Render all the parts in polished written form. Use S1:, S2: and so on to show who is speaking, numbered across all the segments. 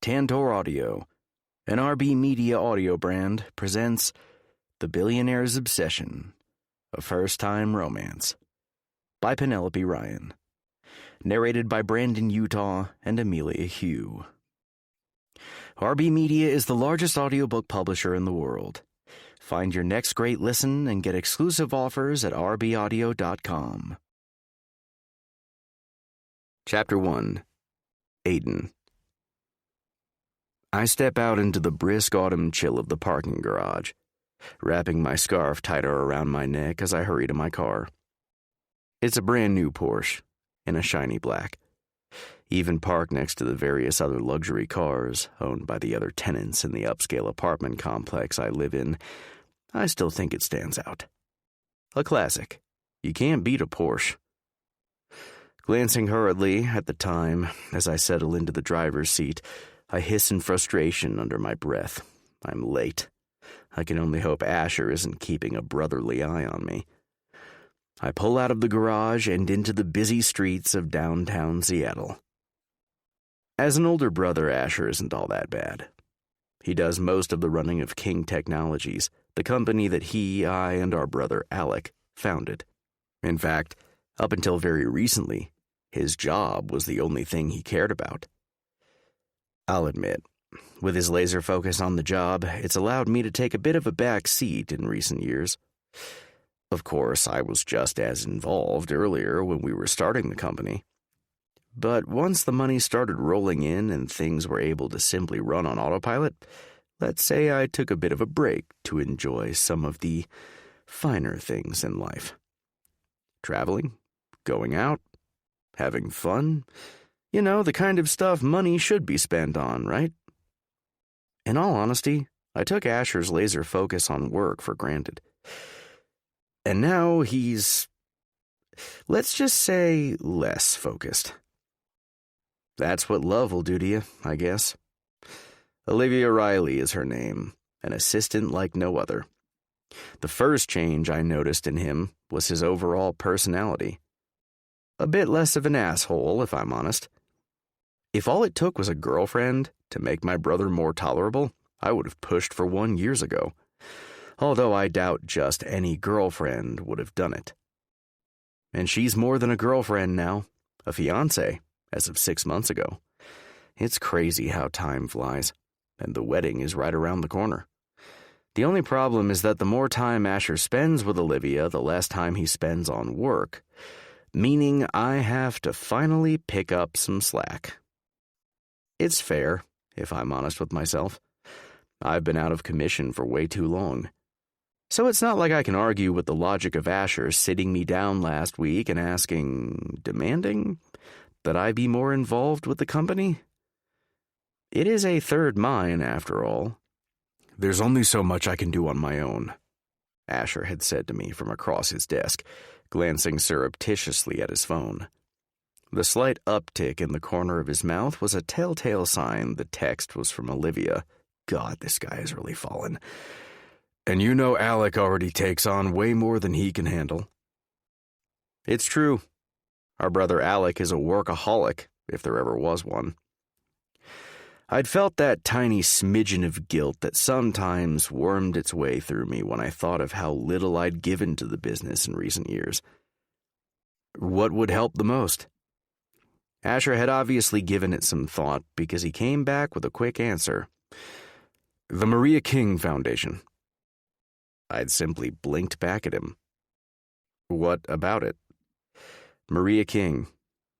S1: Tantor Audio, an RB Media audio brand, presents The Billionaire's Obsession, a first-time romance, by Penelope Ryan, narrated by Brandon Utah and Amelia Hugh. RB Media is the largest audiobook publisher in the world. Find your next great listen and get exclusive offers at rbaudio.com. Chapter 1. Aiden. I step out into the brisk autumn chill of the parking garage, wrapping my scarf tighter around my neck as I hurry to my car. It's a brand new Porsche, in a shiny black. Even parked next to the various other luxury cars owned by the other tenants in the upscale apartment complex I live in, I still think it stands out. A classic. You can't beat a Porsche. Glancing hurriedly at the time as I settle into the driver's seat, I hiss in frustration under my breath. I'm late. I can only hope Asher isn't keeping a brotherly eye on me. I pull out of the garage and into the busy streets of downtown Seattle. As an older brother, Asher isn't all that bad. He does most of the running of King Technologies, the company that he, I, and our brother Alec founded. In fact, up until very recently, his job was the only thing he cared about. I'll admit, with his laser focus on the job, it's allowed me to take a bit of a back seat in recent years. Of course, I was just as involved earlier when we were starting the company. But once the money started rolling in and things were able to simply run on autopilot, let's say I took a bit of a break to enjoy some of the finer things in life. Traveling, going out, having fun. You know, the kind of stuff money should be spent on, right? In all honesty, I took Asher's laser focus on work for granted. And now he's, let's just say, less focused. That's what love will do to you, I guess. Olivia Riley is her name, an assistant like no other. The first change I noticed in him was his overall personality. A bit less of an asshole, if I'm honest. If all it took was a girlfriend to make my brother more tolerable, I would have pushed for one years ago. Although I doubt just any girlfriend would have done it. And she's more than a girlfriend now, a fiancé, as of 6 months ago. It's crazy how time flies, and the wedding is right around the corner. The only problem is that the more time Asher spends with Olivia, the less time he spends on work, meaning I have to finally pick up some slack. It's fair, if I'm honest with myself. I've been out of commission for way too long. So it's not like I can argue with the logic of Asher sitting me down last week and demanding, that I be more involved with the company. It is a third mine, after all. There's only so much I can do on my own, Asher had said to me from across his desk, glancing surreptitiously at his phone. The slight uptick in the corner of his mouth was a telltale sign the text was from Olivia. God, this guy has really fallen. And you know Alec already takes on way more than he can handle. It's true. Our brother Alec is a workaholic, if there ever was one. I'd felt that tiny smidgen of guilt that sometimes wormed its way through me when I thought of how little I'd given to the business in recent years. What would help the most? Asher had obviously given it some thought because he came back with a quick answer. The Maria King Foundation. I'd simply blinked back at him. What about it? Maria King,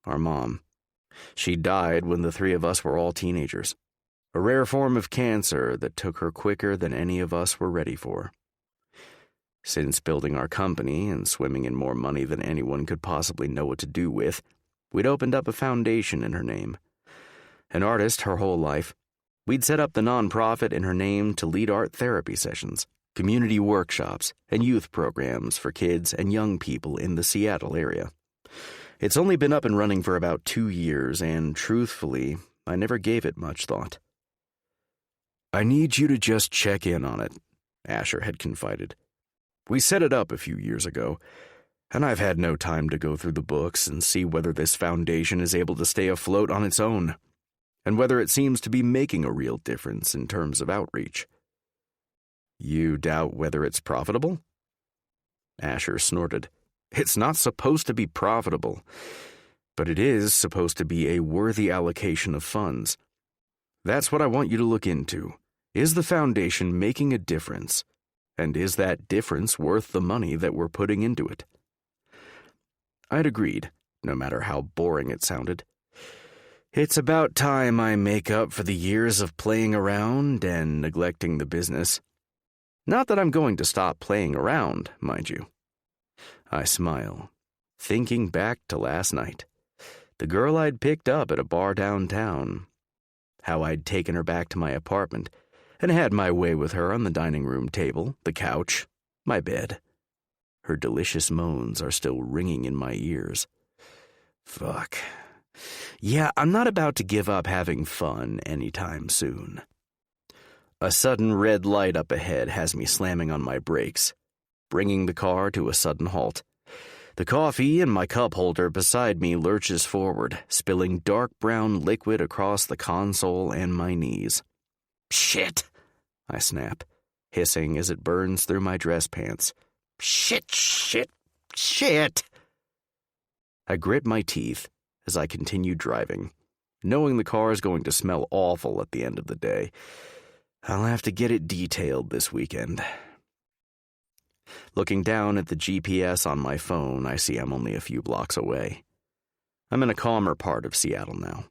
S1: our mom. She died when the three of us were all teenagers. A rare form of cancer that took her quicker than any of us were ready for. Since building our company and swimming in more money than anyone could possibly know what to do with, we'd opened up a foundation in her name. An artist her whole life, we'd set up the nonprofit in her name to lead art therapy sessions, community workshops, and youth programs for kids and young people in the Seattle area. It's only been up and running for about 2 years, and truthfully, I never gave it much thought. I need you to just check in on it, Asher had confided. We set it up a few years ago, and I've had no time to go through the books and see whether this foundation is able to stay afloat on its own. and whether it seems to be making a real difference in terms of outreach. You doubt whether it's profitable? Asher snorted. It's not supposed to be profitable, but it is supposed to be a worthy allocation of funds. That's what I want you to look into. Is the foundation making a difference? And is that difference worth the money that we're putting into it? I'd agreed, no matter how boring it sounded. It's about time I make up for the years of playing around and neglecting the business. Not that I'm going to stop playing around, mind you. I smile, thinking back to last night. The girl I'd picked up at a bar downtown. How I'd taken her back to my apartment and had my way with her on the dining room table, the couch, my bed. Her delicious moans are still ringing in my ears. Fuck. Yeah, I'm not about to give up having fun anytime soon. A sudden red light up ahead has me slamming on my brakes, bringing the car to a sudden halt. The coffee in my cup holder beside me lurches forward, spilling dark brown liquid across the console and my knees. Shit, I snap, hissing as it burns through my dress pants. Shit. I grit my teeth as I continue driving, knowing the car is going to smell awful at the end of the day. I'll have to get it detailed this weekend. Looking down at the GPS on my phone, I see I'm only a few blocks away. I'm in a calmer part of Seattle now.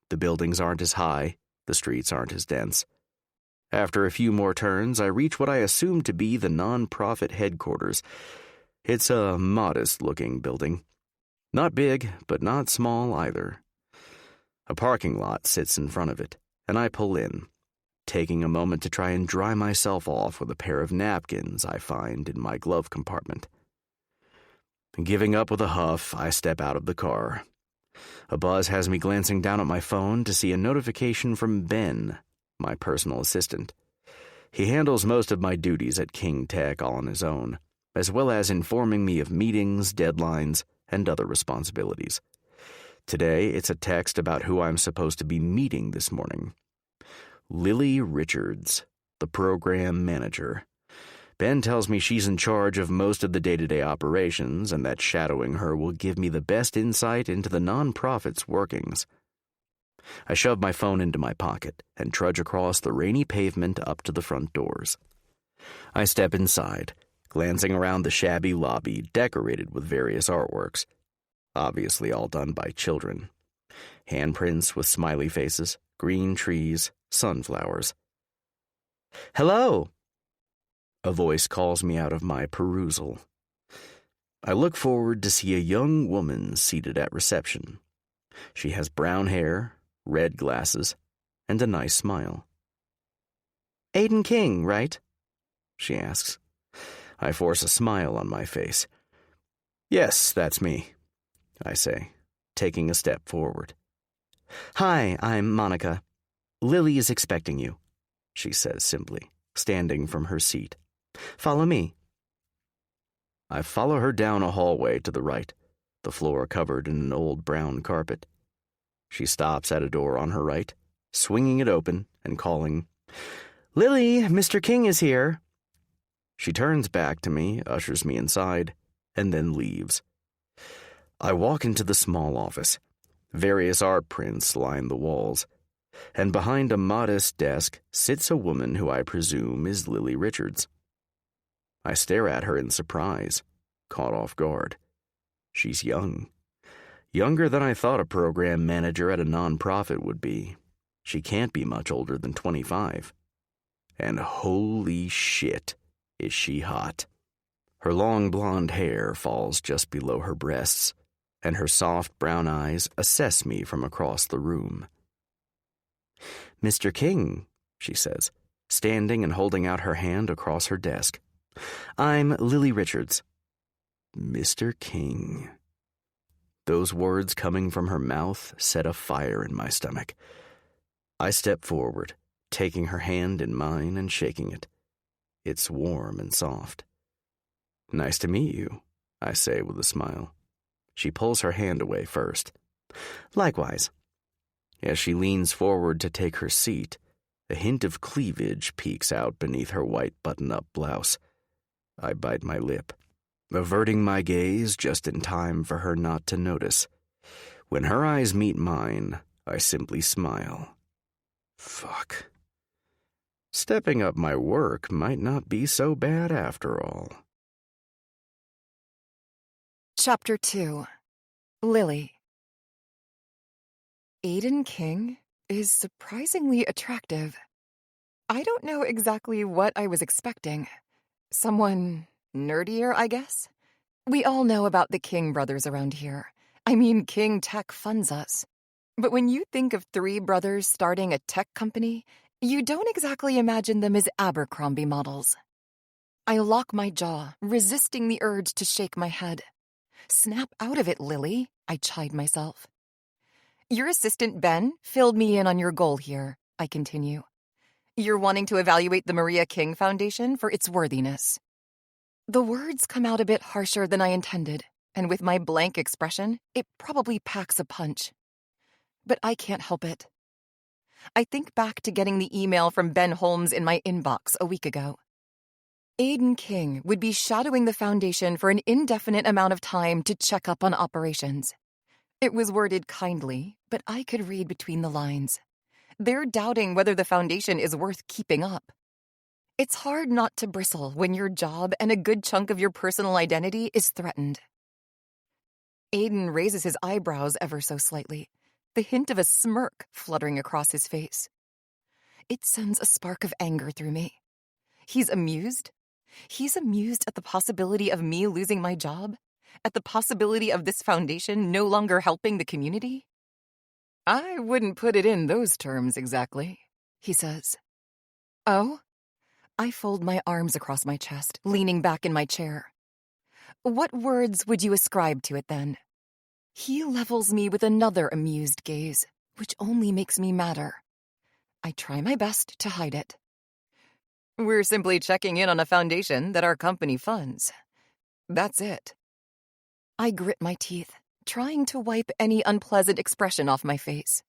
S1: The buildings aren't as high, the streets aren't as dense. After a few more turns, I reach what I assume to be the non-profit headquarters. It's a modest-looking building. Not big, but not small either. A parking lot sits in front of it, and I pull in, taking a moment to try and dry myself off with a pair of napkins I find in my glove compartment. Giving up with a huff, I step out of the car. A buzz has me glancing down at my phone to see a notification from Ben, my personal assistant. He handles most of my duties at King Tech all on his own, as well as informing me of meetings, deadlines, and other responsibilities. Today, it's a text about who I'm supposed to be meeting this morning. Lily Richards, the program manager. Ben tells me she's in charge of most of the day-to-day operations and that shadowing her will give me the best insight into the nonprofit's workings. I shove my phone into my pocket and trudge across the rainy pavement up to the front doors. I step inside, glancing around the shabby lobby decorated with various artworks, obviously all done by children. Handprints with smiley faces, green trees, sunflowers. Hello! A voice calls me out of my perusal. I look forward to see a young woman seated at reception. She has brown hair, red glasses, and a nice smile. Aiden King, right? She asks. I force a smile on my face. Yes, that's me, I say, taking a step forward. Hi, I'm Monica. Lily is expecting you, she says simply, standing from her seat. Follow me. I follow her down a hallway to the right, the floor covered in an old brown carpet. She stops at a door on her right, swinging it open and calling, Lily, Mr. King is here. She turns back to me, ushers me inside, and then leaves. I walk into the small office. Various art prints line the walls, and behind a modest desk sits a woman who I presume is Lily Richards. I stare at her in surprise, caught off guard. She's young. Younger than I thought a program manager at a nonprofit would be. She can't be much older than 25. And holy shit, is she hot. Her long blonde hair falls just below her breasts, and her soft brown eyes assess me from across the room. Mr. King, she says, standing and holding out her hand across her desk. I'm Lily Richards. Mr. King. Those words coming from her mouth set a fire in my stomach. I step forward, taking her hand in mine and shaking it. It's warm and soft. Nice to meet you, I say with a smile. She pulls her hand away first. Likewise. As she leans forward to take her seat, a hint of cleavage peeks out beneath her white button-up blouse. I bite my lip, averting my gaze just in time for her not to notice. When her eyes meet mine, I simply smile. Fuck. Stepping up my work might not be so bad after all.
S2: Chapter 2. Lily. Aiden King is surprisingly attractive. I don't know exactly what I was expecting. Someone nerdier, I guess? We all know about the King brothers around here. I mean, King Tech funds us. But when you think of three brothers starting a tech company, you don't exactly imagine them as Abercrombie models. I lock my jaw, resisting the urge to shake my head. Snap out of it, Lily, I chide myself. Your assistant, Ben, filled me in on your goal here, I continue. You're wanting to evaluate the Maria King Foundation for its worthiness. The words come out a bit harsher than I intended, and with my blank expression, it probably packs a punch. But I can't help it. I think back to getting the email from Ben Holmes in my inbox a week ago. Aiden King would be shadowing the foundation for an indefinite amount of time to check up on operations. It was worded kindly, but I could read between the lines. They're doubting whether the foundation is worth keeping up. It's hard not to bristle when your job and a good chunk of your personal identity is threatened. Aiden raises his eyebrows ever so slightly, the hint of a smirk fluttering across his face. It sends a spark of anger through me. He's amused. He's amused at the possibility of me losing my job, at the possibility of this foundation no longer helping the community. I wouldn't put it in those terms exactly, he says. Oh? I fold my arms across my chest, leaning back in my chair. What words would you ascribe to it then? He levels me with another amused gaze, which only makes me madder. I try my best to hide it. We're simply checking in on a foundation that our company funds. That's it. I grit my teeth, trying to wipe any unpleasant expression off my face.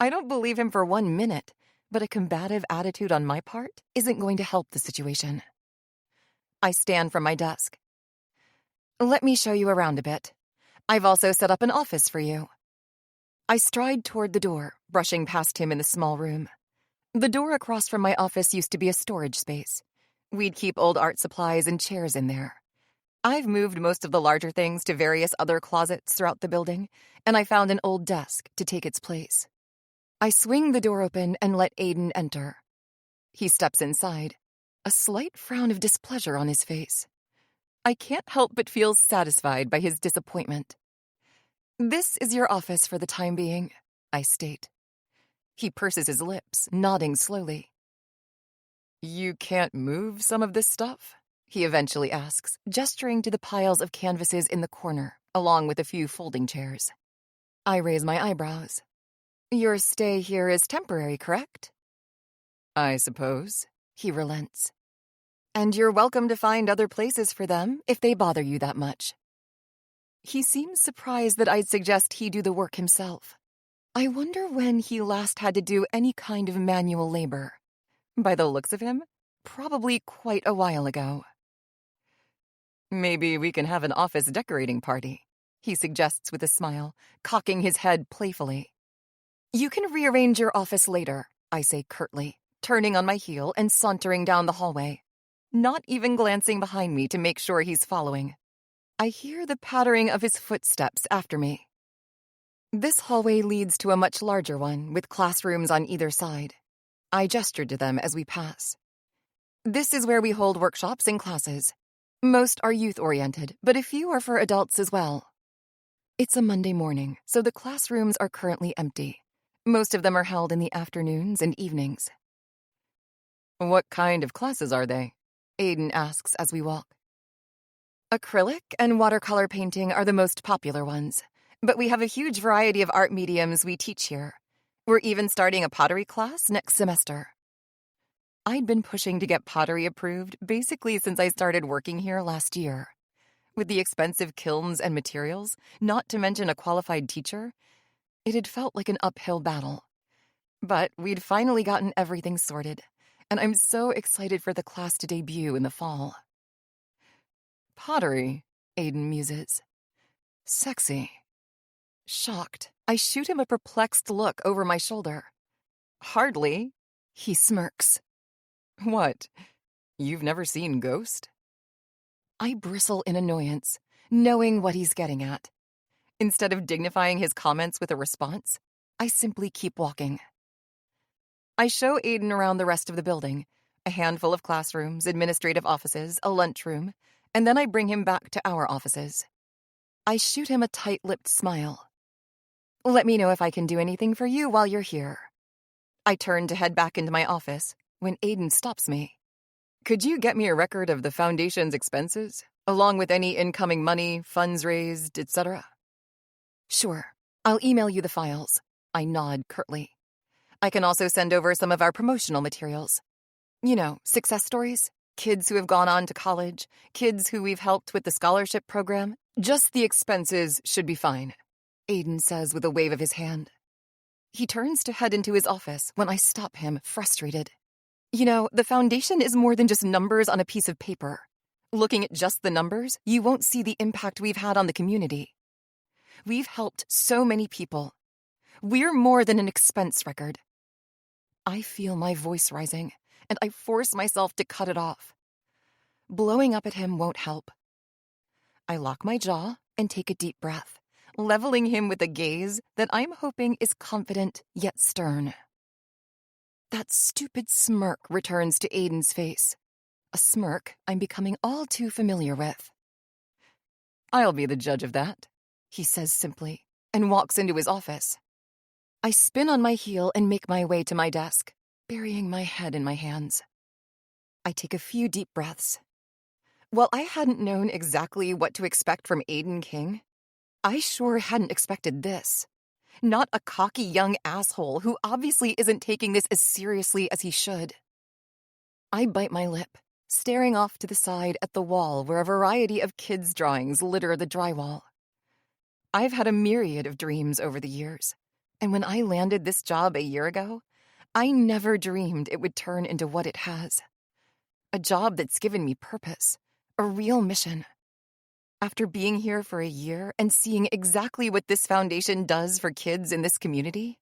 S2: I don't believe him for 1 minute, but a combative attitude on my part isn't going to help the situation. I stand from my desk. Let me show you around a bit. I've also set up an office for you. I stride toward the door, brushing past him in the small room. The door across from my office used to be a storage space. We'd keep old art supplies and chairs in there. I've moved most of the larger things to various other closets throughout the building, and I found an old desk to take its place. I swing the door open and let Aiden enter. He steps inside, a slight frown of displeasure on his face. I can't help but feel satisfied by his disappointment. This is your office for the time being, I state. He purses his lips, nodding slowly. You can't move some of this stuff? He eventually asks, gesturing to the piles of canvases in the corner, along with a few folding chairs. I raise my eyebrows. Your stay here is temporary, correct? I suppose, he relents. And you're welcome to find other places for them if they bother you that much. He seems surprised that I'd suggest he do the work himself. I wonder when he last had to do any kind of manual labor. By the looks of him, probably quite a while ago. Maybe we can have an office decorating party, he suggests with a smile, cocking his head playfully. You can rearrange your office later, I say curtly, turning on my heel and sauntering down the hallway, not even glancing behind me to make sure he's following. I hear the pattering of his footsteps after me. This hallway leads to a much larger one with classrooms on either side. I gesture to them as we pass. This is where we hold workshops and classes. Most are youth-oriented, but a few are for adults as well. It's a Monday morning, so the classrooms are currently empty. Most of them are held in the afternoons and evenings. What kind of classes are they? Aiden asks as we walk. Acrylic and watercolor painting are the most popular ones, but we have a huge variety of art mediums we teach here. We're even starting a pottery class next semester. I'd been pushing to get pottery approved basically since I started working here last year. With the expensive kilns and materials, not to mention a qualified teacher, It had felt like an uphill battle. But we'd finally gotten everything sorted, and I'm so excited for the class to debut in the fall. Pottery, Aiden muses. Sexy. Shocked, I shoot him a perplexed look over my shoulder. Hardly. He smirks. What? You've never seen Ghost? I bristle in annoyance, knowing what he's getting at. Instead of dignifying his comments with a response, I simply keep walking. I show Aiden around the rest of the building, a handful of classrooms, administrative offices, a lunchroom, and then I bring him back to our offices. I shoot him a tight-lipped smile. Let me know if I can do anything for you while you're here. I turn to head back into my office when Aiden stops me. Could you get me a record of the foundation's expenses, along with any incoming money, funds raised, etc.? Sure. I'll email you the files. I nod curtly. I can also send over some of our promotional materials. You know, success stories, kids who have gone on to college, kids who we've helped with the scholarship program. Just the expenses should be fine, Aiden says with a wave of his hand. He turns to head into his office when I stop him, frustrated. You know, the foundation is more than just numbers on a piece of paper. Looking at just the numbers, you won't see the impact we've had on the community. We've helped so many people. We're more than an expense record. I feel my voice rising, and I force myself to cut it off. Blowing up at him won't help. I lock my jaw and take a deep breath, leveling him with a gaze that I'm hoping is confident yet stern. That stupid smirk returns to Aiden's face, a smirk I'm becoming all too familiar with. I'll be the judge of that, he says simply, and walks into his office. I spin on my heel and make my way to my desk, burying my head in my hands. I take a few deep breaths. While I hadn't known exactly what to expect from Aiden King, I sure hadn't expected this. Not a cocky young asshole who obviously isn't taking this as seriously as he should. I bite my lip, staring off to the side at the wall where a variety of kids' drawings litter the drywall. I've had a myriad of dreams over the years, and when I landed this job a year ago, I never dreamed it would turn into what it has. A job that's given me purpose, a real mission. After being here for a year and seeing exactly what this foundation does for kids in this community,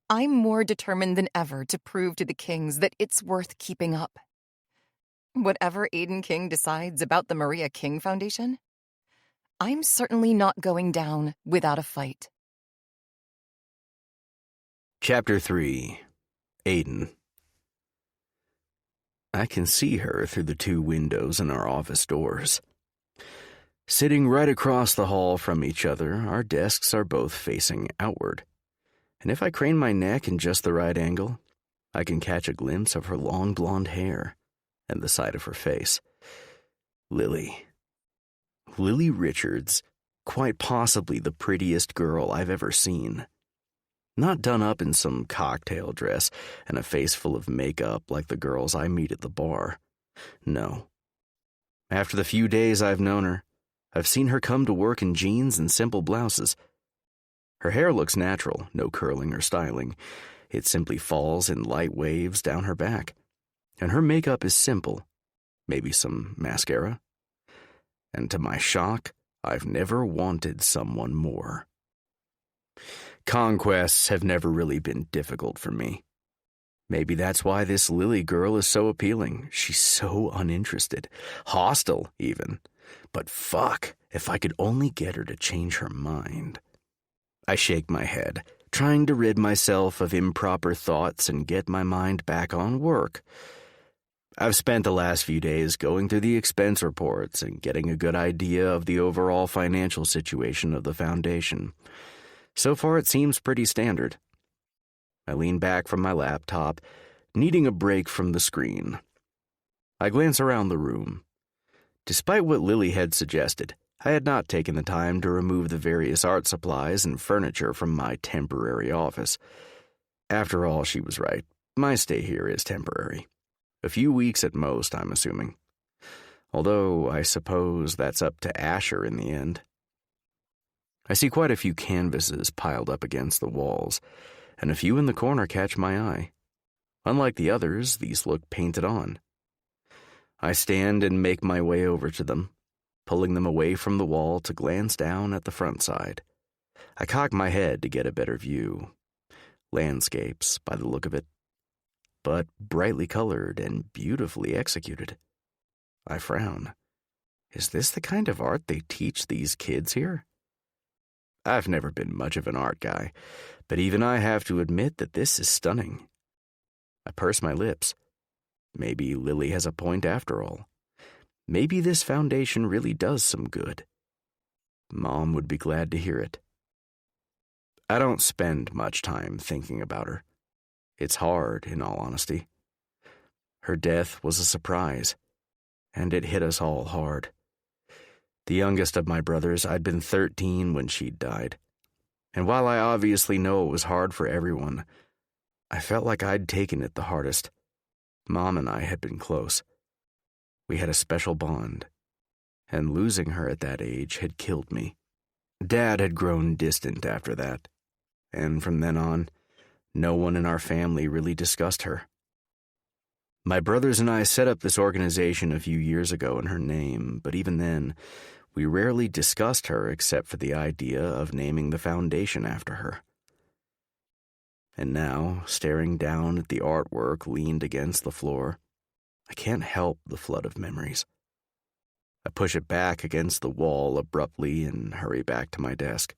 S2: I'm more determined than ever to prove to the Kings that it's worth keeping up. Whatever Aiden King decides about the Maria King Foundation, I'm certainly not going down without a fight.
S1: Chapter 3. Aiden. I can see her through the 2 windows in our office doors. Sitting right across the hall from each other, our desks are both facing outward. And if I crane my neck in just the right angle, I can catch a glimpse of her long blonde hair and the side of her face. Lily. Lily Richards, quite possibly the prettiest girl I've ever seen. Not done up in some cocktail dress and a face full of makeup like the girls I meet at the bar. No. After the few days I've known her, I've seen her come to work in jeans and simple blouses. Her hair looks natural, no curling or styling. It simply falls in light waves down her back. And her makeup is simple, maybe some mascara. And to my shock, I've never wanted someone more. Conquests have never really been difficult for me. Maybe that's why this Lily girl is so appealing. She's so uninterested, hostile even. But fuck, if I could only get her to change her mind. I shake my head, trying to rid myself of improper thoughts and get my mind back on work. I've spent the last few days going through the expense reports and getting a good idea of the overall financial situation of the foundation. So far it seems pretty standard. I lean back from my laptop, needing a break from the screen. I glance around the room. Despite what Lily had suggested, I had not taken the time to remove the various art supplies and furniture from my temporary office. After all, she was right. My stay here is temporary. A few weeks at most, I'm assuming. Although, I suppose that's up to Asher in the end. I see quite a few canvases piled up against the walls, and a few in the corner catch my eye. Unlike the others, these look painted on. I stand and make my way over to them, pulling them away from the wall to glance down at the front side. I cock my head to get a better view. Landscapes, by the look of it, but brightly colored and beautifully executed. I frown. Is this the kind of art they teach these kids here? I've never been much of an art guy, but even I have to admit that this is stunning. I purse my lips. Maybe Lily has a point after all. Maybe this foundation really does some good. Mom would be glad to hear it. I don't spend much time thinking about her. It's hard, in all honesty. Her death was a surprise, and it hit us all hard. The youngest of my brothers, I'd been 13 when she'd died. And while I obviously know it was hard for everyone, I felt like I'd taken it the hardest. Mom and I had been close. We had a special bond, and losing her at that age had killed me. Dad had grown distant after that, and from then on, no one in our family really discussed her. My brothers and I set up this organization a few years ago in her name, but even then, we rarely discussed her except for the idea of naming the foundation after her. And now, staring down at the artwork leaned against the floor, I can't help the flood of memories. I push it back against the wall abruptly and hurry back to my desk.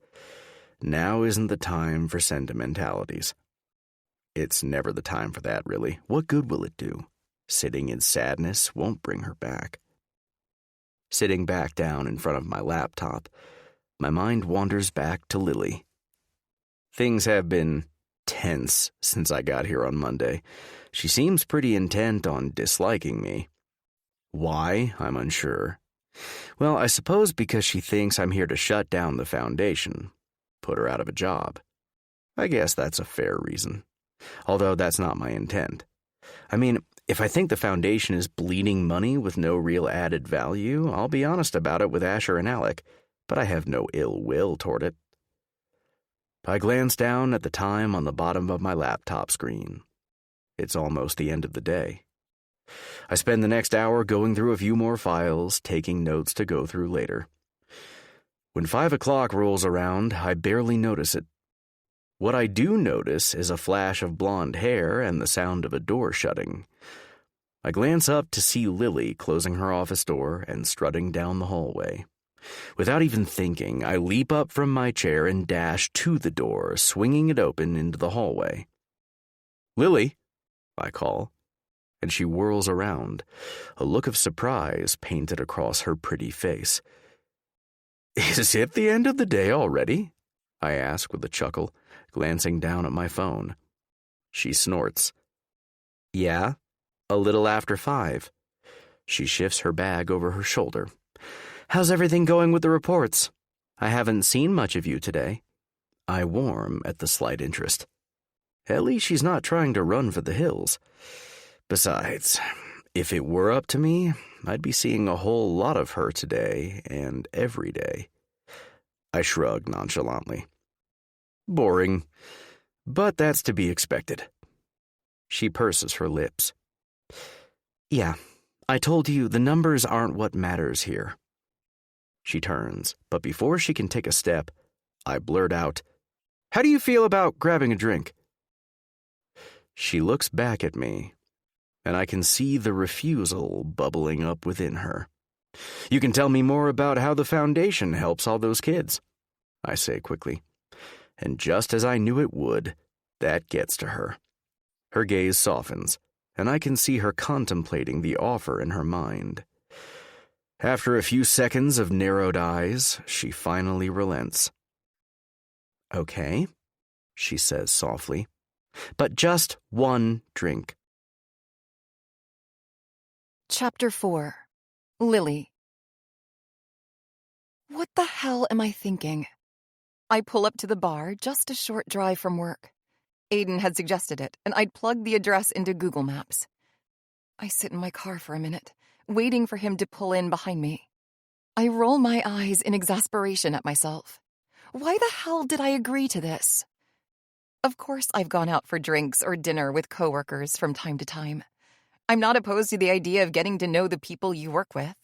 S1: Now isn't the time for sentimentalities. It's never the time for that, really. What good will it do? Sitting in sadness won't bring her back. Sitting back down in front of my laptop, my mind wanders back to Lily. Things have been tense since I got here on Monday. She seems pretty intent on disliking me. Why, I'm unsure. Well, I suppose because she thinks I'm here to shut down the foundation, put her out of a job. I guess that's a fair reason. Although that's not my intent. I mean, if I think the foundation is bleeding money with no real added value, I'll be honest about it with Asher and Alec, but I have no ill will toward it. I glance down at the time on the bottom of my laptop screen. It's almost the end of the day. I spend the next hour going through a few more files, taking notes to go through later. When 5 o'clock rolls around, I barely notice it. What I do notice is a flash of blonde hair and the sound of a door shutting. I glance up to see Lily closing her office door and strutting down the hallway. Without even thinking, I leap up from my chair and dash to the door, swinging it open into the hallway. "Lily," I call, and she whirls around, a look of surprise painted across her pretty face. "Is it the end of the day already?" I ask with a chuckle, glancing down at my phone. She snorts. "Yeah, a little after 5. She shifts her bag over her shoulder. "How's everything going with the reports? I haven't seen much of you today." I warm at the slight interest. At least she's not trying to run for the hills. Besides, if it were up to me, I'd be seeing a whole lot of her today and every day. I shrug nonchalantly. "Boring, but that's to be expected." She purses her lips. "Yeah, I told you the numbers aren't what matters here." She turns, but before she can take a step, I blurt out, "How do you feel about grabbing a drink?" She looks back at me, and I can see the refusal bubbling up within her. "You can tell me more about how the foundation helps all those kids," I say quickly. And just as I knew it would, that gets to her. Her gaze softens, and I can see her contemplating the offer in her mind. After a few seconds of narrowed eyes, she finally relents. "Okay," she says softly, "but just one drink."
S2: Chapter 4. Lily. What the hell am I thinking? I pull up to the bar, just a short drive from work. Aiden had suggested it, and I'd plugged the address into Google Maps. I sit in my car for a minute, waiting for him to pull in behind me. I roll my eyes in exasperation at myself. Why the hell did I agree to this? Of course I've gone out for drinks or dinner with coworkers from time to time. I'm not opposed to the idea of getting to know the people you work with.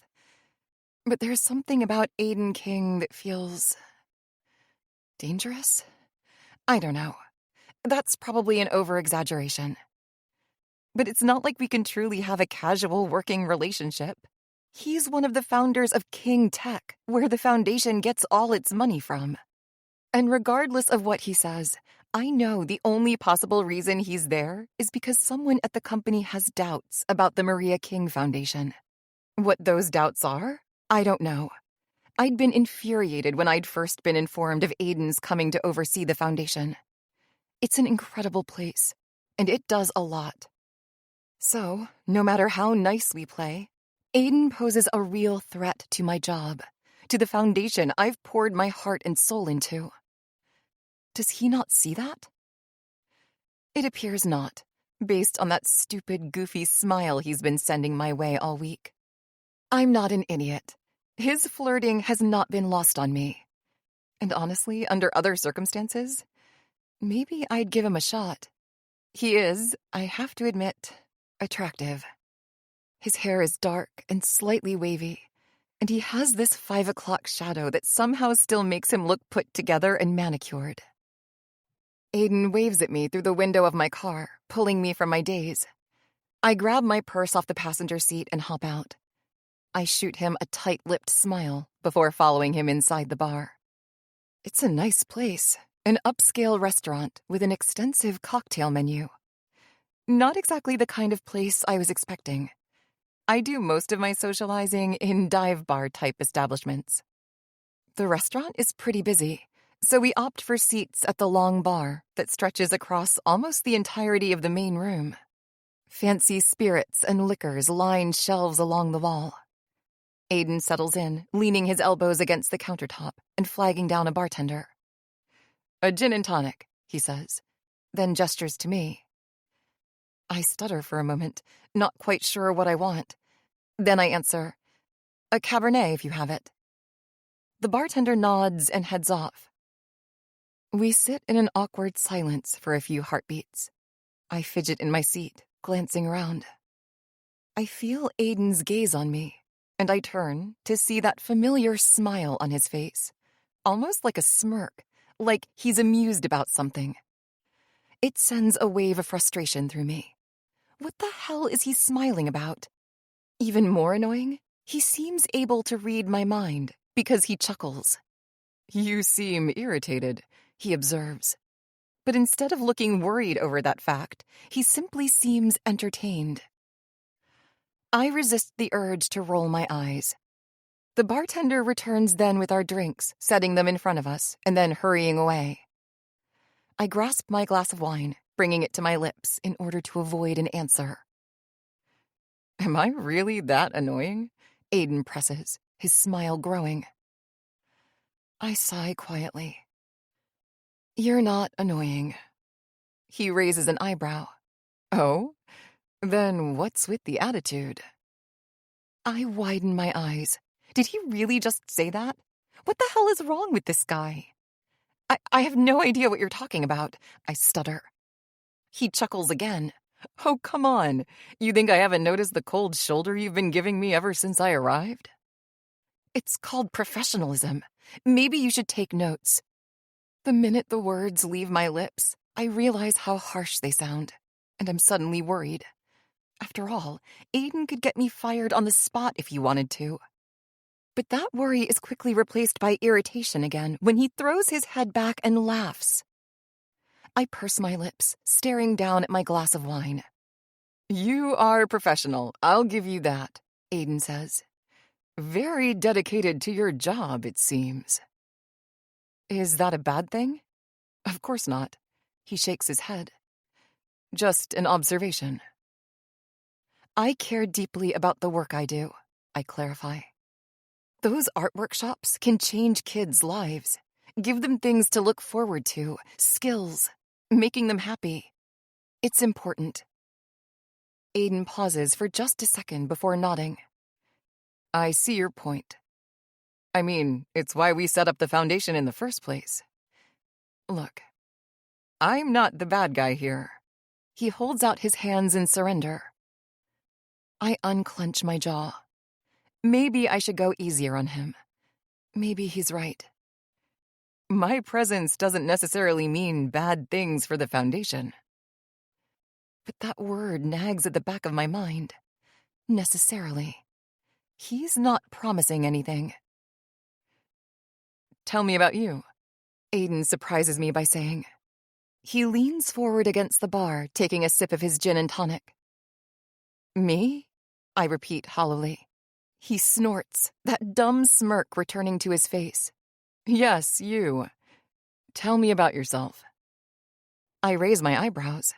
S2: But there's something about Aiden King that feels dangerous? I don't know. That's probably an over-exaggeration. But it's not like we can truly have a casual working relationship. He's one of the founders of King Tech, where the foundation gets all its money from. And regardless of what he says, I know the only possible reason he's there is because someone at the company has doubts about the Maria King Foundation. What those doubts are, I don't know. I'd been infuriated when I'd first been informed of Aiden's coming to oversee the foundation. It's an incredible place, and it does a lot. So, no matter how nice we play, Aiden poses a real threat to my job, to the foundation I've poured my heart and soul into. Does he not see that? It appears not, based on that stupid, goofy smile he's been sending my way all week. I'm not an idiot. His flirting has not been lost on me. And honestly, under other circumstances, maybe I'd give him a shot. He is, I have to admit, attractive. His hair is dark and slightly wavy, and he has this 5 o'clock shadow that somehow still makes him look put together and manicured. Aiden waves at me through the window of my car, pulling me from my daze. I grab my purse off the passenger seat and hop out. I shoot him a tight-lipped smile before following him inside the bar. It's a nice place, an upscale restaurant with an extensive cocktail menu. Not exactly the kind of place I was expecting. I do most of my socializing in dive bar-type establishments. The restaurant is pretty busy, so we opt for seats at the long bar that stretches across almost the entirety of the main room. Fancy spirits and liquors line shelves along the wall. Aiden settles in, leaning his elbows against the countertop and flagging down a bartender. "A gin and tonic," he says, then gestures to me. I stutter for a moment, not quite sure what I want. Then I answer, "A Cabernet, if you have it." The bartender nods and heads off. We sit in an awkward silence for a few heartbeats. I fidget in my seat, glancing around. I feel Aiden's gaze on me, and I turn to see that familiar smile on his face, almost like a smirk, like he's amused about something. It sends a wave of frustration through me. What the hell is he smiling about? Even more annoying, he seems able to read my mind because he chuckles. "You seem irritated," he observes. But instead of looking worried over that fact, he simply seems entertained. I resist the urge to roll my eyes. The bartender returns then with our drinks, setting them in front of us, and then hurrying away. I grasp my glass of wine, bringing it to my lips in order to avoid an answer. "Am I really that annoying?" Aiden presses, his smile growing. I sigh quietly. "You're not annoying." He raises an eyebrow. "Oh? Then what's with the attitude?" I widen my eyes. Did he really just say that? What the hell is wrong with this guy? I have no idea what you're talking about," I stutter. He chuckles again. "Oh, come on. You think I haven't noticed the cold shoulder you've been giving me ever since I arrived?" It's called professionalism. Maybe you should take notes. The minute the words leave my lips, I realize how harsh they sound, and I'm suddenly worried. After all, Aiden could get me fired on the spot if he wanted to. But that worry is quickly replaced by irritation again when he throws his head back and laughs. I purse my lips, staring down at my glass of wine. "You are professional, I'll give you that," Aiden says. "Very dedicated to your job, it seems." Is that a bad thing? Of course not. He shakes his head. Just an observation. I care deeply about the work I do, I clarify. Those art workshops can change kids' lives, give them things to look forward to, skills, making them happy. It's important. Aiden pauses for just a second before nodding. I see your point. I mean, it's why we set up the foundation in the first place. Look, I'm not the bad guy here. He holds out his hands in surrender. I unclench my jaw. Maybe I should go easier on him. Maybe he's right. My presence doesn't necessarily mean bad things for the foundation. But that word nags at the back of my mind. Necessarily. He's not promising anything. Tell me about you, Aiden surprises me by saying. He leans forward against the bar, taking a sip of his gin and tonic. Me? I repeat hollowly. He snorts, that dumb smirk returning to his face. Yes, you. Tell me about yourself. I raise my eyebrows.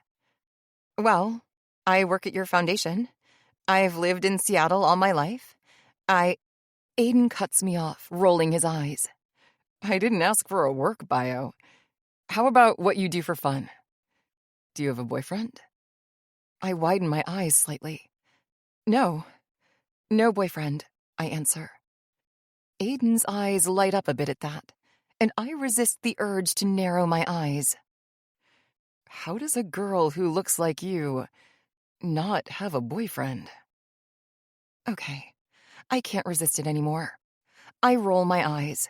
S2: Well, I work at your foundation. I've lived in Seattle all my life. Aiden cuts me off, rolling his eyes. I didn't ask for a work bio. How about what you do for fun? Do you have a boyfriend? I widen my eyes slightly. No boyfriend, I answer. Aiden's eyes light up a bit at that, and I resist the urge to narrow my eyes. How does a girl who looks like you not have a boyfriend? Okay, I can't resist it anymore. I roll my eyes,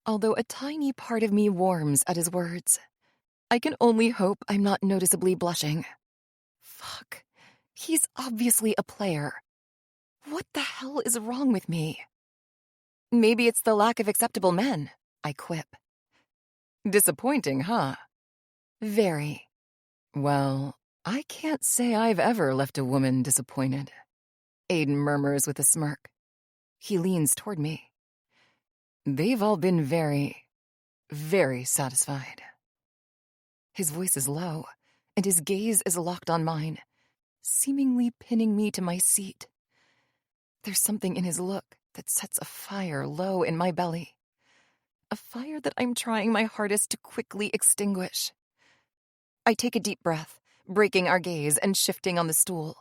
S2: although a tiny part of me warms at his words. I can only hope I'm not noticeably blushing. Fuck, he's obviously a player. What the hell is wrong with me? Maybe it's the lack of acceptable men, I quip. Disappointing, huh? Very. Well, I can't say I've ever left a woman disappointed, Aiden murmurs with a smirk. He leans toward me. They've all been very, very satisfied. His voice is low, and his gaze is locked on mine, seemingly pinning me to my seat. There's something in his look that sets a fire low in my belly. A fire that I'm trying my hardest to quickly extinguish. I take a deep breath, breaking our gaze and shifting on the stool.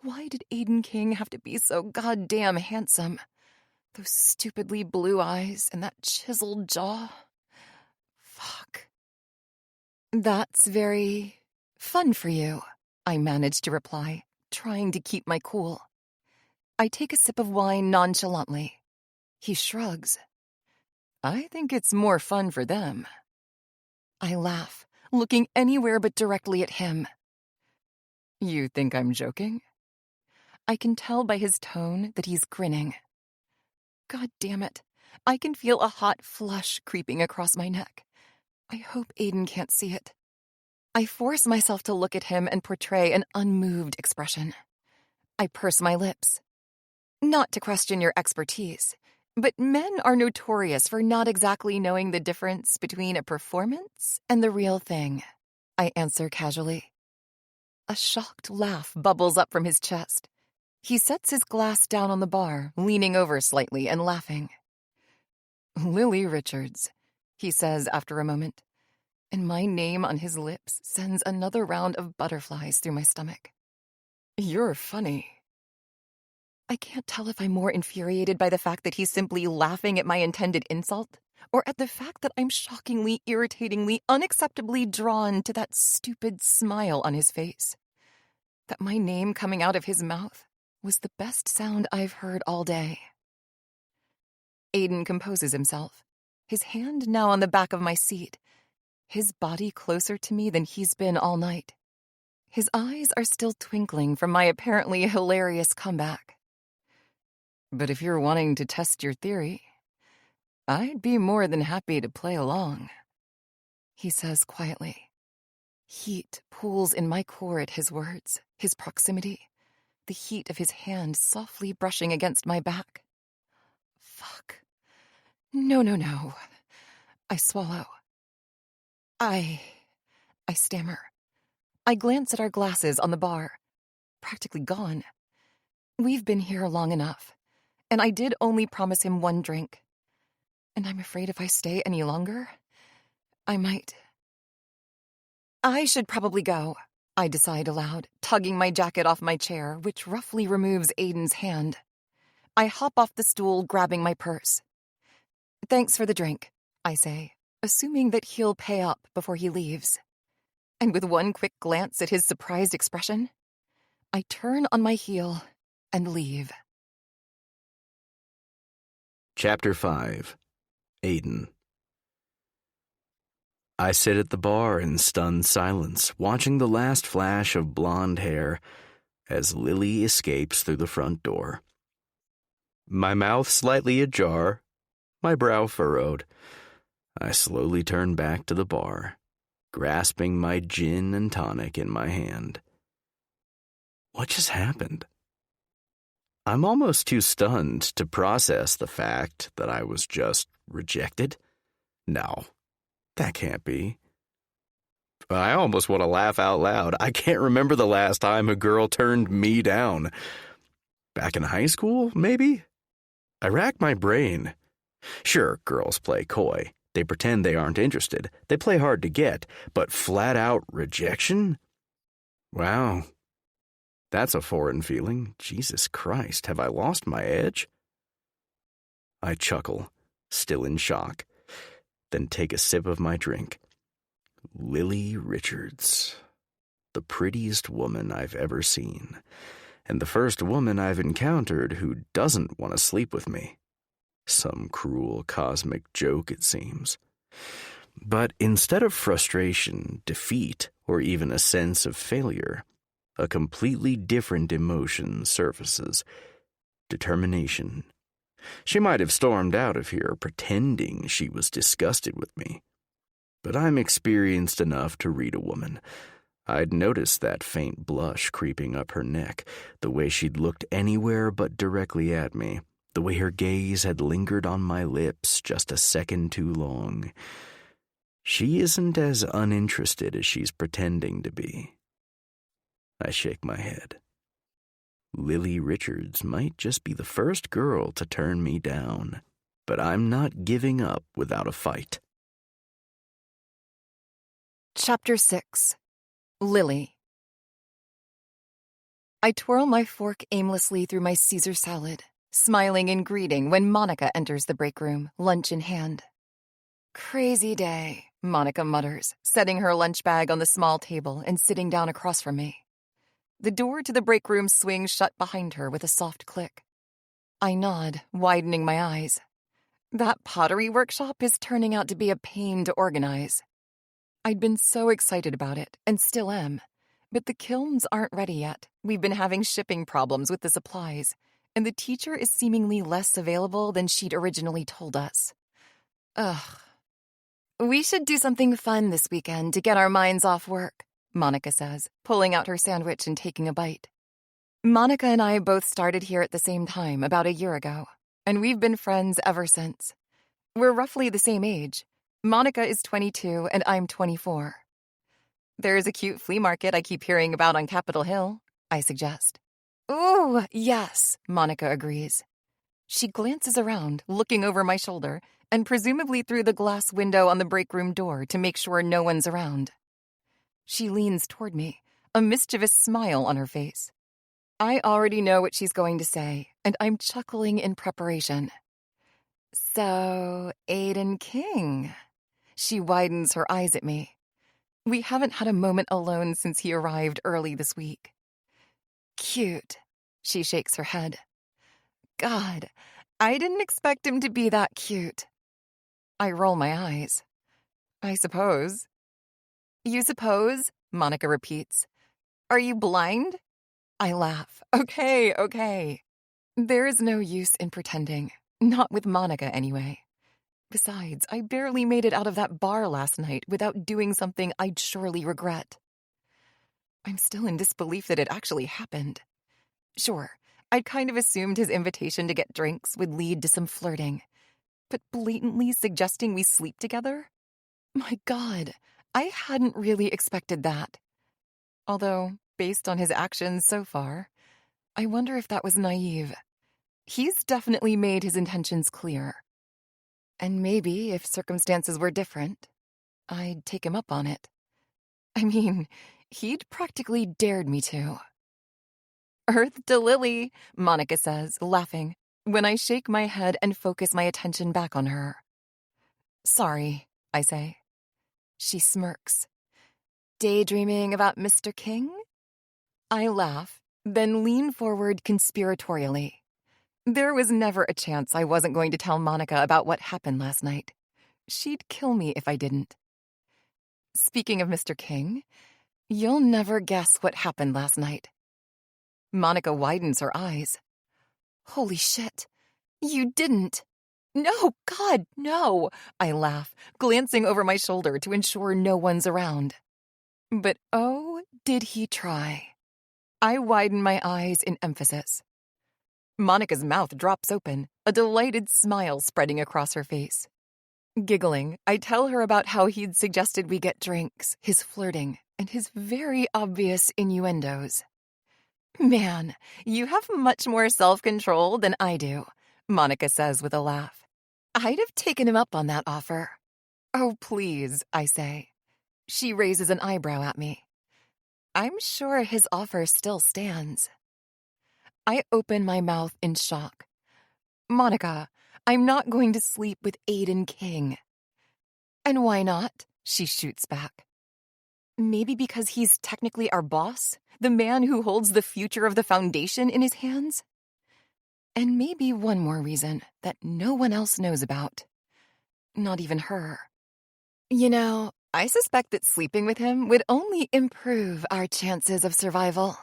S2: Why did Aiden King have to be so goddamn handsome? Those stupidly blue eyes and that chiseled jaw. Fuck. That's very fun for you, I manage to reply, trying to keep my cool. I take a sip of wine nonchalantly. He shrugs. I think it's more fun for them. I laugh, looking anywhere but directly at him. You think I'm joking? I can tell by his tone that he's grinning. God damn it. I can feel a hot flush creeping across my neck. I hope Aiden can't see it. I force myself to look at him and portray an unmoved expression. I purse my lips. Not to question your expertise, but men are notorious for not exactly knowing the difference between a performance and the real thing, I answer casually. A shocked laugh bubbles up from his chest. He sets his glass down on the bar, leaning over slightly and laughing. Lily Richards, he says after a moment, and my name on his lips sends another round of butterflies through my stomach. You're funny. I can't tell if I'm more infuriated by the fact that he's simply laughing at my intended insult, or at the fact that I'm shockingly, irritatingly, unacceptably drawn to that stupid smile on his face. That my name coming out of his mouth was the best sound I've heard all day. Aiden composes himself, his hand now on the back of my seat, his body closer to me than he's been all night. His eyes are still twinkling from my apparently hilarious comeback. But if you're wanting to test your theory, I'd be more than happy to play along, he says quietly. Heat pools in my core at his words, his proximity, the heat of his hand softly brushing against my back. Fuck. No. I swallow. I stammer. I glance at our glasses on the bar. Practically gone. We've been here long enough, and I did only promise him one drink. And I'm afraid if I stay any longer, I might. I should probably go, I decide aloud, tugging my jacket off my chair, which roughly removes Aiden's hand. I hop off the stool, grabbing my purse. Thanks for the drink, I say, assuming that he'll pay up before he leaves. And with one quick glance at his surprised expression, I turn on my heel and leave.
S1: Chapter 5. Aiden. I sit at the bar in stunned silence, watching the last flash of blonde hair as Lily escapes through the front door. My mouth slightly ajar, my brow furrowed. I slowly turn back to the bar, grasping my gin and tonic in my hand. What just happened? I'm almost too stunned to process the fact that I was just rejected. No, that can't be. I almost want to laugh out loud. I can't remember the last time a girl turned me down. Back in high school, maybe? I rack my brain. Sure, girls play coy. They pretend they aren't interested. They play hard to get, but flat-out rejection? Wow. That's a foreign feeling. Jesus Christ, have I lost my edge? I chuckle, still in shock, then take a sip of my drink. Lily Richards. The prettiest woman I've ever seen, and the first woman I've encountered who doesn't want to sleep with me. Some cruel cosmic joke, it seems. But instead of frustration, defeat, or even a sense of failure, a completely different emotion surfaces. Determination. She might have stormed out of here pretending she was disgusted with me. But I'm experienced enough to read a woman. I'd noticed that faint blush creeping up her neck, the way she'd looked anywhere but directly at me, the way her gaze had lingered on my lips just a second too long. She isn't as uninterested as she's pretending to be. I shake my head. Lily Richards might just be the first girl to turn me down, but I'm not giving up without a fight.
S2: Chapter 6. Lily. I twirl my fork aimlessly through my Caesar salad, smiling in greeting when Monica enters the break room, lunch in hand. Crazy day, Monica mutters, setting her lunch bag on the small table and sitting down across from me. The door to the break room swings shut behind her with a soft click. I nod, widening my eyes. That pottery workshop is turning out to be a pain to organize. I'd been so excited about it, and still am. But the kilns aren't ready yet. We've been having shipping problems with the supplies, and the teacher is seemingly less available than she'd originally told us. Ugh. We should do something fun this weekend to get our minds off work, Monica says, pulling out her sandwich and taking a bite. Monica and I both started here at the same time about a year ago, and we've been friends ever since. We're roughly the same age. Monica is 22 and I'm 24. There's a cute flea market I keep hearing about on Capitol Hill, I suggest. Ooh, yes, Monica agrees. She glances around, looking over my shoulder, and presumably through the glass window on the break room door to make sure no one's around. She leans toward me, a mischievous smile on her face. I already know what she's going to say, and I'm chuckling in preparation. So, Aiden King. She widens her eyes at me. We haven't had a moment alone since he arrived early this week. Cute. She shakes her head. God, I didn't expect him to be that cute. I roll my eyes. I suppose. You suppose? Monica repeats. Are you blind? I laugh. Okay. There is no use in pretending. Not with Monica, anyway. Besides, I barely made it out of that bar last night without doing something I'd surely regret. I'm still in disbelief that it actually happened. Sure, I'd kind of assumed his invitation to get drinks would lead to some flirting. But blatantly suggesting we sleep together? My God, I hadn't really expected that. Although, based on his actions so far, I wonder if that was naive. He's definitely made his intentions clear. And maybe, if circumstances were different, I'd take him up on it. I mean, he'd practically dared me to. Earth to Lily, Monica says, laughing, when I shake my head and focus my attention back on her. Sorry, I say. She smirks. Daydreaming about Mr. King? I laugh, then lean forward conspiratorially. There was never a chance I wasn't going to tell Monica about what happened last night. She'd kill me if I didn't. Speaking of Mr. King, you'll never guess what happened last night. Monica widens her eyes. Holy shit. You didn't. No, God, no, I laugh, glancing over my shoulder to ensure no one's around. But oh, did he try. I widen my eyes in emphasis. Monica's mouth drops open, a delighted smile spreading across her face. Giggling, I tell her about how he'd suggested we get drinks, his flirting, and his very obvious innuendos. Man, you have much more self-control than I do, Monica says with a laugh. I'd have taken him up on that offer. Oh, please, I say. She raises an eyebrow at me. I'm sure his offer still stands. I open my mouth in shock. Monica, I'm not going to sleep with Aiden King. And why not? She shoots back. Maybe because he's technically our boss, the man who holds the future of the foundation in his hands? And maybe one more reason that no one else knows about. Not even her. You know, I suspect that sleeping with him would only improve our chances of survival.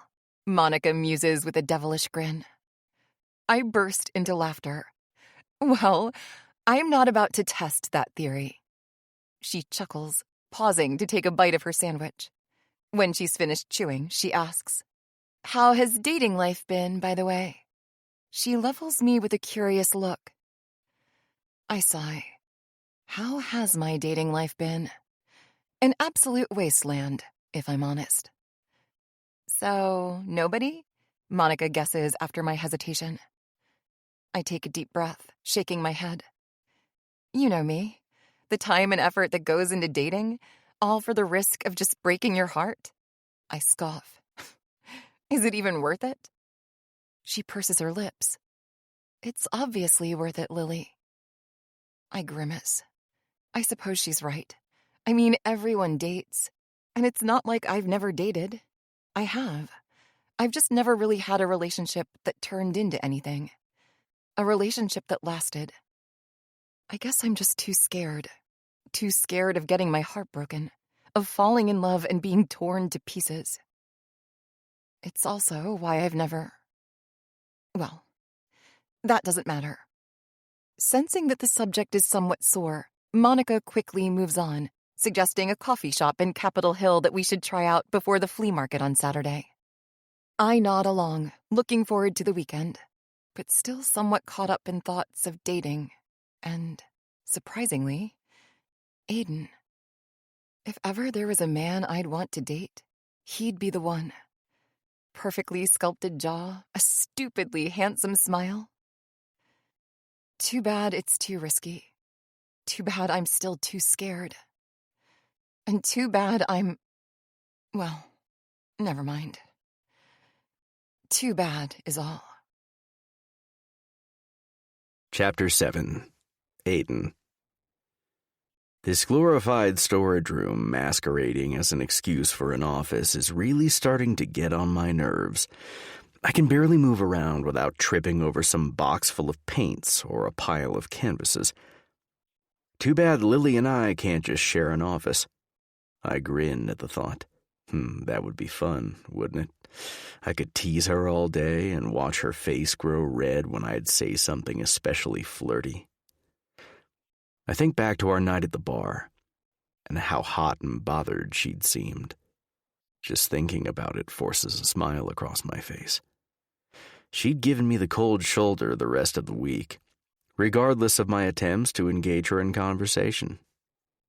S2: Monica muses with a devilish grin. I burst into laughter. Well, I'm not about to test that theory. She chuckles, pausing to take a bite of her sandwich. When she's finished chewing, she asks, "How has dating life been, by the way?" She levels me with a curious look. I sigh. How has my dating life been? An absolute wasteland, if I'm honest. So, nobody? Monica guesses after my hesitation. I take a deep breath, shaking my head. You know me. The time and effort that goes into dating, all for the risk of just breaking your heart? I scoff. Is it even worth it? She purses her lips. It's obviously worth it, Lily. I grimace. I suppose she's right. I mean, everyone dates. And it's not like I've never dated. I have. I've just never really had a relationship that turned into anything. A relationship that lasted. I guess I'm just too scared. Too scared of getting my heart broken, of falling in love and being torn to pieces. It's also why I've never... Well, that doesn't matter. Sensing that the subject is somewhat sore, Monica quickly moves on, suggesting a coffee shop in Capitol Hill that we should try out before the flea market on Saturday. I nod along, looking forward to the weekend, but still somewhat caught up in thoughts of dating and, surprisingly, Aiden. If ever there was a man I'd want to date, he'd be the one. Perfectly sculpted jaw, a stupidly handsome smile. Too bad it's too risky. Too bad I'm still too scared. And too bad well, never mind. Too bad is all.
S1: Chapter 7. Aiden. This glorified storage room masquerading as an excuse for an office is really starting to get on my nerves. I can barely move around without tripping over some box full of paints or a pile of canvases. Too bad Lily and I can't just share an office. I grin at the thought. That would be fun, wouldn't it? I could tease her all day and watch her face grow red when I'd say something especially flirty. I think back to our night at the bar, and how hot and bothered she'd seemed. Just thinking about it forces a smile across my face. She'd given me the cold shoulder the rest of the week, regardless of my attempts to engage her in conversation.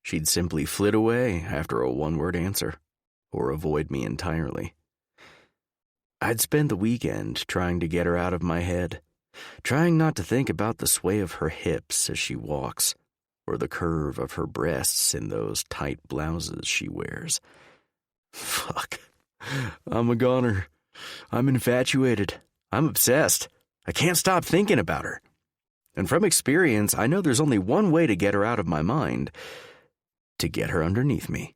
S1: She'd simply flit away after a one-word answer, or avoid me entirely. I'd spent the weekend trying to get her out of my head, trying not to think about the sway of her hips as she walks, or the curve of her breasts in those tight blouses she wears. Fuck. I'm a goner. I'm infatuated. I'm obsessed. I can't stop thinking about her. And from experience, I know there's only one way to get her out of my mind: to get her underneath me.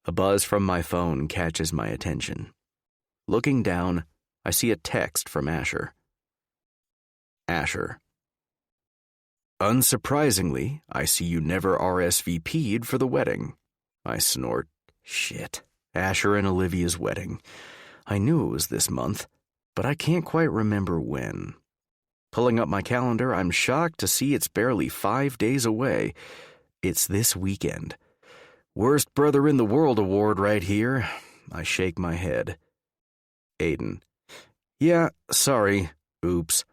S1: A buzz from my phone catches my attention. Looking down, I see a text from Asher. Asher: "Unsurprisingly, I see you never RSVP'd for the wedding." I snort. Shit. Asher and Olivia's wedding. I knew it was this month, but I can't quite remember when. Pulling up my calendar, I'm shocked to see it's barely 5 days away. It's this weekend. Worst brother in the world award right here. I shake my head. Aiden: "Yeah, sorry. Oops.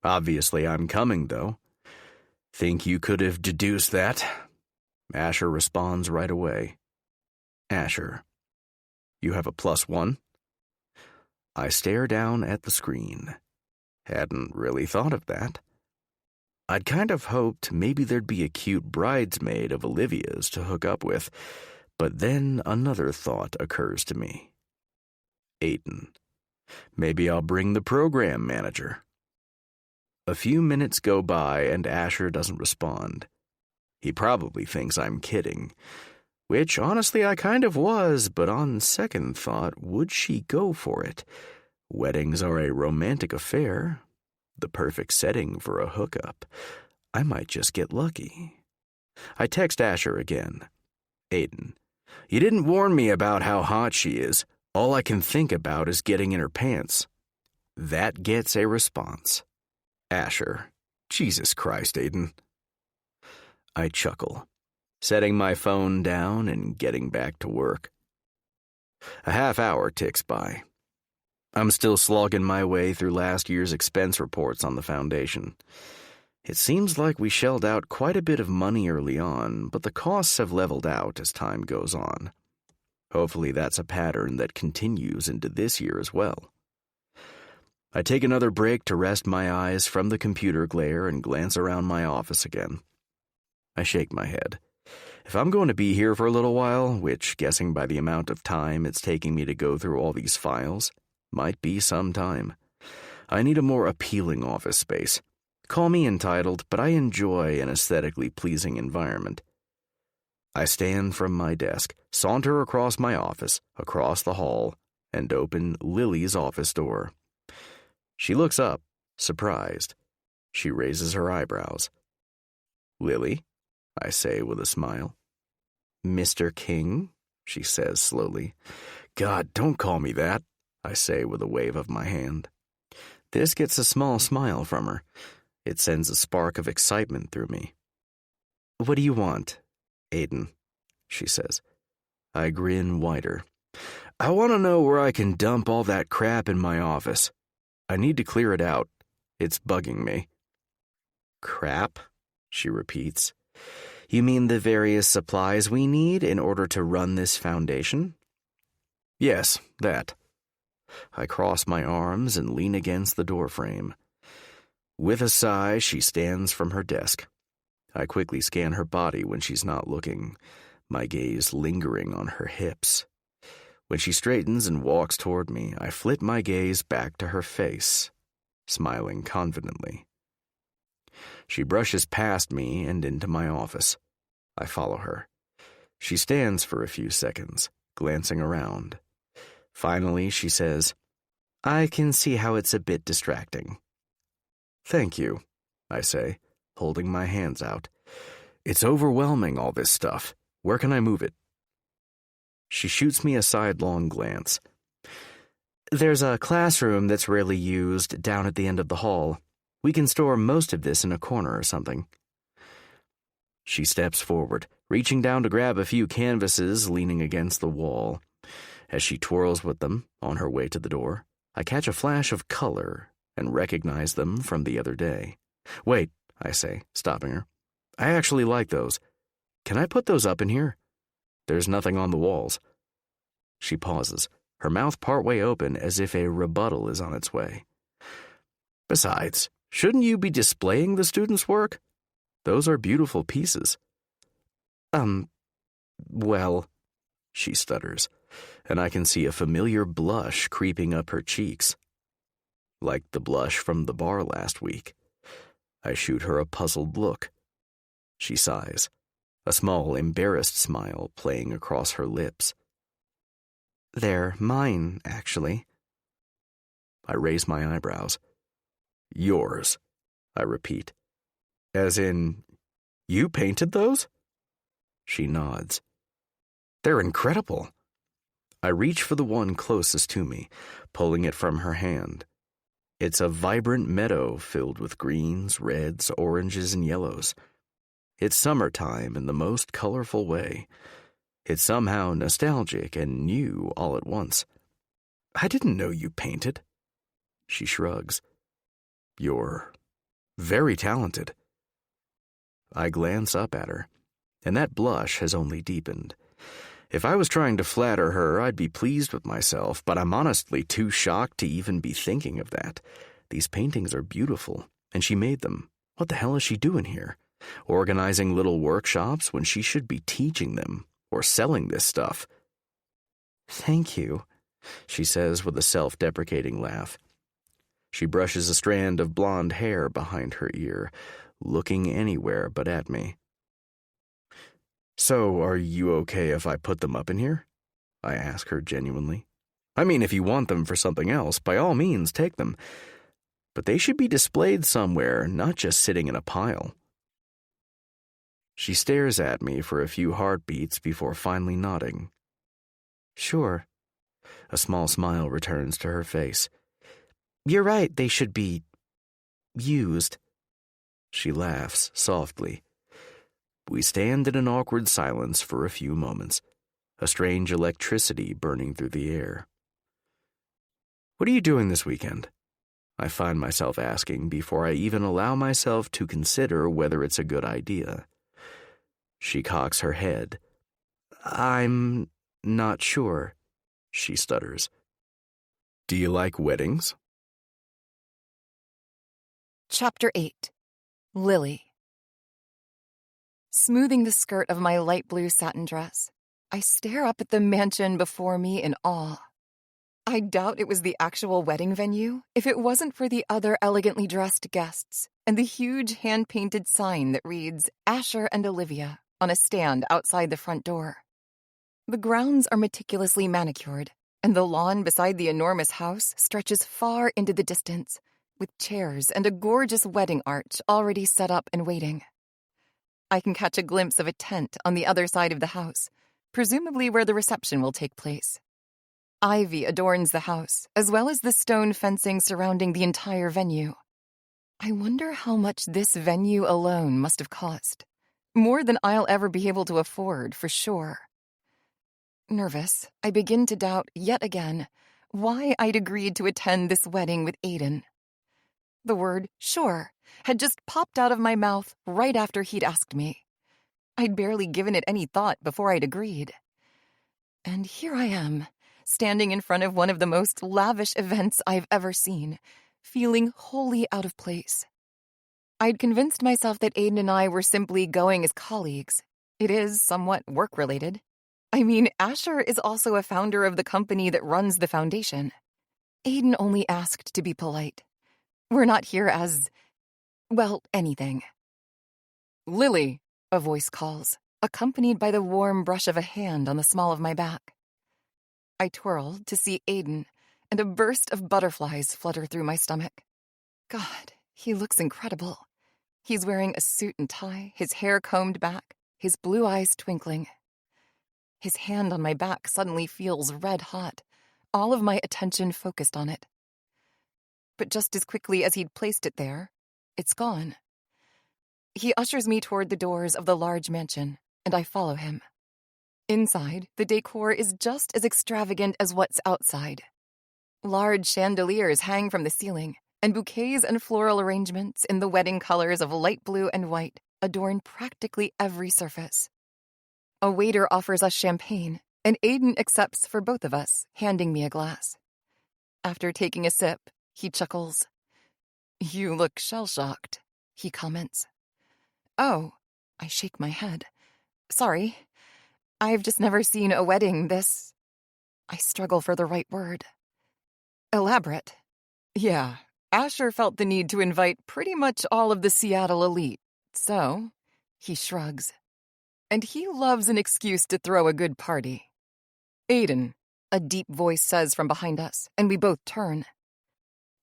S1: Obviously I'm coming, though." "Think you could have deduced that?" Asher responds right away. Asher: "You have a +1? I stare down at the screen. Hadn't really thought of that. I'd kind of hoped maybe there'd be a cute bridesmaid of Olivia's to hook up with, but then another thought occurs to me. Aiden: "Maybe I'll bring the program manager." A few minutes go by and Asher doesn't respond. He probably thinks I'm kidding, which honestly I kind of was, but on second thought, would she go for it? Weddings are a romantic affair, the perfect setting for a hookup. I might just get lucky. I text Asher again. Aiden: "You didn't warn me about how hot she is. All I can think about is getting in her pants." That gets a response. Asher: "Jesus Christ, Aiden." I chuckle, setting my phone down and getting back to work. A half hour ticks by. I'm still slogging my way through last year's expense reports on the foundation. It seems like we shelled out quite a bit of money early on, but the costs have leveled out as time goes on. Hopefully that's a pattern that continues into this year as well. I take another break to rest my eyes from the computer glare and glance around my office again. I shake my head. If I'm going to be here for a little while, which, guessing by the amount of time it's taking me to go through all these files, might be some time, I need a more appealing office space. Call me entitled, but I enjoy an aesthetically pleasing environment. I stand from my desk, saunter across my office, across the hall, and open Lily's office door. She looks up, surprised. She raises her eyebrows. "Lily?" I say with a smile. "Mr. King?" she says slowly. "God, don't call me that," I say with a wave of my hand. This gets a small smile from her. It sends a spark of excitement through me. "What do you want, Aiden?" she says. I grin wider. "I want to know where I can dump all that crap in my office. I need to clear it out. It's bugging me." "Crap?" she repeats. "You mean the various supplies we need in order to run this foundation?" "Yes, that." I cross my arms and lean against the doorframe. With a sigh, she stands from her desk. I quickly scan her body when she's not looking, my gaze lingering on her hips. When she straightens and walks toward me, I flip my gaze back to her face, smiling confidently. She brushes past me and into my office. I follow her. She stands for a few seconds, glancing around. Finally, she says, "I can see how it's a bit distracting." "Thank you," I say, holding my hands out. "It's overwhelming, all this stuff. Where can I move it?" She shoots me a sidelong glance. "There's a classroom that's rarely used down at the end of the hall. We can store most of this in a corner or something." She steps forward, reaching down to grab a few canvases leaning against the wall. As she twirls with them on her way to the door, I catch a flash of color and recognize them from the other day. "Wait," I say, stopping her. "I actually like those. Can I put those up in here? There's nothing on the walls." She pauses, her mouth partway open as if a rebuttal is on its way. "Besides, shouldn't you be displaying the students' work? Those are beautiful pieces." Well," she stutters, and I can see a familiar blush creeping up her cheeks. Like the blush from the bar last week. I shoot her a puzzled look. She sighs, a small, embarrassed smile playing across her lips. They're mine, actually. I raise my eyebrows. Yours, I repeat. As in, you painted those? She nods. They're incredible. I reach for the one closest to me, pulling it from her hand. It's a vibrant meadow filled with greens, reds, oranges, and yellows. It's summertime in the most colorful way. It's somehow nostalgic and new all at once. I didn't know you painted. She shrugs. You're very talented. I glance up at her, and that blush has only deepened. If I was trying to flatter her, I'd be pleased with myself, but I'm honestly too shocked to even be thinking of that. These paintings are beautiful, and she made them. What the hell is she doing here? Organizing little workshops when she should be teaching them or selling this stuff. Thank you, she says with a self-deprecating laugh. She brushes a strand of blonde hair behind her ear, looking anywhere but at me. So, are you okay if I put them up in here? I ask her genuinely. I mean, if you want them for something else, by all means, take them. But they should be displayed somewhere, not just sitting in a pile. She stares at me for a few heartbeats before finally nodding. Sure. A small smile returns to her face. You're right, they should be used. She laughs softly. We stand in an awkward silence for a few moments, a strange electricity burning through the air. What are you doing this weekend? I find myself asking before I even allow myself to consider whether it's a good idea. She cocks her head. I'm not sure, she stutters. Do you like weddings?
S2: Chapter 8. Lily. Smoothing the skirt of my light blue satin dress, I stare up at the mansion before me in awe. I doubt it was the actual wedding venue if it wasn't for the other elegantly dressed guests and the huge hand-painted sign that reads Asher and Olivia on a stand outside the front door. The grounds are meticulously manicured, and the lawn beside the enormous house stretches far into the distance, with chairs and a gorgeous wedding arch already set up and waiting. I can catch a glimpse of a tent on the other side of the house, presumably where the reception will take place. Ivy adorns the house, as well as the stone fencing surrounding the entire venue. I wonder how much this venue alone must have cost. More than I'll ever be able to afford, for sure. Nervous, I begin to doubt, yet again, why I'd agreed to attend this wedding with Aiden. The word sure had just popped out of my mouth right after he'd asked me. I'd barely given it any thought before I'd agreed. And here I am, standing in front of one of the most lavish events I've ever seen, feeling wholly out of place. I'd convinced myself that Aiden and I were simply going as colleagues. It is somewhat work-related. I mean, Asher is also a founder of the company that runs the foundation. Aiden only asked to be polite. We're not here as, well, anything. Lily, a voice calls, accompanied by the warm brush of a hand on the small of my back. I twirl to see Aiden, and a burst of butterflies flutter through my stomach. God, he looks incredible. He's wearing a suit and tie, his hair combed back, his blue eyes twinkling. His hand on my back suddenly feels red hot, all of my attention focused on it. But just as quickly as he'd placed it there, it's gone. He ushers me toward the doors of the large mansion, and I follow him. Inside, the decor is just as extravagant as what's outside. Large chandeliers hang from the ceiling, and bouquets and floral arrangements in the wedding colors of light blue and white adorn practically every surface. A waiter offers us champagne, and Aiden accepts for both of us, handing me a glass. After taking a sip, he chuckles. You look shell-shocked, he comments. Oh, I shake my head. Sorry. I've just never seen a wedding this... I struggle for the right word. Elaborate. Yeah, Asher felt the need to invite pretty much all of the Seattle elite, so he shrugs. And he loves an excuse to throw a good party. Aiden, a deep voice says from behind us, and we both turn.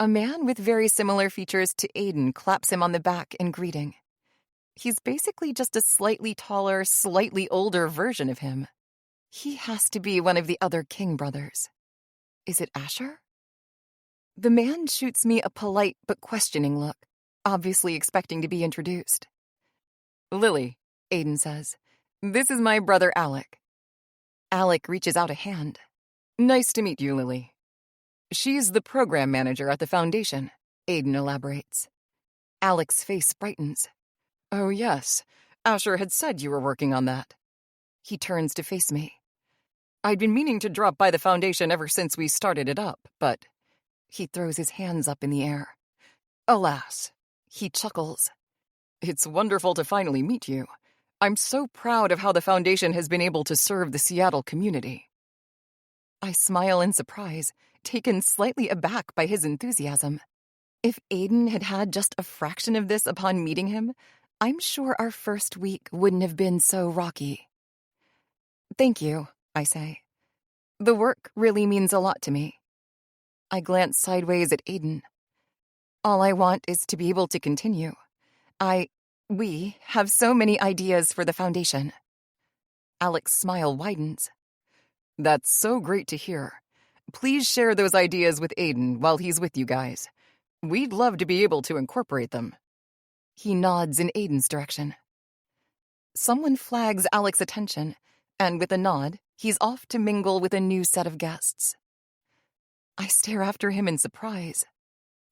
S2: A man with very similar features to Aiden claps him on the back in greeting. He's basically just a slightly taller, slightly older version of him. He has to be one of the other King brothers. Is it Asher? The man shoots me a polite but questioning look, obviously expecting to be introduced. Lily, Aiden says, this is my brother Alec. Alec reaches out a hand. Nice to meet you, Lily. She's the program manager at the foundation, Aiden elaborates. Alec's face brightens. Oh, yes. Asher had said you were working on that. He turns to face me. I'd been meaning to drop by the foundation ever since we started it up, but... He throws his hands up in the air. Alas. He chuckles. It's wonderful to finally meet you. I'm so proud of how the foundation has been able to serve the Seattle community. I smile in surprise, taken slightly aback by his enthusiasm. If Aiden had had just a fraction of this upon meeting him, I'm sure our first week wouldn't have been so rocky. Thank you, I say. The work really means a lot to me. I glance sideways at Aiden. All I want is to be able to continue. We have so many ideas for the foundation. Alec's smile widens. That's so great to hear. Please share those ideas with Aiden while he's with you guys. We'd love to be able to incorporate them. He nods in Aiden's direction. Someone flags Alec's attention, and with a nod, he's off to mingle with a new set of guests. I stare after him in surprise.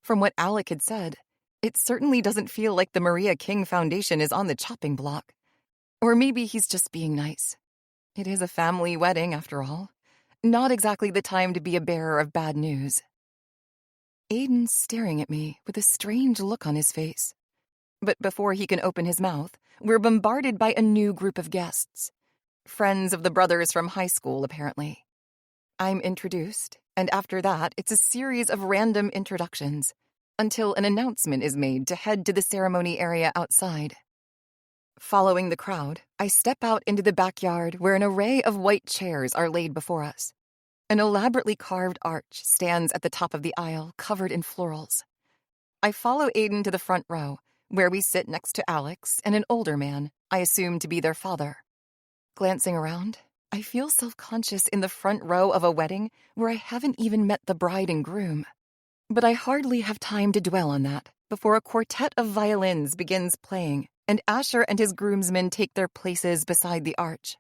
S2: From what Alec had said, it certainly doesn't feel like the Maria King Foundation is on the chopping block. Or maybe he's just being nice. It is a family wedding, after all. Not exactly the time to be a bearer of bad news. Aiden's staring at me with a strange look on his face. But before he can open his mouth, we're bombarded by a new group of guests. Friends of the brothers from high school, apparently. I'm introduced, and after that, it's a series of random introductions, until an announcement is made to head to the ceremony area outside. Following the crowd, I step out into the backyard where an array of white chairs are laid before us. An elaborately carved arch stands at the top of the aisle, covered in florals. I follow Aiden to the front row, where we sit next to Alex and an older man, I assume to be their father. Glancing around, I feel self-conscious in the front row of a wedding where I haven't even met the bride and groom. But I hardly have time to dwell on that before a quartet of violins begins playing, and Asher and his groomsmen take their places beside the arch.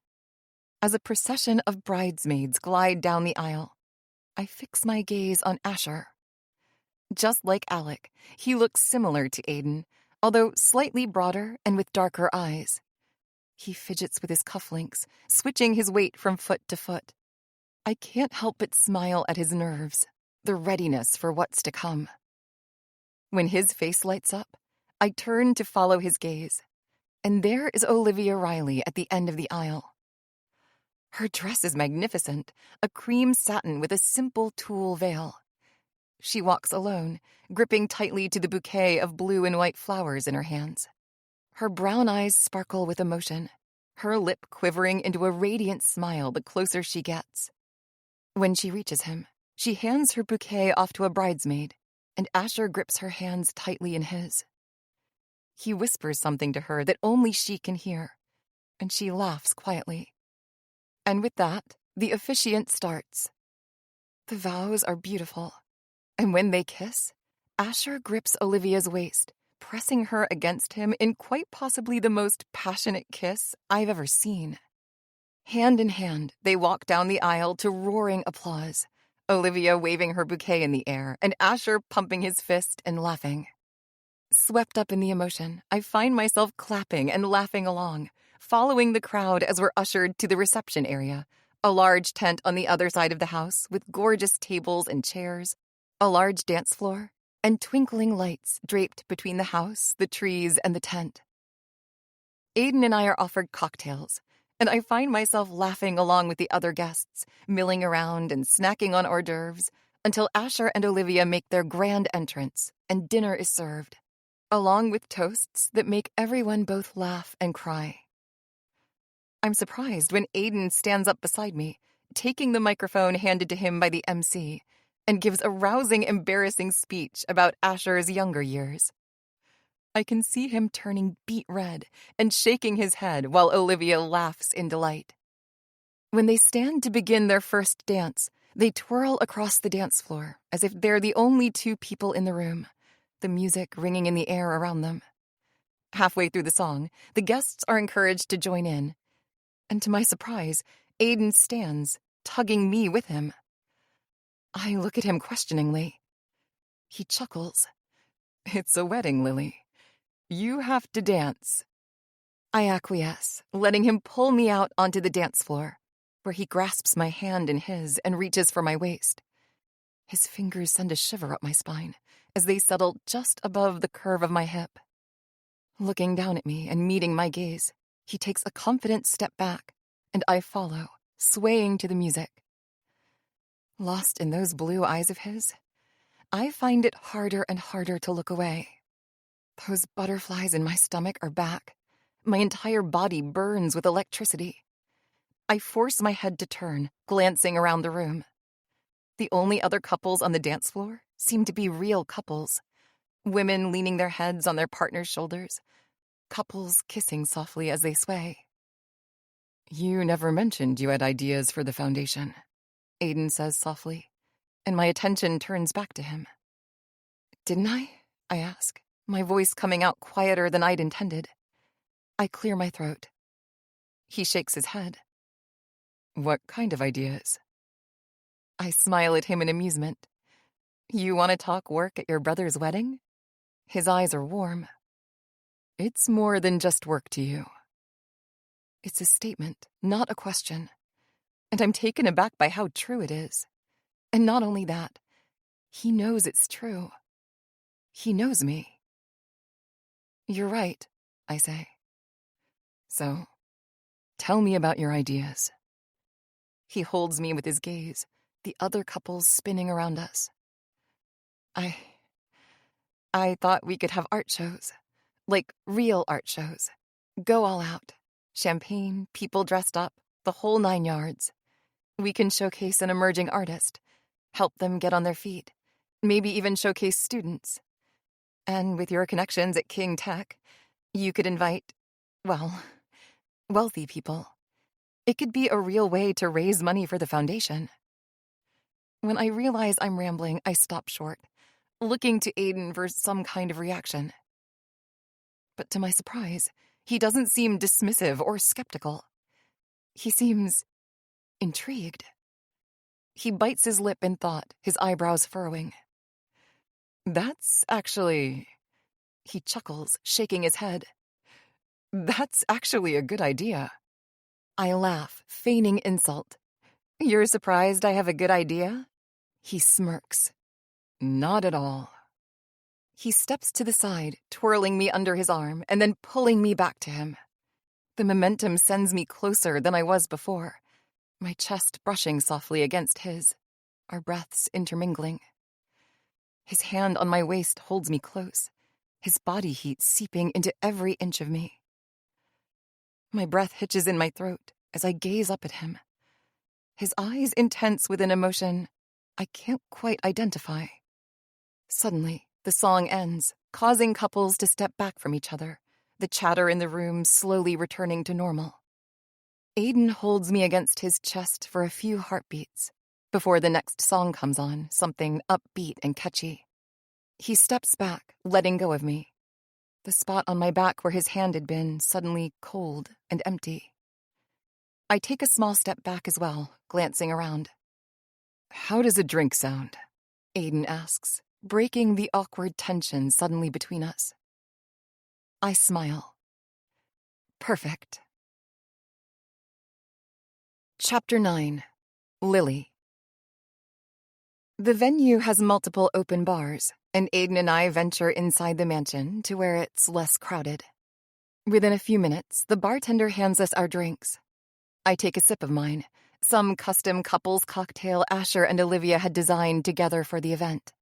S2: As a procession of bridesmaids glide down the aisle, I fix my gaze on Asher. Just like Alec, he looks similar to Aiden, although slightly broader and with darker eyes. He fidgets with his cufflinks, switching his weight from foot to foot. I can't help but smile at his nerves, the readiness for what's to come. When his face lights up, I turn to follow his gaze, and there is Olivia Riley at the end of the aisle. Her dress is magnificent, a cream satin with a simple tulle veil. She walks alone, gripping tightly to the bouquet of blue and white flowers in her hands. Her brown eyes sparkle with emotion, her lip quivering into a radiant smile the closer she gets. When she reaches him, she hands her bouquet off to a bridesmaid, and Asher grips her hands tightly in his. He whispers something to her that only she can hear, and she laughs quietly. And with that, the officiant starts. The vows are beautiful, and when they kiss, Asher grips Olivia's waist, pressing her against him in quite possibly the most passionate kiss I've ever seen. Hand in hand, they walk down the aisle to roaring applause, Olivia waving her bouquet in the air and Asher pumping his fist and laughing. Swept up in the emotion, I find myself clapping and laughing along, following the crowd as we're ushered to the reception area, a large tent on the other side of the house with gorgeous tables and chairs, a large dance floor, and twinkling lights draped between the house, the trees, and the tent. Aiden and I are offered cocktails, and I find myself laughing along with the other guests, milling around and snacking on hors d'oeuvres, until Asher and Olivia make their grand entrance, and dinner is served, along with toasts that make everyone both laugh and cry. I'm surprised when Aiden stands up beside me, taking the microphone handed to him by the MC, and gives a rousing, embarrassing speech about Asher's younger years. I can see him turning beet red and shaking his head while Olivia laughs in delight. When they stand to begin their first dance, they twirl across the dance floor as if they're the only two people in the room, the music ringing in the air around them. Halfway through the song, the guests are encouraged to join in. And to my surprise, Aiden stands, tugging me with him. I look at him questioningly. He chuckles. It's a wedding, Lily. You have to dance. I acquiesce, letting him pull me out onto the dance floor, where he grasps my hand in his and reaches for my waist. His fingers send a shiver up my spine as they settle just above the curve of my hip. Looking down at me and meeting my gaze, he takes a confident step back, and I follow, swaying to the music. Lost in those blue eyes of his, I find it harder and harder to look away. Those butterflies in my stomach are back. My entire body burns with electricity. I force my head to turn, glancing around the room. The only other couples on the dance floor seem to be real couples. Women leaning their heads on their partner's shoulders. Couples kissing softly as they sway. You never mentioned you had ideas for the foundation, Aiden says softly, and my attention turns back to him. Didn't I ask, my voice coming out quieter than I'd intended. I clear my throat. He shakes his head. What kind of ideas? I smile at him in amusement. You want to talk work at your brother's wedding? His eyes are warm. It's more than just work to you. It's a statement, not a question. And I'm taken aback by how true it is. And not only that, he knows it's true. He knows me. You're right, I say. So, tell me about your ideas. He holds me with his gaze, the other couples spinning around us. I thought we could have art shows. Like real art shows. Go all out. Champagne, people dressed up, the whole 9 yards. We can showcase an emerging artist, help them get on their feet, maybe even showcase students. And with your connections at King Tech, you could invite, well, wealthy people. It could be a real way to raise money for the foundation. When I realize I'm rambling, I stop short, looking to Aiden for some kind of reaction. But to my surprise, he doesn't seem dismissive or skeptical. He seems intrigued. He bites his lip in thought, his eyebrows furrowing. That's actually... He chuckles, shaking his head. That's actually a good idea. I laugh, feigning insult. You're surprised I have a good idea? He smirks. Not at all. He steps to the side, twirling me under his arm, and then pulling me back to him. The momentum sends me closer than I was before, my chest brushing softly against his, our breaths intermingling. His hand on my waist holds me close, his body heat seeping into every inch of me. My breath hitches in my throat as I gaze up at him, his eyes intense with an emotion I can't quite identify. Suddenly, the song ends, causing couples to step back from each other, the chatter in the room slowly returning to normal. Aiden holds me against his chest for a few heartbeats before the next song comes on, something upbeat and catchy. He steps back, letting go of me. The spot on my back where his hand had been suddenly cold and empty. I take a small step back as well, glancing around. How does a drink sound? Aiden asks, breaking the awkward tension suddenly between us. I smile. Perfect. Chapter 9. Lily. The venue has multiple open bars, and Aiden and I venture inside the mansion to where it's less crowded. Within a few minutes, the bartender hands us our drinks. I take a sip of mine, some custom couples cocktail Asher and Olivia had designed together for the event.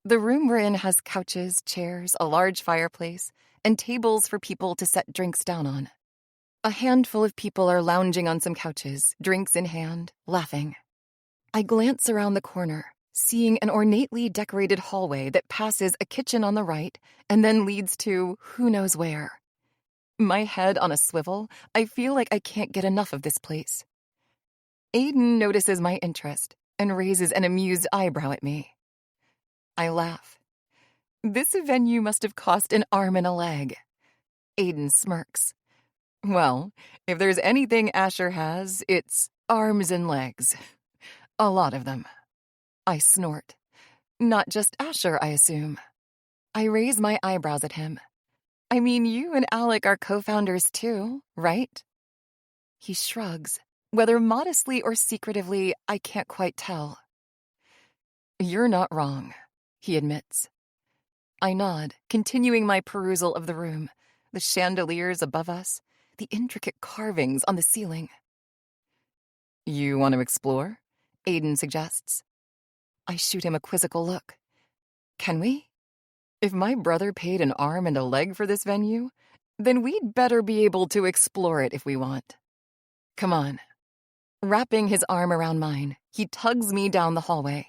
S2: The room we're in has couches, chairs, a large fireplace, and tables for people to set drinks down on. A handful of people are lounging on some couches, drinks in hand, laughing. I glance around the corner, seeing an ornately decorated hallway that passes a kitchen on the right and then leads to who knows where. My head on a swivel, I feel like I can't get enough of this place. Aiden notices my interest and raises an amused eyebrow at me. I laugh. This venue must have cost an arm and a leg. Aiden smirks. Well, if there's anything Asher has, it's arms and legs. A lot of them. I snort. Not just Asher, I assume. I raise my eyebrows at him. I mean, you and Alec are co-founders too, right? He shrugs. Whether modestly or secretively, I can't quite tell. You're not wrong, he admits. I nod, continuing my perusal of the room, the chandeliers above us, the intricate carvings on the ceiling. You want to explore? Aiden suggests. I shoot him a quizzical look. Can we? If my brother paid an arm and a leg for this venue, then we'd better be able to explore it if we want. Come on. Wrapping his arm around mine, he tugs me down the hallway.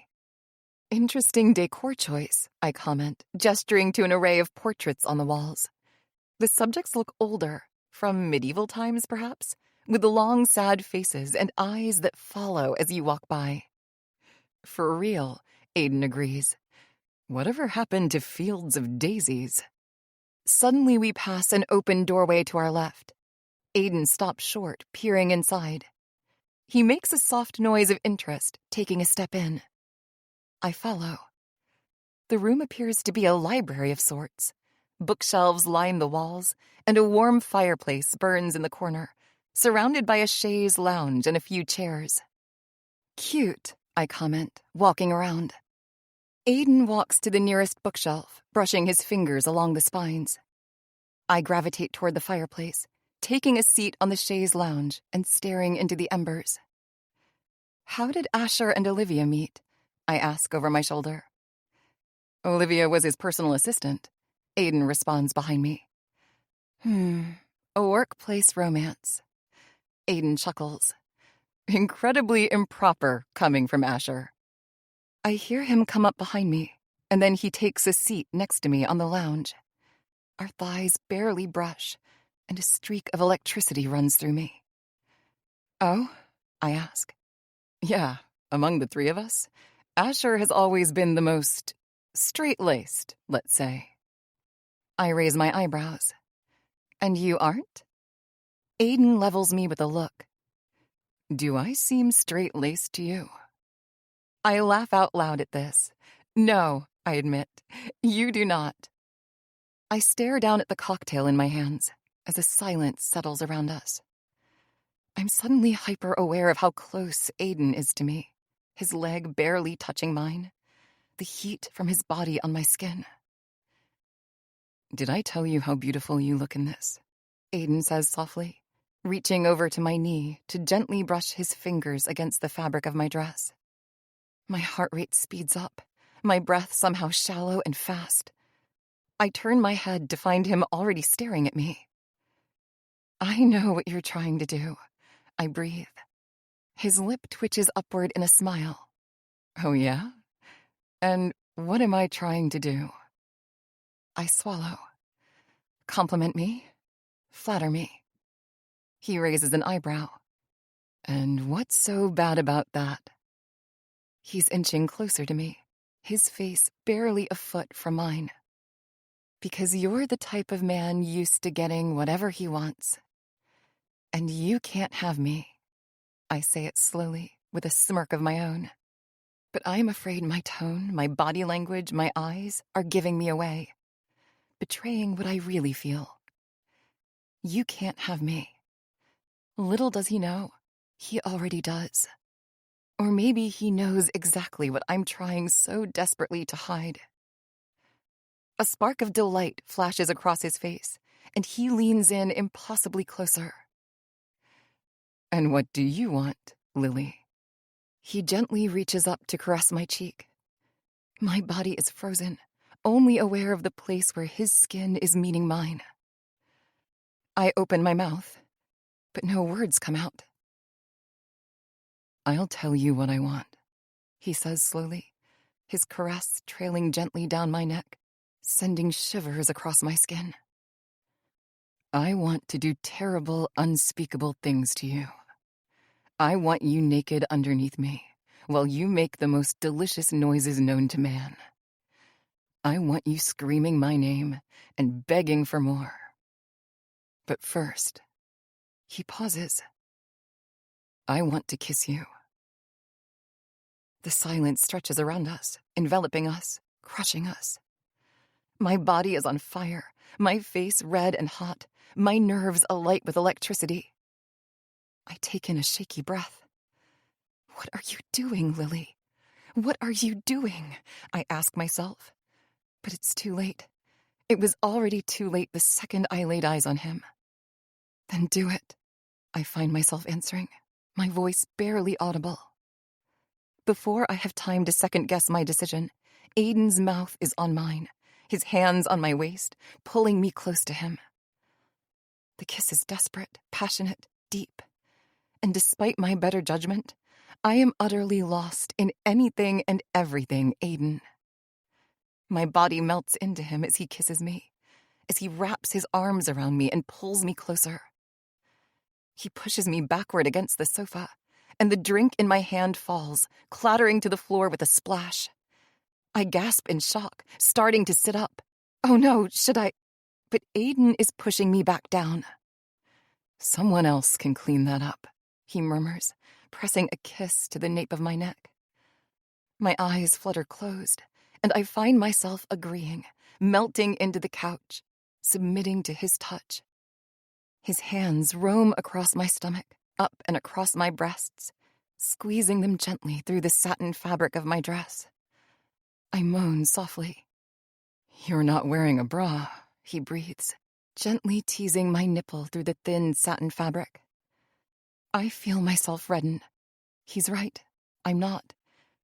S2: Interesting decor choice, I comment, gesturing to an array of portraits on the walls. The subjects look older, from medieval times perhaps, with the long, sad faces and eyes that follow as you walk by. For real, Aiden agrees. Whatever happened to fields of daisies? Suddenly we pass an open doorway to our left. Aiden stops short, peering inside. He makes a soft noise of interest, taking a step in. I follow. The room appears to be a library of sorts. Bookshelves line the walls, and a warm fireplace burns in the corner, surrounded by a chaise lounge and a few chairs. Cute, I comment, walking around. Aiden walks to the nearest bookshelf, brushing his fingers along the spines. I gravitate toward the fireplace, taking a seat on the chaise lounge and staring into the embers. How did Asher and Olivia meet? I ask over my shoulder. Olivia was his personal assistant. Aiden responds behind me. A workplace romance. Aiden chuckles. Incredibly improper coming from Asher. I hear him come up behind me, and then he takes a seat next to me on the lounge. Our thighs barely brush, and a streak of electricity runs through me. Oh? I ask. Yeah, among the three of us, Asher has always been the most straight-laced, let's say. I raise my eyebrows. And you aren't? Aiden levels me with a look. Do I seem straight-laced to you? I laugh out loud at this. No, I admit, you do not. I stare down at the cocktail in my hands as a silence settles around us. I'm suddenly hyper-aware of how close Aiden is to me, his leg barely touching mine, the heat from his body on my skin. Did I tell you how beautiful you look in this? Aiden says softly, reaching over to my knee to gently brush his fingers against the fabric of my dress. My heart rate speeds up, my breath somehow shallow and fast. I turn my head to find him already staring at me. I know what you're trying to do. I breathe. His lip twitches upward in a smile. Oh, yeah? And what am I trying to do? I swallow. Compliment me? Flatter me? He raises an eyebrow. And what's so bad about that? He's inching closer to me, his face barely a foot from mine. Because you're the type of man used to getting whatever he wants. And you can't have me. I say it slowly, with a smirk of my own. But I'm afraid my tone, my body language, my eyes are giving me away, betraying what I really feel. You can't have me. Little does he know, he already does. Or maybe he knows exactly what I'm trying so desperately to hide. A spark of delight flashes across his face, and he leans in impossibly closer. And what do you want, Lily? He gently reaches up to caress my cheek. My body is frozen, only aware of the place where his skin is meeting mine. I open my mouth, but no words come out. "I'll tell you what I want," he says slowly, his caress trailing gently down my neck, sending shivers across my skin. "I want to do terrible, unspeakable things to you. I want you naked underneath me, while you make the most delicious noises known to man. I want you screaming my name and begging for more. But first," he pauses, "I want to kiss you." The silence stretches around us, enveloping us, crushing us. My body is on fire, my face red and hot, my nerves alight with electricity. I take in a shaky breath. "What are you doing, Lily? What are you doing?" I ask myself. But it's too late. It was already too late the second I laid eyes on him. "Then do it," I find myself answering, my voice barely audible. Before I have time to second-guess my decision, Aiden's mouth is on mine, his hands on my waist, pulling me close to him. The kiss is desperate, passionate, deep. And despite my better judgment, I am utterly lost in anything and everything Aiden. My body melts into him as he kisses me, as he wraps his arms around me and pulls me closer. He pushes me backward against the sofa, and the drink in my hand falls, clattering to the floor with a splash. I gasp in shock, starting to sit up. Oh no, should I? But Aiden is pushing me back down. "Someone else can clean that up," he murmurs, pressing a kiss to the nape of my neck. My eyes flutter closed, and I find myself agreeing, melting into the couch, submitting to his touch. His hands roam across my stomach, up and across my breasts, squeezing them gently through the satin fabric of my dress. I moan softly. "You're not wearing a bra," he breathes, gently teasing my nipple through the thin satin fabric. I feel myself redden. He's right. I'm not.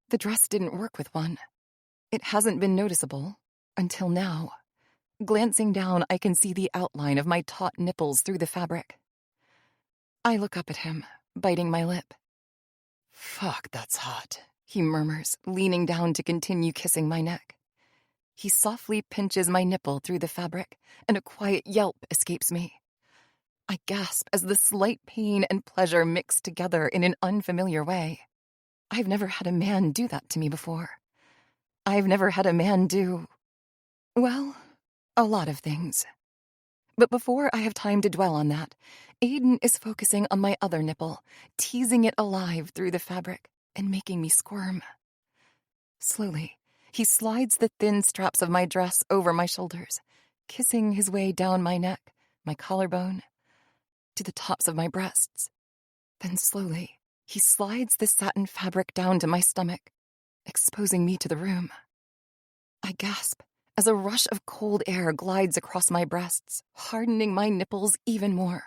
S2: The dress didn't work with one. It hasn't been noticeable until now. Glancing down, I can see the outline of my taut nipples through the fabric. I look up at him, biting my lip. "Fuck, that's hot," he murmurs, leaning down to continue kissing my neck. He softly pinches my nipple through the fabric, and a quiet yelp escapes me. I gasp as the slight pain and pleasure mix together in an unfamiliar way. I've never had a man do that to me before. I've never had a man do, well, a lot of things. But before I have time to dwell on that, Aiden is focusing on my other nipple, teasing it alive through the fabric and making me squirm. Slowly, he slides the thin straps of my dress over my shoulders, kissing his way down my neck, my collarbone, to the tops of my breasts. Then slowly, he slides the satin fabric down to my stomach, exposing me to the room. I gasp as a rush of cold air glides across my breasts, hardening my nipples even more.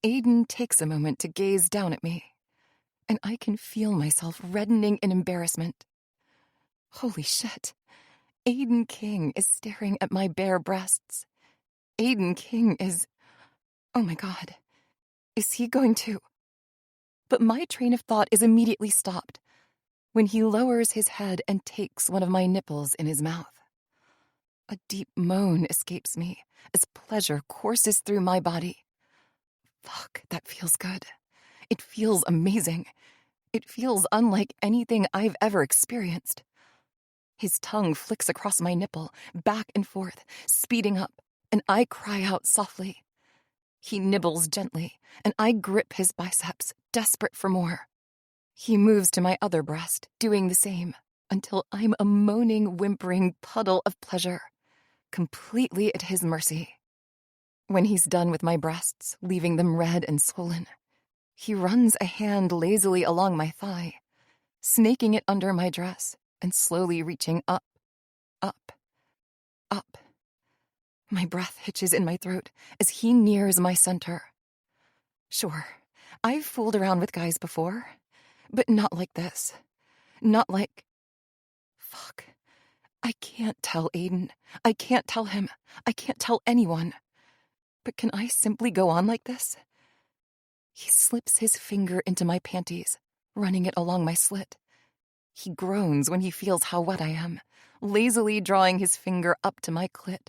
S2: Aiden takes a moment to gaze down at me, and I can feel myself reddening in embarrassment. Holy shit. Aiden King is staring at my bare breasts. Aiden King is... Oh my God. Is he going to... But my train of thought is immediately stopped when he lowers his head and takes one of my nipples in his mouth. A deep moan escapes me as pleasure courses through my body. Fuck, that feels good. It feels amazing. It feels unlike anything I've ever experienced. His tongue flicks across my nipple, back and forth, speeding up, and I cry out softly. He nibbles gently, and I grip his biceps, desperate for more. He moves to my other breast, doing the same, until I'm a moaning, whimpering puddle of pleasure, completely at his mercy. When he's done with my breasts, leaving them red and swollen, he runs a hand lazily along my thigh, snaking it under my dress and slowly reaching up, up, up. My breath hitches in my throat as he nears my center. Sure, I've fooled around with guys before, but not like this. Not like... Fuck, I can't tell Aiden. I can't tell him. I can't tell anyone. But can I simply go on like this? He slips his finger into my panties, running it along my slit. He groans when he feels how wet I am, lazily drawing his finger up to my clit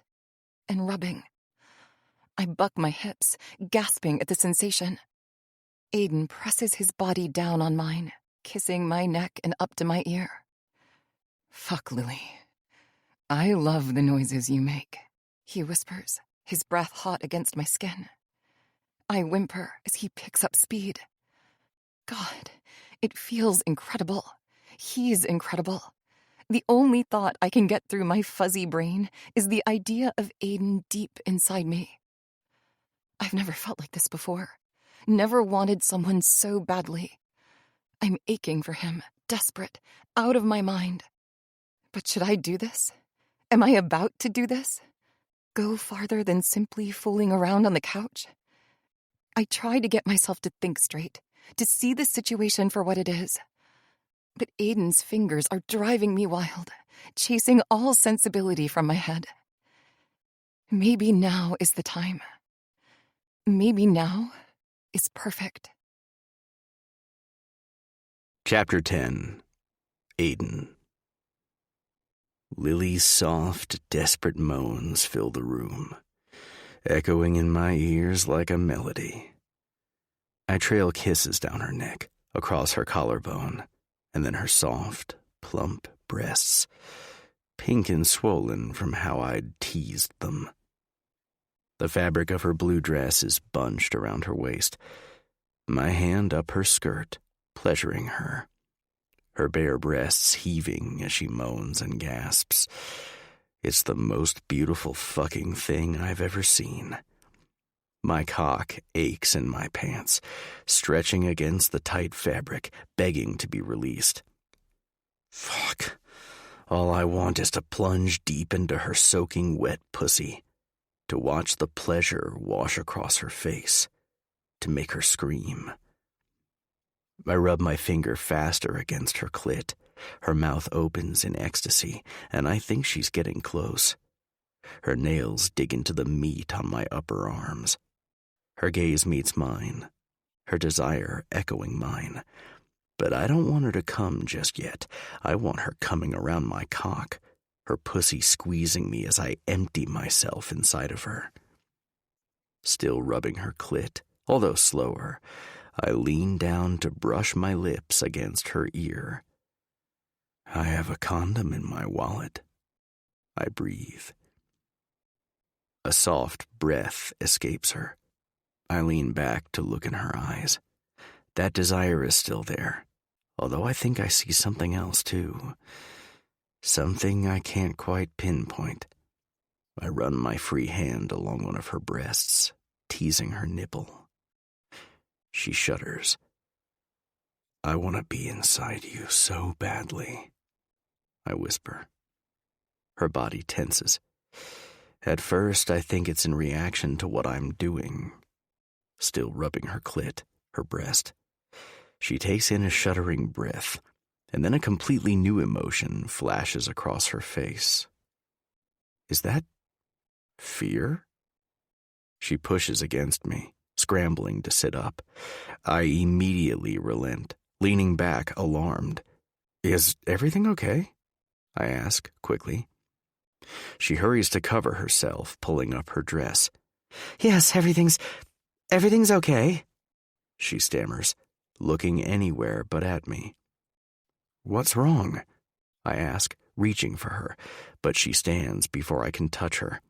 S2: and rubbing. I buck my hips, gasping at the sensation. Aiden presses his body down on mine, kissing my neck and up to my ear. Fuck, Lily. I love the noises you make, he whispers, his breath hot against my skin. I whimper as he picks up speed. God, it feels incredible. He's incredible. The only thought I can get through my fuzzy brain is the idea of Aiden deep inside me. I've never felt like this before. Never wanted someone so badly. I'm aching for him, desperate, out of my mind. But should I do this? Am I about to do this? Go farther than simply fooling around on the couch? I try to get myself to think straight, to see the situation for what it is. But Aiden's fingers are driving me wild, chasing all sensibility from my head. Maybe now is the time. Maybe now is perfect.
S1: Chapter 10. Aiden. Lily's soft, desperate moans fill the room, echoing in my ears like a melody. I trail kisses down her neck, across her collarbone, and then her soft, plump breasts, pink and swollen from how I'd teased them. The fabric of her blue dress is bunched around her waist, my hand up her skirt, pleasuring her. Her bare breasts heaving as she moans and gasps. It's the most beautiful fucking thing I've ever seen. My cock aches in my pants, stretching against the tight fabric, begging to be released. Fuck. All I want is to plunge deep into her soaking wet pussy, to watch the pleasure wash across her face, to make her scream. I rub my finger faster against her clit. Her mouth opens in ecstasy, and I think she's getting close. Her nails dig into the meat on my upper arms. Her gaze meets mine, her desire echoing mine. But I don't want her to come just yet. I want her coming around my cock, her pussy squeezing me as I empty myself inside of her. Still rubbing her clit, although slower, I lean down to brush my lips against her ear. I have a condom in my wallet. I breathe. A soft breath escapes her. I lean back to look in her eyes. That desire is still there, although I think I see something else too. Something I can't quite pinpoint. I run my free hand along one of her breasts, teasing her nipple. She shudders. I want to be inside you so badly, I whisper. Her body tenses. At first, I think it's in reaction to what I'm doing. Still rubbing her clit, her breast. She takes in a shuddering breath, and then a completely new emotion flashes across her face. Is that fear? She pushes against me, scrambling to sit up. I immediately relent, leaning back, alarmed. Is everything okay? I ask, quickly. She hurries to cover herself, pulling up her dress. Yes, everything's okay, she stammers, looking anywhere but at me. What's wrong? I ask, reaching for her, but she stands before I can touch her.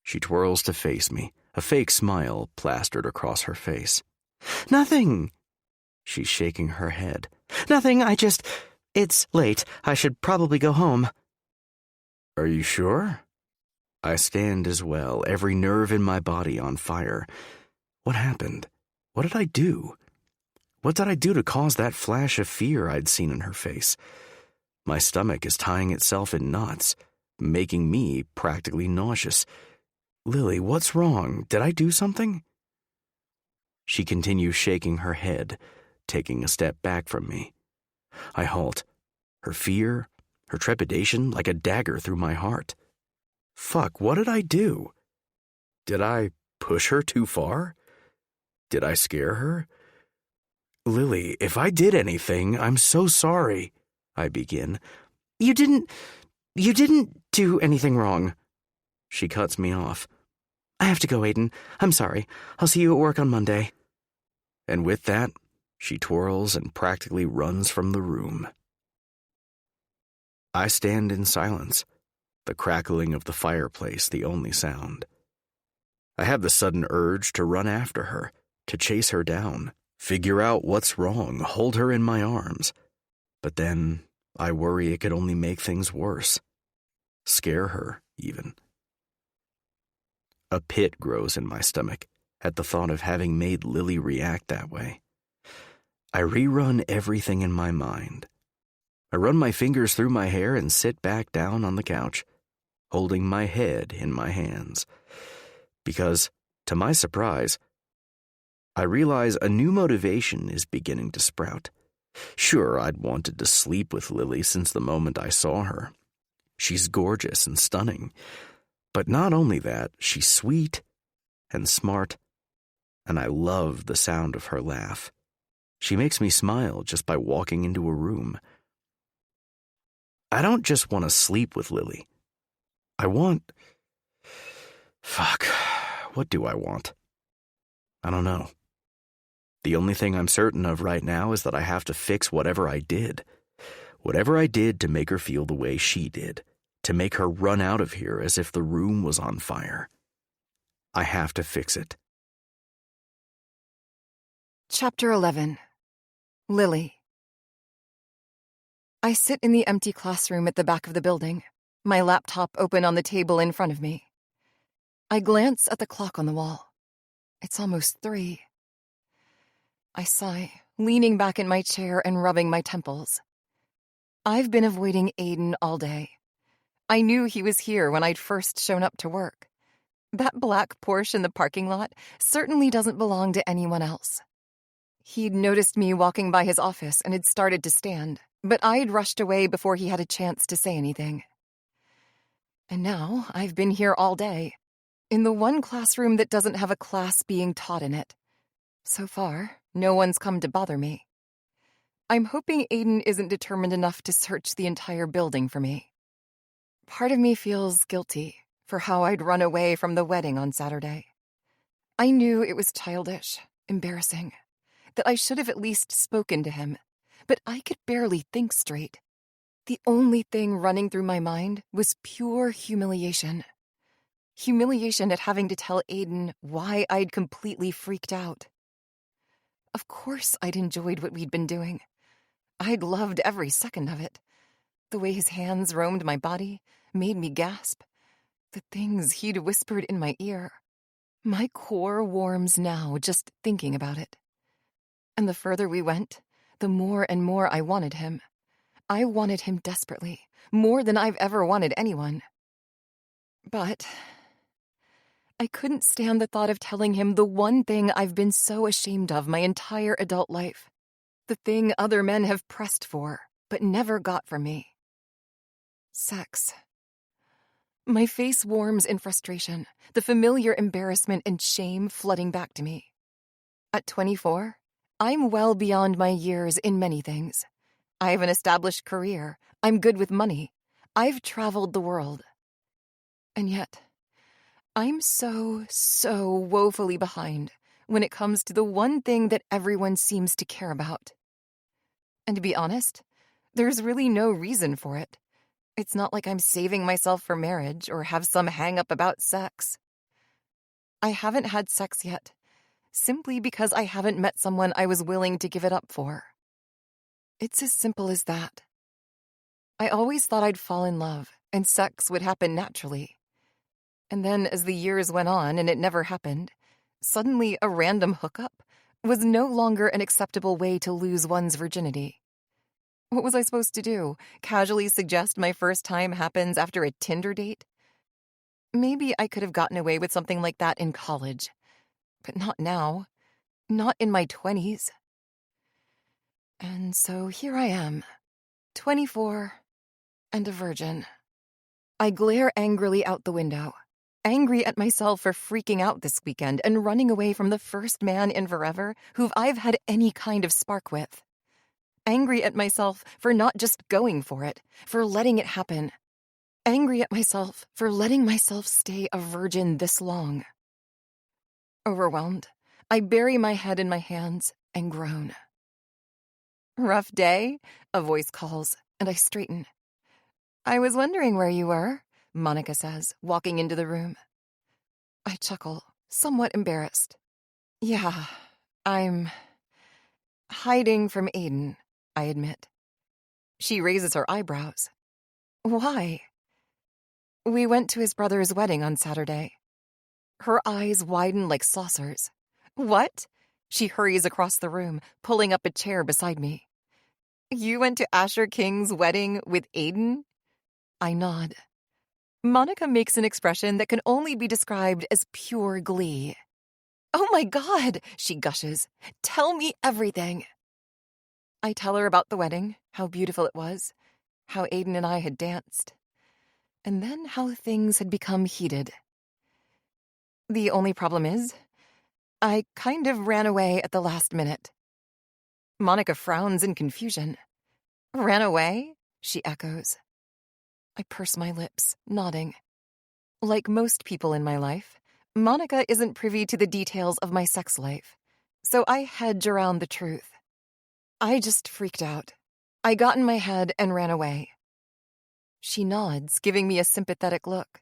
S1: She twirls to face me, a fake smile plastered across her face. Nothing! She's shaking her head. Nothing, it's late. I should probably go home. Are you sure? I stand as well, every nerve in my body on fire. What happened? What did I do? What did I do to cause that flash of fear I'd seen in her face? My stomach is tying itself in knots, making me practically nauseous. Lily, what's wrong? Did I do something? She continues shaking her head, taking a step back from me. I halt. Her fear, her trepidation like a dagger through my heart. Fuck, what did I do? Did I push her too far? Did I scare her? Lily, if I did anything, I'm so sorry, I begin. You didn't do anything wrong. She cuts me off. I have to go, Aiden. I'm sorry. I'll see you at work on Monday. And with that, she twirls and practically runs from the room. I stand in silence, the crackling of the fireplace the only sound. I have the sudden urge to run after her, to chase her down, figure out what's wrong, hold her in my arms. But then I worry it could only make things worse. Scare her, even. A pit grows in my stomach at the thought of having made Lily react that way. I rerun everything in my mind. I run my fingers through my hair and sit back down on the couch, holding my head in my hands. Because, to my surprise, I realize a new motivation is beginning to sprout. Sure, I'd wanted to sleep with Lily since the moment I saw her. She's gorgeous and stunning. But not only that, she's sweet and smart, and I love the sound of her laugh. She makes me smile just by walking into a room. I don't just want to sleep with Lily. Fuck, what do I want? I don't know. The only thing I'm certain of right now is that I have to fix whatever I did. Whatever I did to make her feel the way she did. To make her run out of here as if the room was on fire. I have to fix it.
S2: Chapter 11. Lily. I sit in the empty classroom at the back of the building, my laptop open on the table in front of me. I glance at the clock on the wall. It's almost 3. I sigh, leaning back in my chair and rubbing my temples. I've been avoiding Aiden all day. I knew he was here when I'd first shown up to work. That black Porsche in the parking lot certainly doesn't belong to anyone else. He'd noticed me walking by his office and had started to stand, but I'd rushed away before he had a chance to say anything. And now I've been here all day, in the one classroom that doesn't have a class being taught in it. So far, no one's come to bother me. I'm hoping Aiden isn't determined enough to search the entire building for me. Part of me feels guilty for how I'd run away from the wedding on Saturday. I knew it was childish, embarrassing, that I should have at least spoken to him, but I could barely think straight. The only thing running through my mind was pure humiliation. Humiliation at having to tell Aiden why I'd completely freaked out. Of course I'd enjoyed what we'd been doing. I'd loved every second of it. The way his hands roamed my body made me gasp. The things he'd whispered in my ear. My core warms now just thinking about it. And the further we went, the more and more I wanted him. I wanted him desperately, more than I've ever wanted anyone. But I couldn't stand the thought of telling him the one thing I've been so ashamed of my entire adult life. The thing other men have pressed for, but never got from me. Sex. My face warms in frustration, the familiar embarrassment and shame flooding back to me. At 24, I'm well beyond my years in many things. I have an established career. I'm good with money. I've traveled the world. And yet, I'm so woefully behind when it comes to the one thing that everyone seems to care about. And to be honest, there's really no reason for it. It's not like I'm saving myself for marriage or have some hang-up about sex. I haven't had sex yet, simply because I haven't met someone I was willing to give it up for. It's as simple as that. I always thought I'd fall in love and sex would happen naturally. And then as the years went on and it never happened, suddenly a random hookup was no longer an acceptable way to lose one's virginity. What was I supposed to do? Casually suggest my first time happens after a Tinder date? Maybe I could have gotten away with something like that in college. But not now. Not in my 20s. And so here I am, 24, and a virgin. I glare angrily out the window, angry at myself for freaking out this weekend and running away from the first man in forever who I've had any kind of spark with. Angry at myself for not just going for it, for letting it happen. Angry at myself for letting myself stay a virgin this long. Overwhelmed, I bury my head in my hands and groan. "Rough day?" a voice calls, and I straighten. "I was wondering where you were," Monica says, walking into the room. I chuckle, somewhat embarrassed. "Yeah, I'm hiding from Aiden," I admit. She raises her eyebrows. "Why?" "We went to his brother's wedding on Saturday." Her eyes widen like saucers. "What?" She hurries across the room, pulling up a chair beside me. "You went to Asher King's wedding with Aiden?" I nod. Monica makes an expression that can only be described as pure glee. "Oh my God," she gushes. "Tell me everything." I tell her about the wedding, how beautiful it was, how Aiden and I had danced, and then how things had become heated. The only problem is, I kind of ran away at the last minute. Monica frowns in confusion. "Ran away?" she echoes. I purse my lips, nodding. Like most people in my life, Monica isn't privy to the details of my sex life, so I hedge around the truth. I just freaked out. I got in my head and ran away. She nods, giving me a sympathetic look.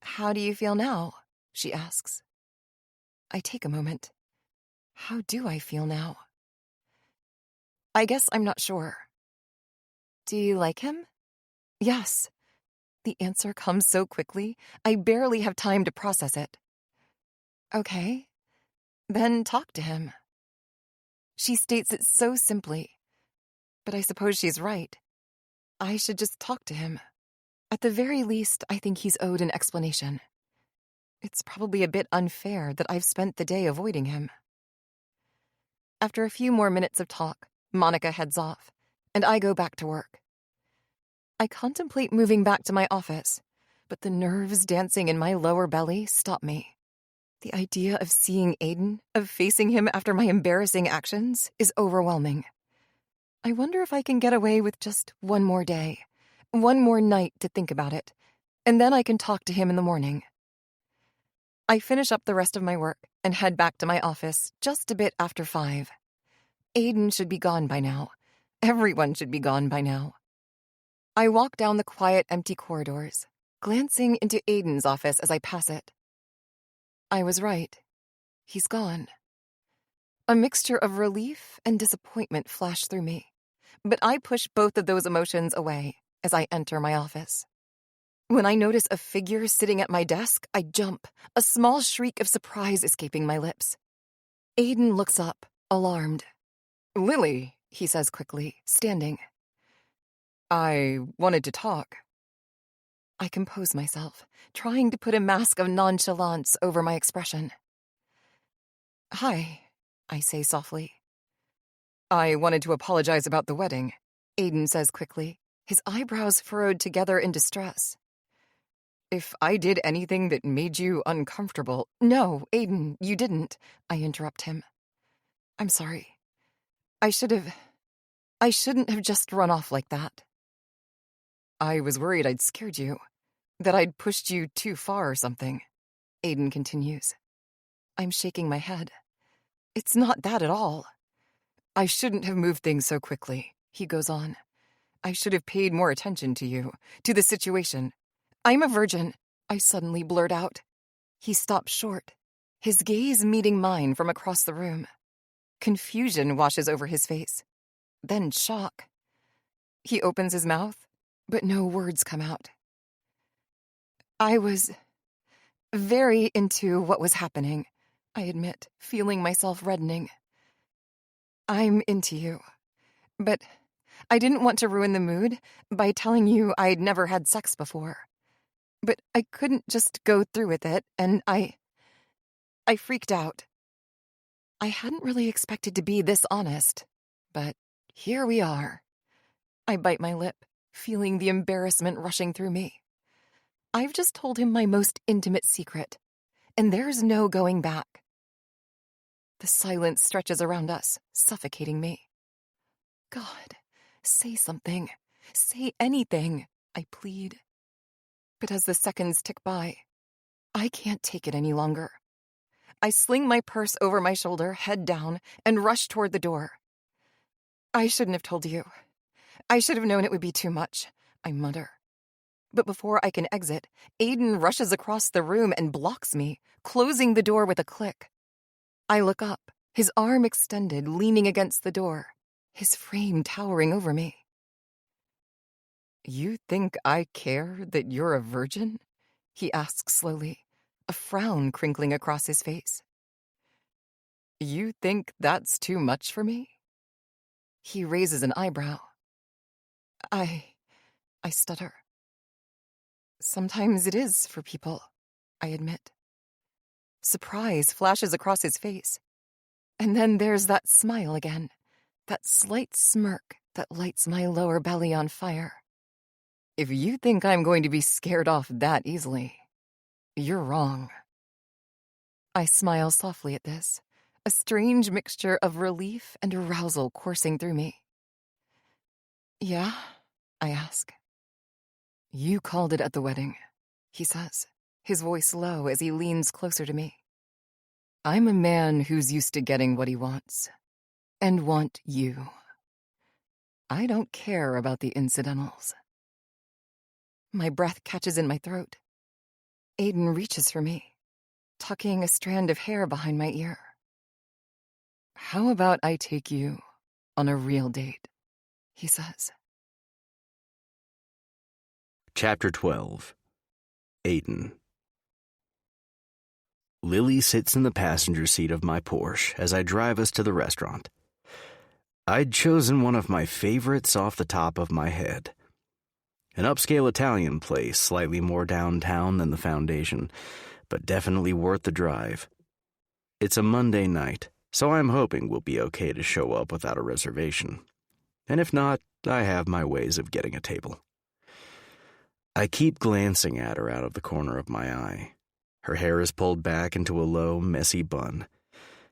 S2: "How do you feel now?" she asks. I take a moment. How do I feel now? I guess I'm not sure. "Do you like him?" "Yes." The answer comes so quickly, I barely have time to process it. "Okay, then talk to him." She states it so simply, but I suppose she's right. I should just talk to him. At the very least, I think he's owed an explanation. It's probably a bit unfair that I've spent the day avoiding him. After a few more minutes of talk, Monica heads off, and I go back to work. I contemplate moving back to my office, but the nerves dancing in my lower belly stop me. The idea of seeing Aiden, of facing him after my embarrassing actions, is overwhelming. I wonder if I can get away with just one more day, one more night to think about it, and then I can talk to him in the morning. I finish up the rest of my work and head back to my office just a bit after 5. Aiden should be gone by now. Everyone should be gone by now. I walk down the quiet, empty corridors, glancing into Aiden's office as I pass it. I was right. He's gone. A mixture of relief and disappointment flashed through me, but I push both of those emotions away as I enter my office. When I notice a figure sitting at my desk, I jump, a small shriek of surprise escaping my lips. Aiden looks up, alarmed. "Lily," he says quickly, standing. "I wanted to talk." I compose myself, trying to put a mask of nonchalance over my expression. "Hi," I say softly. "I wanted to apologize about the wedding," Aiden says quickly, his eyebrows furrowed together in distress. "If I did anything that made you uncomfortable—" "No, Aiden, you didn't," I interrupt him. "I'm sorry. I shouldn't have just run off like that." "I was worried I'd scared you, that I'd pushed you too far or something," Aiden continues. I'm shaking my head. "It's not that at all." "I shouldn't have moved things so quickly," he goes on. "I should have paid more attention to you, to the situation." "I'm a virgin," I suddenly blurt out. He stops short, his gaze meeting mine from across the room. Confusion washes over his face, then shock. He opens his mouth, but no words come out. "I was very into what was happening," I admit, feeling myself reddening. "I'm into you, but I didn't want to ruin the mood by telling you I'd never had sex before. But I couldn't just go through with it, and I freaked out. I hadn't really expected to be this honest, but here we are." I bite my lip, feeling the embarrassment rushing through me. I've just told him my most intimate secret, and there's no going back. The silence stretches around us, suffocating me. God, say something. Say anything, I plead. But as the seconds tick by, I can't take it any longer. I sling my purse over my shoulder, head down, and rush toward the door. I shouldn't have told you. I should have known it would be too much, I mutter. But before I can exit, Aiden rushes across the room and blocks me, closing the door with a click. I look up, his arm extended, leaning against the door, his frame towering over me. You think I care that you're a virgin? He asks slowly, a frown crinkling across his face. You think that's too much for me? He raises an eyebrow. I stutter. Sometimes it is for people, I admit. Surprise flashes across his face. And then there's that smile again, that slight smirk that lights my lower belly on fire. If you think I'm going to be scared off that easily, you're wrong. I smile softly at this, a strange mixture of relief and arousal coursing through me. Yeah, I ask. You called it at the wedding, he says, his voice low as he leans closer to me. I'm a man who's used to getting what he wants, and want you. I don't care about the incidentals. My breath catches in my throat. Aiden reaches for me, tucking a strand of hair behind my ear. How about I take you on a real date, he says.
S1: Chapter 12. Aiden. Lily sits in the passenger seat of my Porsche as I drive us to the restaurant. I'd chosen one of my favorites off the top of my head. An upscale Italian place, slightly more downtown than the Foundation, but definitely worth the drive. It's a Monday night, so I'm hoping we'll be okay to show up without a reservation. And if not, I have my ways of getting a table. I keep glancing at her out of the corner of my eye. Her hair is pulled back into a low, messy bun,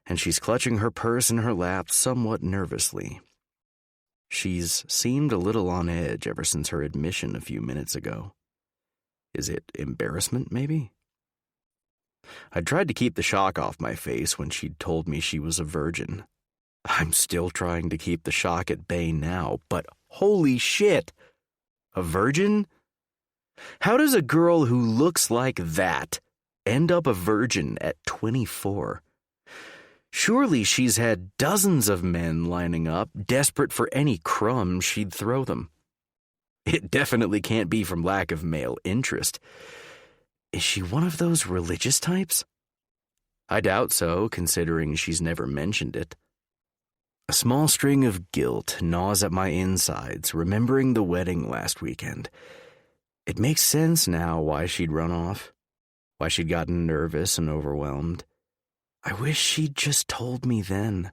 S1: and she's clutching her purse in her lap somewhat nervously. She's seemed a little on edge ever since her admission a few minutes ago. Is it embarrassment, maybe? I tried to keep the shock off my face when she'd told me she was a virgin. I'm still trying to keep the shock at bay now, but holy shit! A virgin? How does a girl who looks like that end up a virgin at 24? Surely she's had dozens of men lining up, desperate for any crumb she'd throw them. It definitely can't be from lack of male interest. Is she one of those religious types? I doubt so, considering she's never mentioned it. A small string of guilt gnaws at my insides, remembering the wedding last weekend. It makes sense now why she'd run off, why she'd gotten nervous and overwhelmed. I wish she'd just told me then.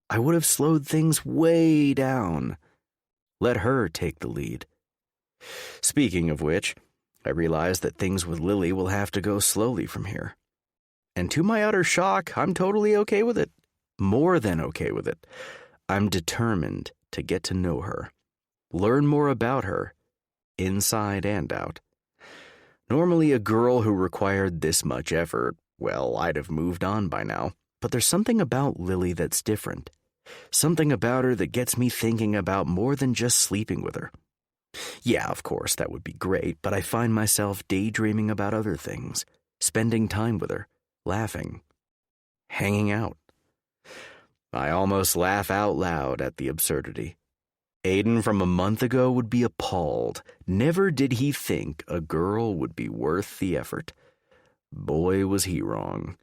S1: I would have slowed things way down. Let her take the lead. Speaking of which, I realize that things with Lily will have to go slowly from here. And to my utter shock, I'm totally okay with it. More than okay with it. I'm determined to get to know her. Learn more about her, inside and out. Normally a girl who required this much effort, well, I'd have moved on by now. But there's something about Lily that's different. Something about her that gets me thinking about more than just sleeping with her. Yeah, of course, that would be great, but I find myself daydreaming about other things, spending time with her, laughing, hanging out. I almost laugh out loud at the absurdity. Aiden from a month ago would be appalled. Never did he think a girl would be worth the effort. Boy, was he wrong.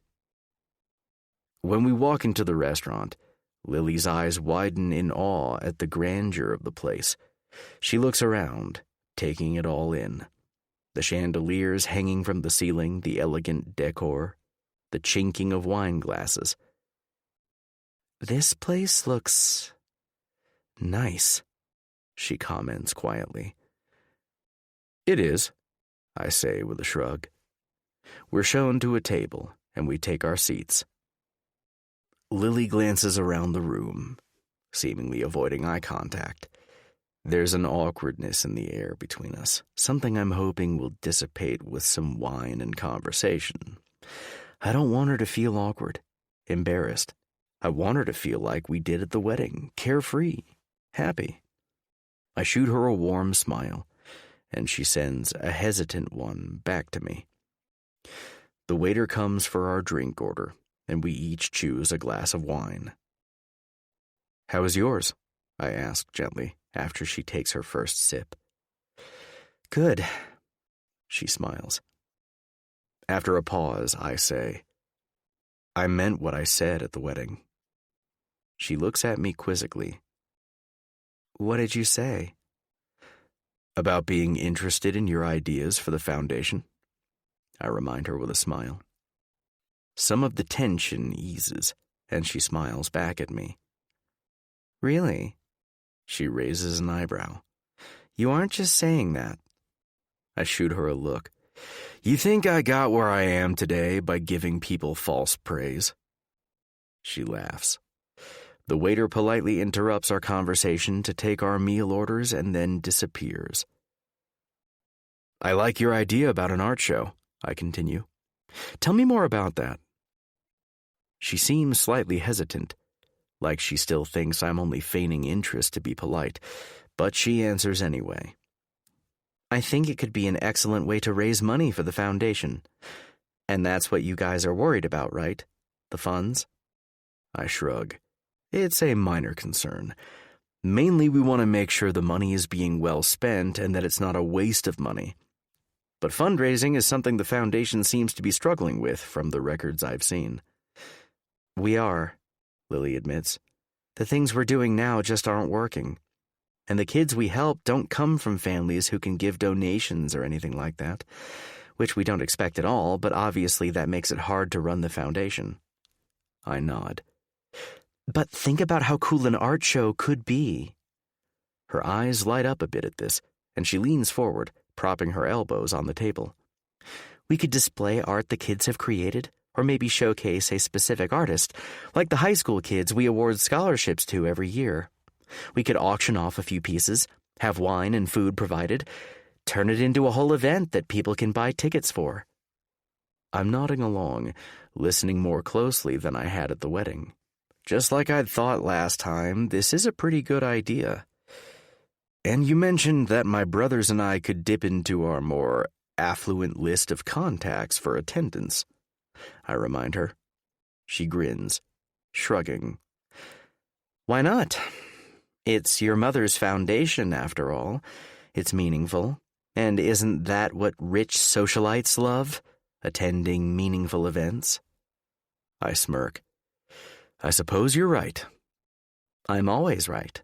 S1: When we walk into the restaurant, Lily's eyes widen in awe at the grandeur of the place. She looks around, taking it all in. The chandeliers hanging from the ceiling, the elegant decor, the chinking of wine glasses. This place looks nice, she comments quietly. It is, I say with a shrug. We're shown to a table, and we take our seats. Lily glances around the room, seemingly avoiding eye contact. There's an awkwardness in the air between us, something I'm hoping will dissipate with some wine and conversation. I don't want her to feel awkward, embarrassed. I want her to feel like we did at the wedding, carefree, happy. I shoot her a warm smile, and she sends a hesitant one back to me. The waiter comes for our drink order, and we each choose a glass of wine. How is yours? I ask gently, after she takes her first sip. Good, she smiles. After a pause, I say, I meant what I said at the wedding. She looks at me quizzically. What did you say? About being interested in your ideas for the foundation, I remind her with a smile. Some of the tension eases, and she smiles back at me. Really? She raises an eyebrow. You aren't just saying that. I shoot her a look. You think I got where I am today by giving people false praise? She laughs. The waiter politely interrupts our conversation to take our meal orders and then disappears. I like your idea about an art show, I continue. Tell me more about that. She seems slightly hesitant, like she still thinks I'm only feigning interest to be polite, but she answers anyway. I think it could be an excellent way to raise money for the foundation. And that's what you guys are worried about, right? The funds? I shrug. It's a minor concern. Mainly we want to make sure the money is being well spent and that it's not a waste of money. But fundraising is something the foundation seems to be struggling with from the records I've seen. We are, Lily admits. The things we're doing now just aren't working. And the kids we help don't come from families who can give donations or anything like that, which we don't expect at all, but obviously that makes it hard to run the foundation. I nod. But think about how cool an art show could be. Her eyes light up a bit at this, and she leans forward, propping her elbows on the table. We could display art the kids have created, or maybe showcase a specific artist, like the high school kids we award scholarships to every year. We could auction off a few pieces, have wine and food provided, turn it into a whole event that people can buy tickets for. I'm nodding along, listening more closely than I had at the wedding. Just like I'd thought last time, this is a pretty good idea. And you mentioned that my brothers and I could dip into our more affluent list of contacts for attendance, I remind her. She grins, shrugging. Why not? It's your mother's foundation, after all. It's meaningful. And isn't that what rich socialites love? Attending meaningful events? I smirk. I suppose you're right. I'm always right,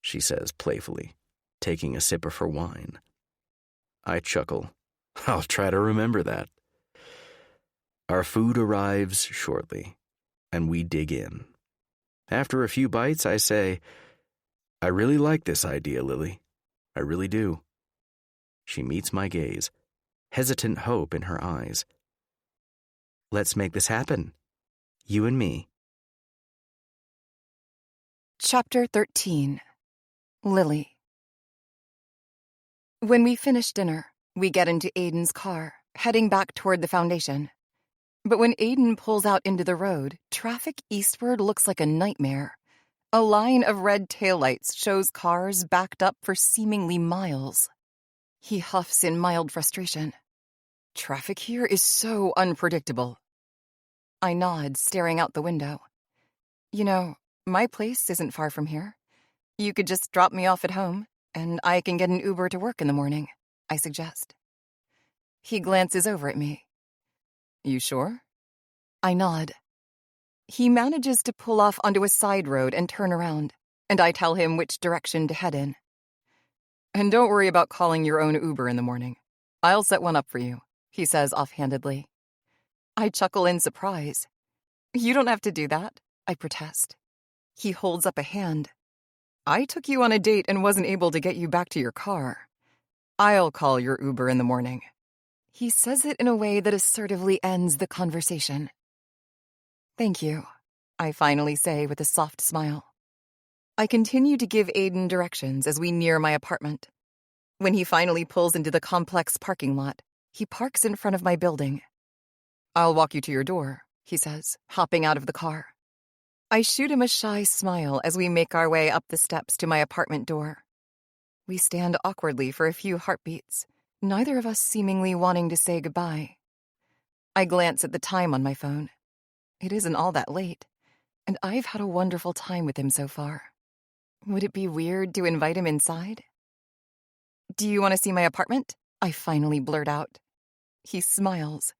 S1: she says playfully, taking a sip of her wine. I chuckle. I'll try to remember that. Our food arrives shortly, and we dig in. After a few bites, I say, I really like this idea, Lily. I really do. She meets my gaze, hesitant hope in her eyes. Let's make this happen. You and me.
S2: Chapter 13. Lily. When we finish dinner, we get into Aiden's car, heading back toward the foundation. But when Aiden pulls out into the road, traffic eastward looks like a nightmare. A line of red taillights shows cars backed up for seemingly miles. He huffs in mild frustration. Traffic here is so unpredictable. I nod, staring out the window. You know, my place isn't far from here. You could just drop me off at home, and I can get an Uber to work in the morning, I suggest. He glances over at me. You sure? I nod. He manages to pull off onto a side road and turn around, and I tell him which direction to head in. And don't worry about calling your own Uber in the morning. I'll set one up for you, he says offhandedly. I chuckle in surprise. You don't have to do that, I protest. He holds up a hand. I took you on a date and wasn't able to get you back to your car. I'll call your Uber in the morning. He says it in a way that assertively ends the conversation. Thank you, I finally say with a soft smile. I continue to give Aiden directions as we near my apartment. When he finally pulls into the complex parking lot, he parks in front of my building. I'll walk you to your door, he says, hopping out of the car. I shoot him a shy smile as we make our way up the steps to my apartment door. We stand awkwardly for a few heartbeats, neither of us seemingly wanting to say goodbye. I glance at the time on my phone. It isn't all that late, and I've had a wonderful time with him so far. Would it be weird to invite him inside? Do you want to see my apartment? I finally blurt out. He smiles.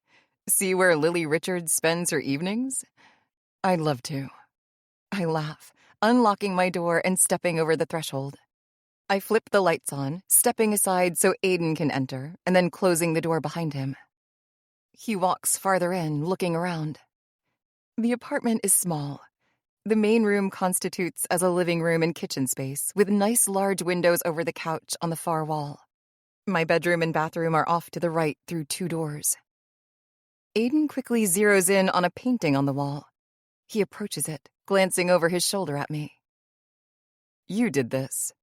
S2: See where Lily Richards spends her evenings? I'd love to. I laugh, unlocking my door and stepping over the threshold. I flip the lights on, stepping aside so Aiden can enter, and then closing the door behind him. He walks farther in, looking around. The apartment is small. The main room constitutes as a living room and kitchen space, with nice large windows over the couch on the far wall. My bedroom and bathroom are off to the right through 2 doors. Aiden quickly zeroes in on a painting on the wall. He approaches it, glancing over his shoulder at me. You did this.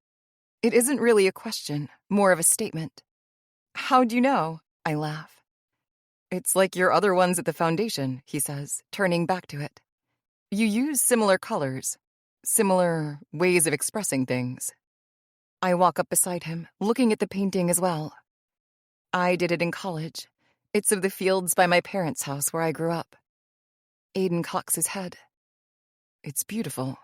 S2: It isn't really a question, more of a statement. How'd you know? I laugh. It's like your other ones at the foundation, he says, turning back to it. You use similar colors, similar ways of expressing things. I walk up beside him, looking at the painting as well. I did it in college. It's of the fields by my parents' house where I grew up. Aiden cocks his head. It's beautiful.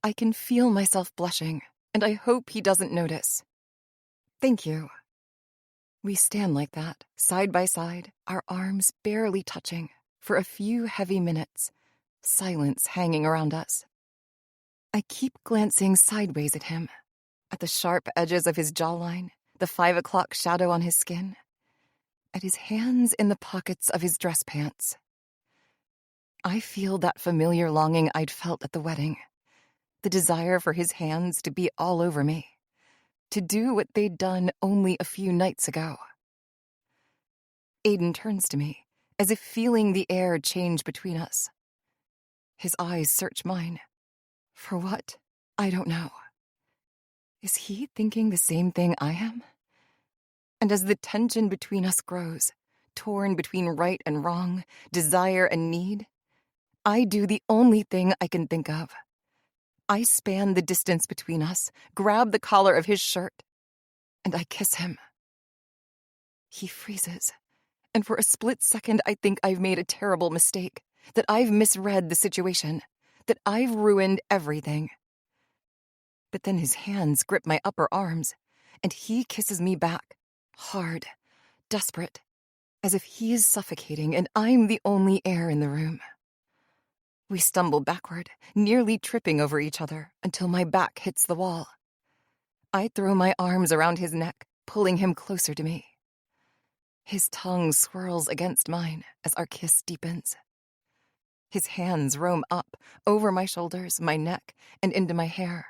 S2: I can feel myself blushing, and I hope he doesn't notice. Thank you. We stand like that, side by side, our arms barely touching, for a few heavy minutes, silence hanging around us. I keep glancing sideways at him, at the sharp edges of his jawline, the 5 o'clock shadow on his skin, at his hands in the pockets of his dress pants. I feel that familiar longing I'd felt at the wedding, the desire for his hands to be all over me, to do what they'd done only a few nights ago. Aiden turns to me, as if feeling the air change between us. His eyes search mine. For what? I don't know. Is he thinking the same thing I am? And as the tension between us grows, torn between right and wrong, desire and need, I do the only thing I can think of. I span the distance between us, grab the collar of his shirt, and I kiss him. He freezes, and for a split second I think I've made a terrible mistake, that I've misread the situation, that I've ruined everything. But then his hands grip my upper arms, and he kisses me back, hard, desperate, as if he is suffocating and I'm the only air in the room. We stumble backward, nearly tripping over each other until my back hits the wall. I throw my arms around his neck, pulling him closer to me. His tongue swirls against mine as our kiss deepens. His hands roam up, over my shoulders, my neck, and into my hair.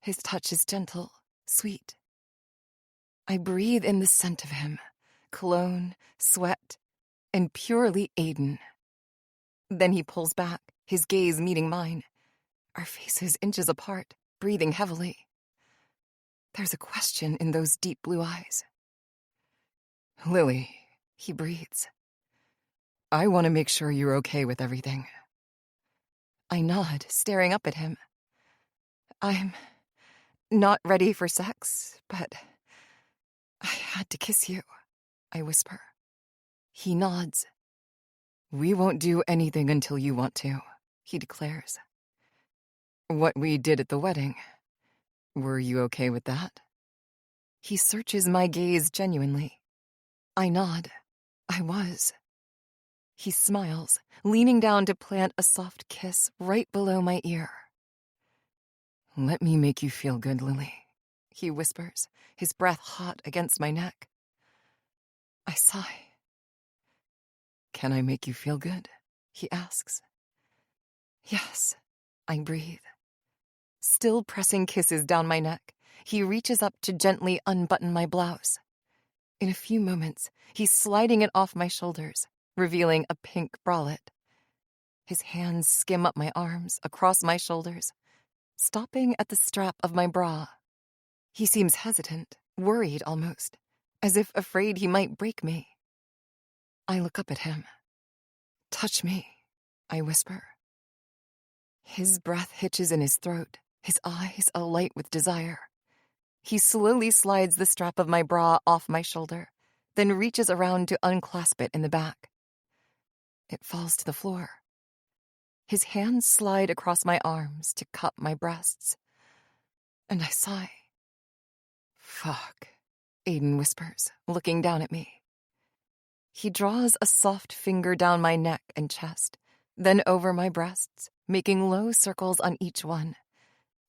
S2: His touch is gentle, sweet. I breathe in the scent of him, cologne, sweat, and purely Aiden. Then he pulls back, his gaze meeting mine, our faces inches apart, breathing heavily. There's a question in those deep blue eyes. Lily, he breathes. I want to make sure you're okay with everything. I nod, staring up at him. I'm not ready for sex, but I had to kiss you, I whisper. He nods. We won't do anything until you want to, he declares. What we did at the wedding, were you okay with that? He searches my gaze genuinely. I nod. I was. He smiles, leaning down to plant a soft kiss right below my ear. Let me make you feel good, Lily, he whispers, his breath hot against my neck. I sigh. Can I make you feel good? He asks. Yes, I breathe. Still pressing kisses down my neck, he reaches up to gently unbutton my blouse. In a few moments, he's sliding it off my shoulders, revealing a pink bralette. His hands skim up my arms, across my shoulders, stopping at the strap of my bra. He seems hesitant, worried almost, as if afraid he might break me. I look up at him. "Touch me," I whisper. His breath hitches in his throat, his eyes alight with desire. He slowly slides the strap of my bra off my shoulder, then reaches around to unclasp it in the back. It falls to the floor. His hands slide across my arms to cup my breasts, and I sigh. "Fuck," Aiden whispers, looking down at me. He draws a soft finger down my neck and chest, then over my breasts, making low circles on each one,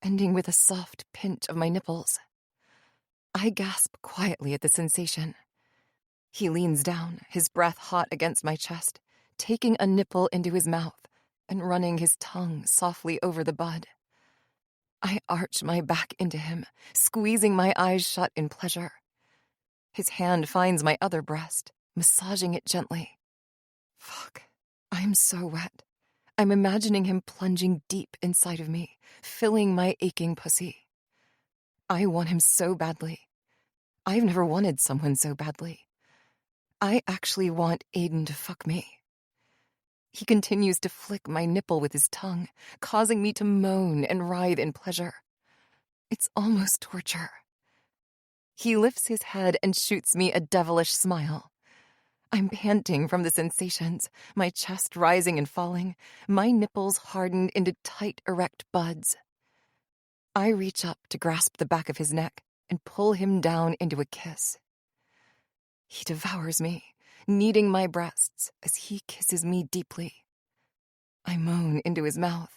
S2: ending with a soft pinch of my nipples. I gasp quietly at the sensation. He leans down, his breath hot against my chest, taking a nipple into his mouth and running his tongue softly over the bud. I arch my back into him, squeezing my eyes shut in pleasure. His hand finds my other breast, massaging it gently. Fuck, I'm so wet. I'm imagining him plunging deep inside of me, filling my aching pussy. I want him so badly. I've never wanted someone so badly. I actually want Aiden to fuck me. He continues to flick my nipple with his tongue, causing me to moan and writhe in pleasure. It's almost torture. He lifts his head and shoots me a devilish smile. I'm panting from the sensations, my chest rising and falling, my nipples hardened into tight, erect buds. I reach up to grasp the back of his neck and pull him down into a kiss. He devours me, kneading my breasts as he kisses me deeply. I moan into his mouth.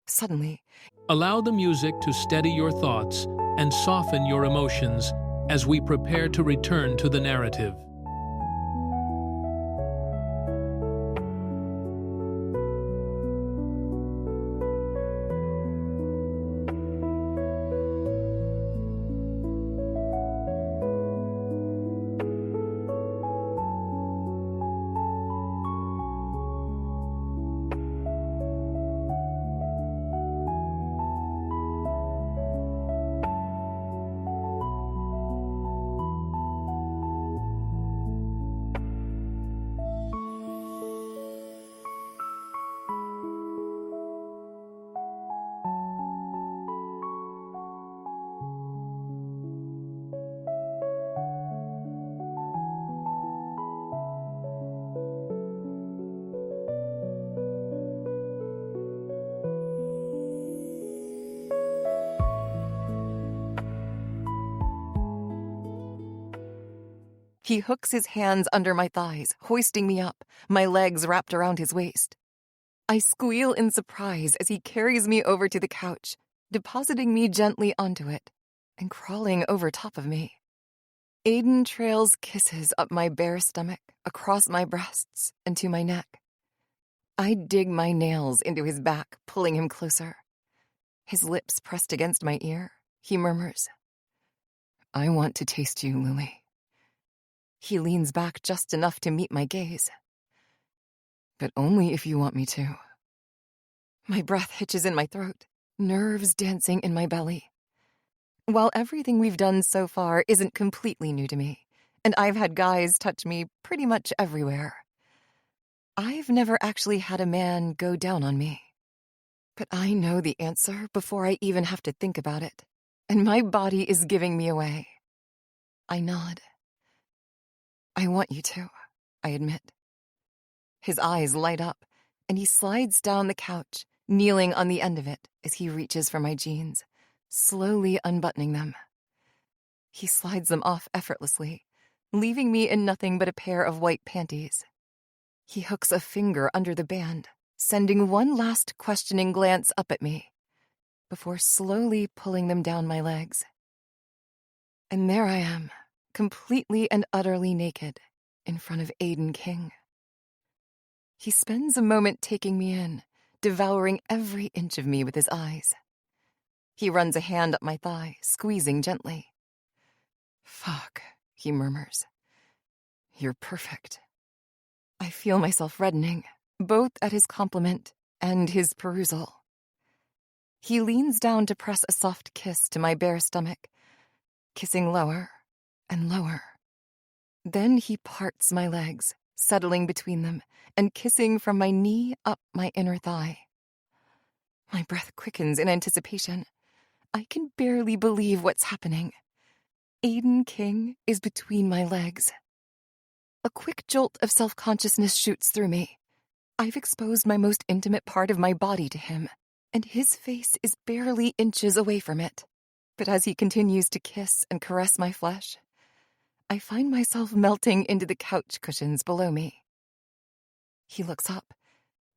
S2: Suddenly,
S3: allow the music to steady your thoughts and soften your emotions as we prepare to return to the narrative.
S2: he hooks his hands under my thighs, hoisting me up, my legs wrapped around his waist. I squeal in surprise as he carries me over to the couch, depositing me gently onto it and crawling over top of me. Aiden trails kisses up my bare stomach, across my breasts, and to my neck. I dig my nails into his back, pulling him closer. His lips pressed against my ear, he murmurs, "I want to taste you, Lily." He leans back just enough to meet my gaze. "But only if you want me to." My breath hitches in my throat, nerves dancing in my belly. While everything we've done so far isn't completely new to me, and I've had guys touch me pretty much everywhere, I've never actually had a man go down on me. But I know the answer before I even have to think about it, and my body is giving me away. I nod. "I want you to," I admit. His eyes light up, and he slides down the couch, kneeling on the end of it as he reaches for my jeans, slowly unbuttoning them. He slides them off effortlessly, leaving me in nothing but a pair of white panties. He hooks a finger under the band, sending one last questioning glance up at me, before slowly pulling them down my legs. And there I am, completely and utterly naked, in front of Aiden King. He spends a moment taking me in, devouring every inch of me with his eyes. He runs a hand up my thigh, squeezing gently. "Fuck," he murmurs. "You're perfect." I feel myself reddening, both at his compliment and his perusal. He leans down to press a soft kiss to my bare stomach, kissing lower and lower. Then he parts my legs, settling between them, and kissing from my knee up my inner thigh. My breath quickens in anticipation. I can barely believe what's happening. Aiden King is between my legs. A quick jolt of self-consciousness shoots through me. I've exposed my most intimate part of my body to him, and his face is barely inches away from it. But as he continues to kiss and caress my flesh, I find myself melting into the couch cushions below me. He looks up,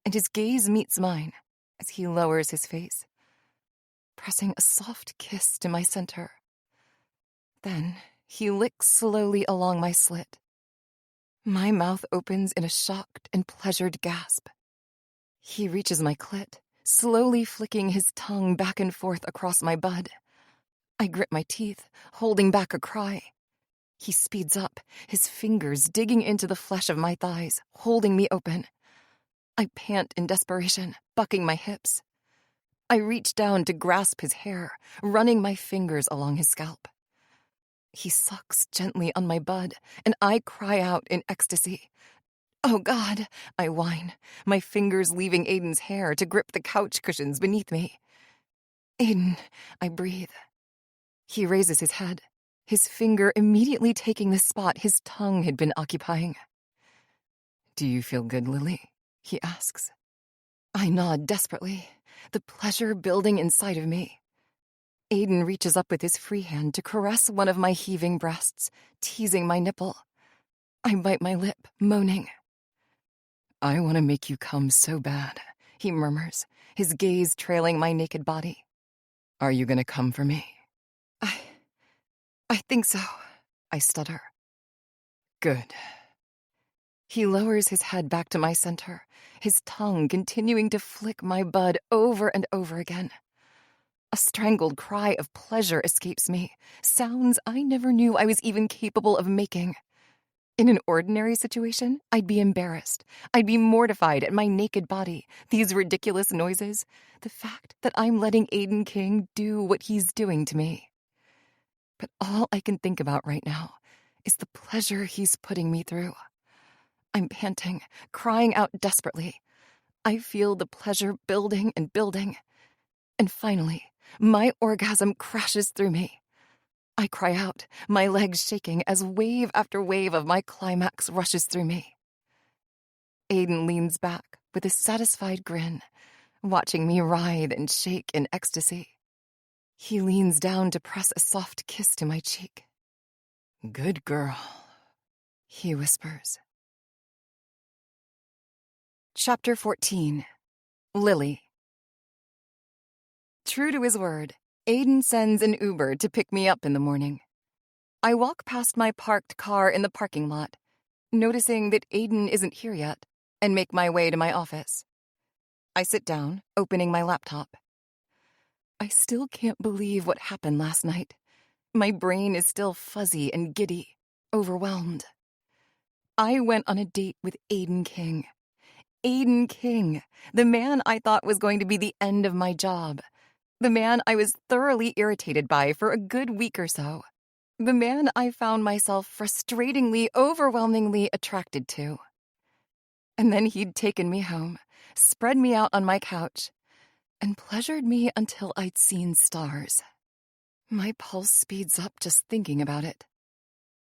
S2: and his gaze meets mine as he lowers his face, pressing a soft kiss to my center. Then he licks slowly along my slit. My mouth opens in a shocked and pleasured gasp. He reaches my clit, slowly flicking his tongue back and forth across my bud. I grit my teeth, holding back a cry. He speeds up, his fingers digging into the flesh of my thighs, holding me open. I pant in desperation, bucking my hips. I reach down to grasp his hair, running my fingers along his scalp. He sucks gently on my bud, and I cry out in ecstasy. "Oh, God," I whine, my fingers leaving Aiden's hair to grip the couch cushions beneath me. "Aiden," I breathe. He raises his head, his finger immediately taking the spot his tongue had been occupying. "Do you feel good, Lily?" he asks. I nod desperately, the pleasure building inside of me. Aiden reaches up with his free hand to caress one of my heaving breasts, teasing my nipple. I bite my lip, moaning. "I want to make you come so bad," he murmurs, his gaze trailing my naked body. "Are you gonna come for me?" I think so," I stutter. "Good." He lowers his head back to my center, his tongue continuing to flick my bud over and over again. A strangled cry of pleasure escapes me, sounds I never knew I was even capable of making. In an ordinary situation, I'd be embarrassed. I'd be mortified at my naked body, these ridiculous noises, the fact that I'm letting Aiden King do what he's doing to me. But all I can think about right now is the pleasure he's putting me through. I'm panting, crying out desperately. I feel the pleasure building and building. And finally, my orgasm crashes through me. I cry out, my legs shaking as wave after wave of my climax rushes through me. Aiden leans back with a satisfied grin, watching me writhe and shake in ecstasy. He leans down to press a soft kiss to my cheek. "Good girl," he whispers. Chapter 14. Lily. True to his word, Aiden sends an Uber to pick me up in the morning. I walk past my parked car in the parking lot, noticing that Aiden isn't here yet, and make my way to my office. I sit down, opening my laptop. I still can't believe what happened last night. My brain is still fuzzy and giddy, overwhelmed. I went on a date with Aiden King. Aiden King, the man I thought was going to be the end of my job. The man I was thoroughly irritated by for a good week or so. The man I found myself frustratingly, overwhelmingly attracted to. And then he'd taken me home, spread me out on my couch, and pleasured me until I'd seen stars. My pulse speeds up just thinking about it.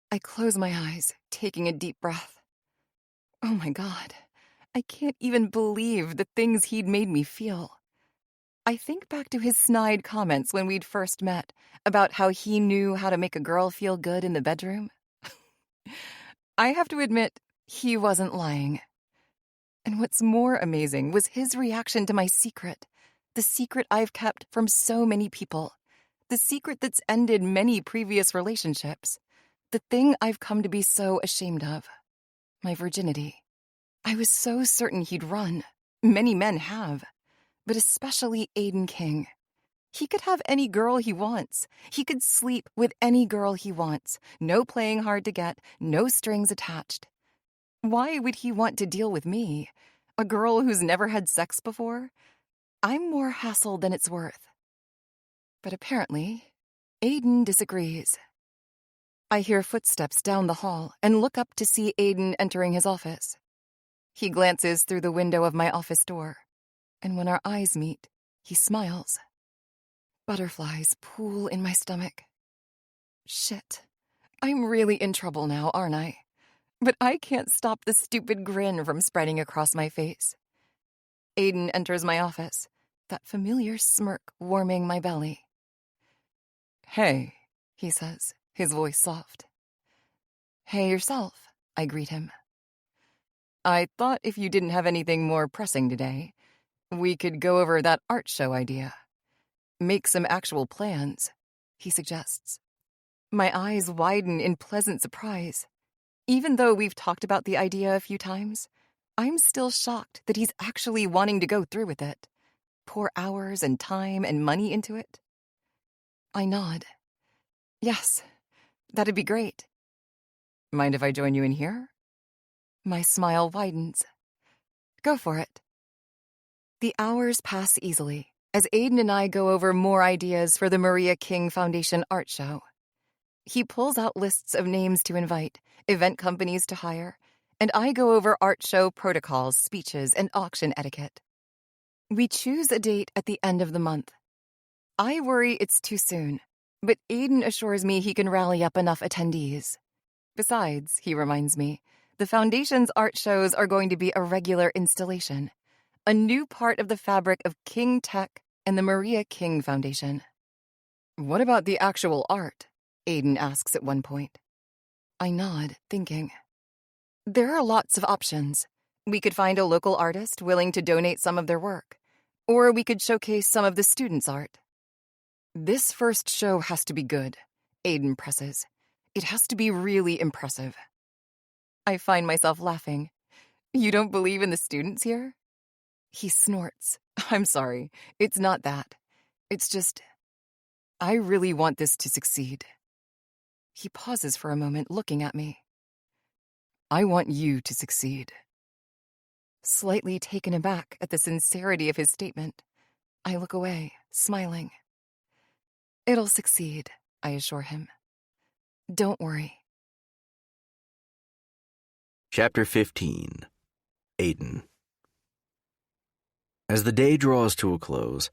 S2: I close my eyes, taking a deep breath. Oh my God, I can't even believe the things he'd made me feel. I think back to his snide comments when we'd first met about how he knew how to make a girl feel good in the bedroom. I have to admit, he wasn't lying. And what's more amazing was his reaction to my secret, the secret I've kept from so many people, the secret that's ended many previous relationships, the thing I've come to be so ashamed of, my virginity. I was so certain he'd run. Many men have. But especially Aiden King. He could have any girl he wants. He could sleep with any girl he wants. No playing hard to get, no strings attached. Why would he want to deal with me, a girl who's never had sex before? I'm more hassle than it's worth. But apparently, Aiden disagrees. I hear footsteps down the hall and look up to see Aiden entering his office. He glances through the window of my office door, and when our eyes meet, he smiles. Butterflies pool in my stomach. Shit, I'm really in trouble now, aren't I? But I can't stop the stupid grin from spreading across my face. Aiden enters my office, that familiar smirk warming my belly. "Hey," he says, his voice soft. "Hey yourself," I greet him. "I thought if you didn't have anything more pressing today, we could go over that art show idea. Make some actual plans," he suggests. My eyes widen in pleasant surprise. Even though we've talked about the idea a few times, I'm still shocked that he's actually wanting to go through with it, pour hours and time and money into it. I nod. "Yes, that'd be great. Mind if I join you in here?" My smile widens. "Go for it." The hours pass easily as Aiden and I go over more ideas for the Maria King Foundation art show. He pulls out lists of names to invite, event companies to hire, and I go over art show protocols, speeches, and auction etiquette. We choose a date at the end of the month. I worry it's too soon, but Aiden assures me he can rally up enough attendees. Besides, he reminds me, the Foundation's art shows are going to be a regular installation, a new part of the fabric of King Tech and the Maria King Foundation. "What about the actual art?" Aiden asks at one point. I nod, thinking. There are lots of options. We could find a local artist willing to donate some of their work, or we could showcase some of the students' art. "This first show has to be good," Aiden presses. "It has to be really impressive." I find myself laughing. "You don't believe in the students here?" He snorts. "I'm sorry, it's not that. It's just, I really want this to succeed." He pauses for a moment, looking at me. "I want you to succeed." Slightly taken aback at the sincerity of his statement, I look away, smiling. "It'll succeed," I assure him. "Don't worry."
S1: Chapter 15. Aiden. As the day draws to a close,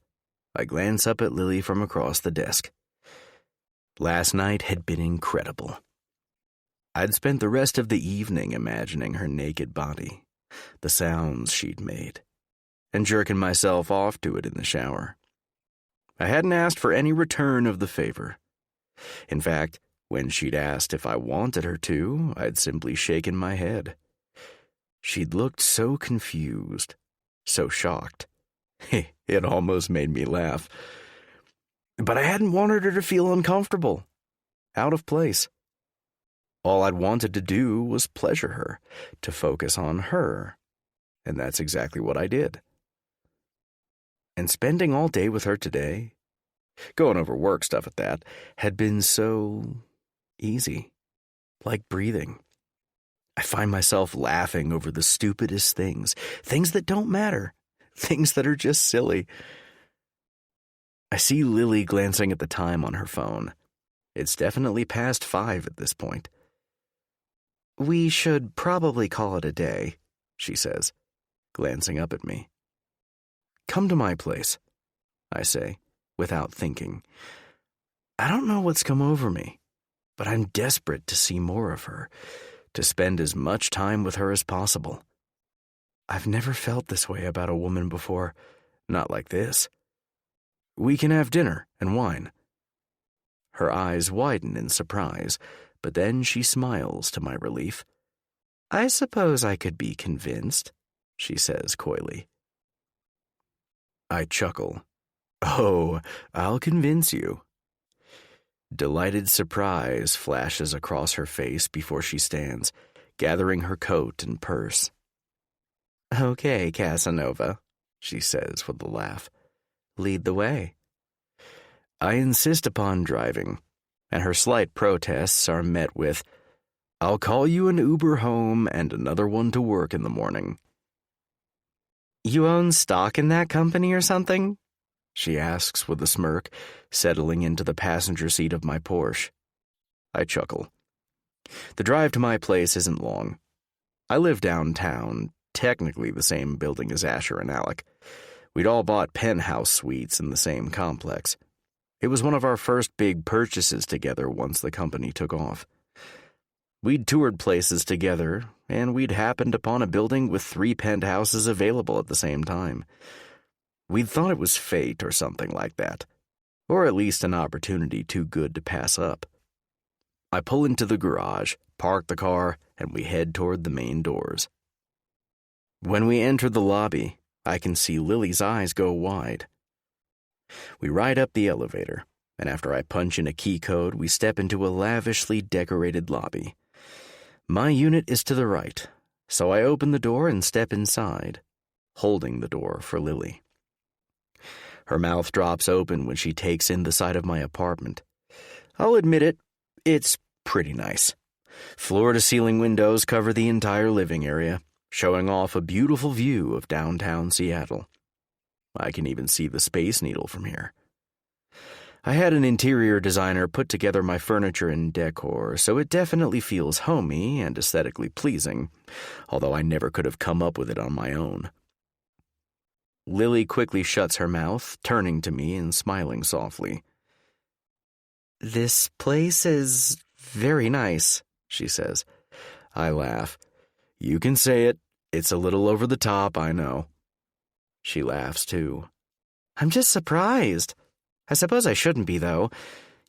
S1: I glance up at Lily from across the desk. Last night had been incredible. I'd spent the rest of the evening imagining her naked body, the sounds she'd made, and jerking myself off to it in the shower. I hadn't asked for any return of the favor. In fact, when she'd asked if I wanted her to, I'd simply shaken my head. She'd looked so confused, so shocked. It almost made me laugh. But I hadn't wanted her to feel uncomfortable, out of place. All I'd wanted to do was pleasure her, to focus on her, and that's exactly what I did. And spending all day with her today, going over work stuff at that, had been so easy, like breathing. I find myself laughing over the stupidest things that don't matter, things that are just silly. I see Lily glancing at the time on her phone. It's definitely past 5 at this point. "We should probably call it a day," she says, glancing up at me. "Come to my place," I say, without thinking. I don't know what's come over me, but I'm desperate to see more of her, to spend as much time with her as possible. I've never felt this way about a woman before, not like this. "We can have dinner and wine." Her eyes widen in surprise, but then she smiles to my relief. "I suppose I could be convinced," she says coyly. I chuckle. "Oh, I'll convince you." Delighted surprise flashes across her face before she stands, gathering her coat and purse. "Okay, Casanova," she says with a laugh. "Lead the way." I insist upon driving, and her slight protests are met with, "I'll call you an Uber home and another one to work in the morning." "You own stock in that company or something?" she asks with a smirk, settling into the passenger seat of my Porsche. I chuckle. The drive to my place isn't long. I live downtown, technically the same building as Asher and Alec. We'd all bought penthouse suites in the same complex. It was one of our first big purchases together once the company took off. We'd toured places together, and we'd happened upon a building with 3 penthouses available at the same time. We'd thought it was fate or something like that, or at least an opportunity too good to pass up. I pull into the garage, park the car, and we head toward the main doors. When we enter the lobby, I can see Lily's eyes go wide. We ride up the elevator, and after I punch in a key code, we step into a lavishly decorated lobby. My unit is to the right, so I open the door and step inside, holding the door for Lily. Her mouth drops open when she takes in the side of my apartment. I'll admit it, it's pretty nice. Floor-to-ceiling windows cover the entire living area, showing off a beautiful view of downtown Seattle. I can even see the Space Needle from here. I had an interior designer put together my furniture and decor, so it definitely feels homey and aesthetically pleasing, although I never could have come up with it on my own. Lily quickly shuts her mouth, turning to me and smiling softly. "This place is very nice," she says. I laugh. "You can say it. It's a little over the top, I know." She laughs too. "I'm just surprised. I suppose I shouldn't be, though.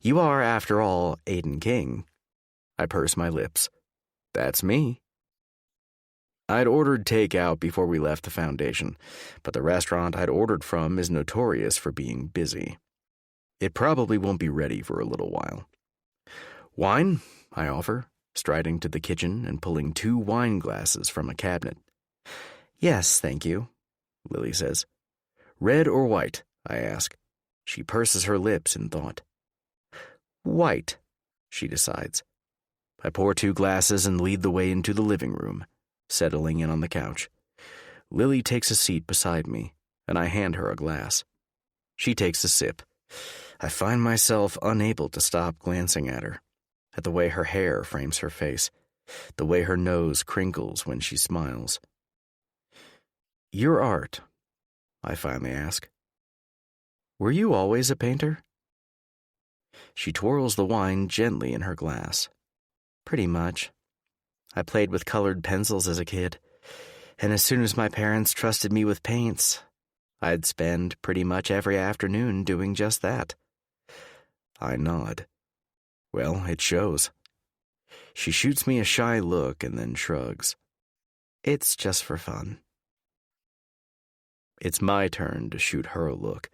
S1: You are, after all, Aiden King." I purse my lips. That's me. I'd ordered takeout before we left the foundation, but the restaurant I'd ordered from is notorious for being busy. It probably won't be ready for a little while. "Wine?" I offer, striding to the kitchen and pulling 2 wine glasses from a cabinet. "Yes, thank you," Lily says. "Red or white?" I ask. She purses her lips in thought. "White," she decides. I pour 2 glasses and lead the way into the living room, settling in on the couch. Lily takes a seat beside me, and I hand her a glass. She takes a sip. I find myself unable to stop glancing at her, at the way her hair frames her face, the way her nose crinkles when she smiles. "Your art," I finally ask. "Were you always a painter?" She twirls the wine gently in her glass. "Pretty much. I played with colored pencils as a kid, and as soon as my parents trusted me with paints, I'd spend pretty much every afternoon doing just that." I nod. Well, it shows. She shoots me a shy look and then shrugs. "It's just for fun." It's my turn to shoot her a look.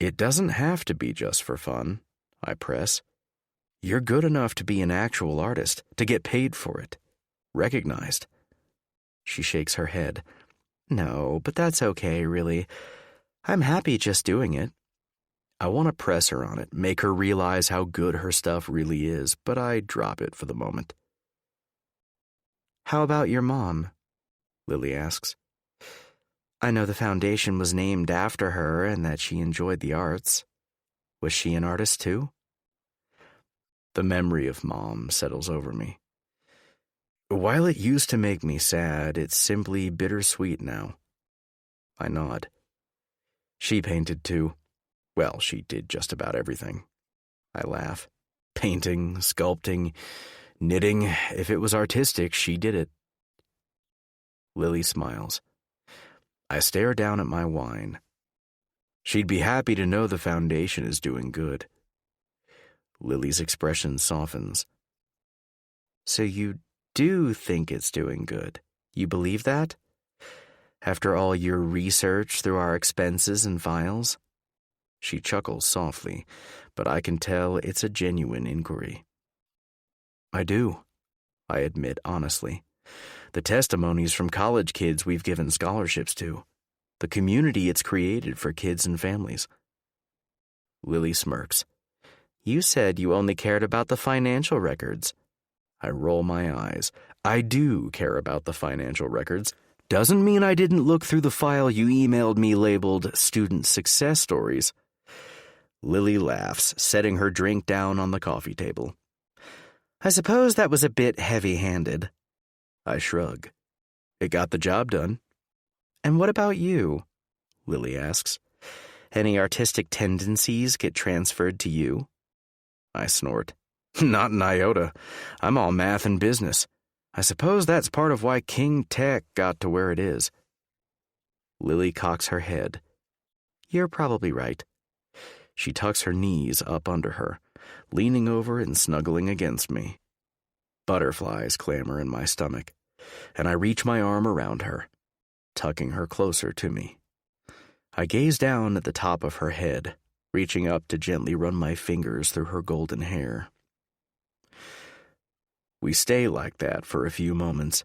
S1: "It doesn't have to be just for fun," I press. "You're good enough to be an actual artist, to get paid for it, recognized." She shakes her head. "No, but that's okay, really. I'm happy just doing it." I want to press her on it, make her realize how good her stuff really is, but I drop it for the moment. "How about your mom?" Lily asks. "I know the foundation was named after her and that she enjoyed the arts. Was she an artist too?" The memory of Mom settles over me. While it used to make me sad, it's simply bittersweet now. I nod. She painted too. Well, she did just about everything. I laugh. Painting, sculpting, knitting. If it was artistic, she did it. Lily smiles. I stare down at my wine. She'd be happy to know the foundation is doing good. Lily's expression softens. "So you do think it's doing good? You believe that? After all your research through our expenses and files?" She chuckles softly, but I can tell it's a genuine inquiry. "I do," I admit honestly. "The testimonies from college kids we've given scholarships to. The community it's created for kids and families." Lily smirks. You said you only cared about the financial records. I roll my eyes. I do care about the financial records. Doesn't mean I didn't look through the file you emailed me labeled Student Success Stories. Lily laughs, setting her drink down on the coffee table. I suppose that was a bit heavy-handed. I shrug. It got the job done. And what about you? Lily asks. Any artistic tendencies get transferred to you? I snort. Not an iota. I'm all math and business. I suppose that's part of why King Tech got to where it is. Lily cocks her head. You're probably right. She tucks her knees up under her, leaning over and snuggling against me. Butterflies clamor in my stomach, and I reach my arm around her, tucking her closer to me. I gaze down at the top of her head, reaching up to gently run my fingers through her golden hair. We stay like that for a few moments,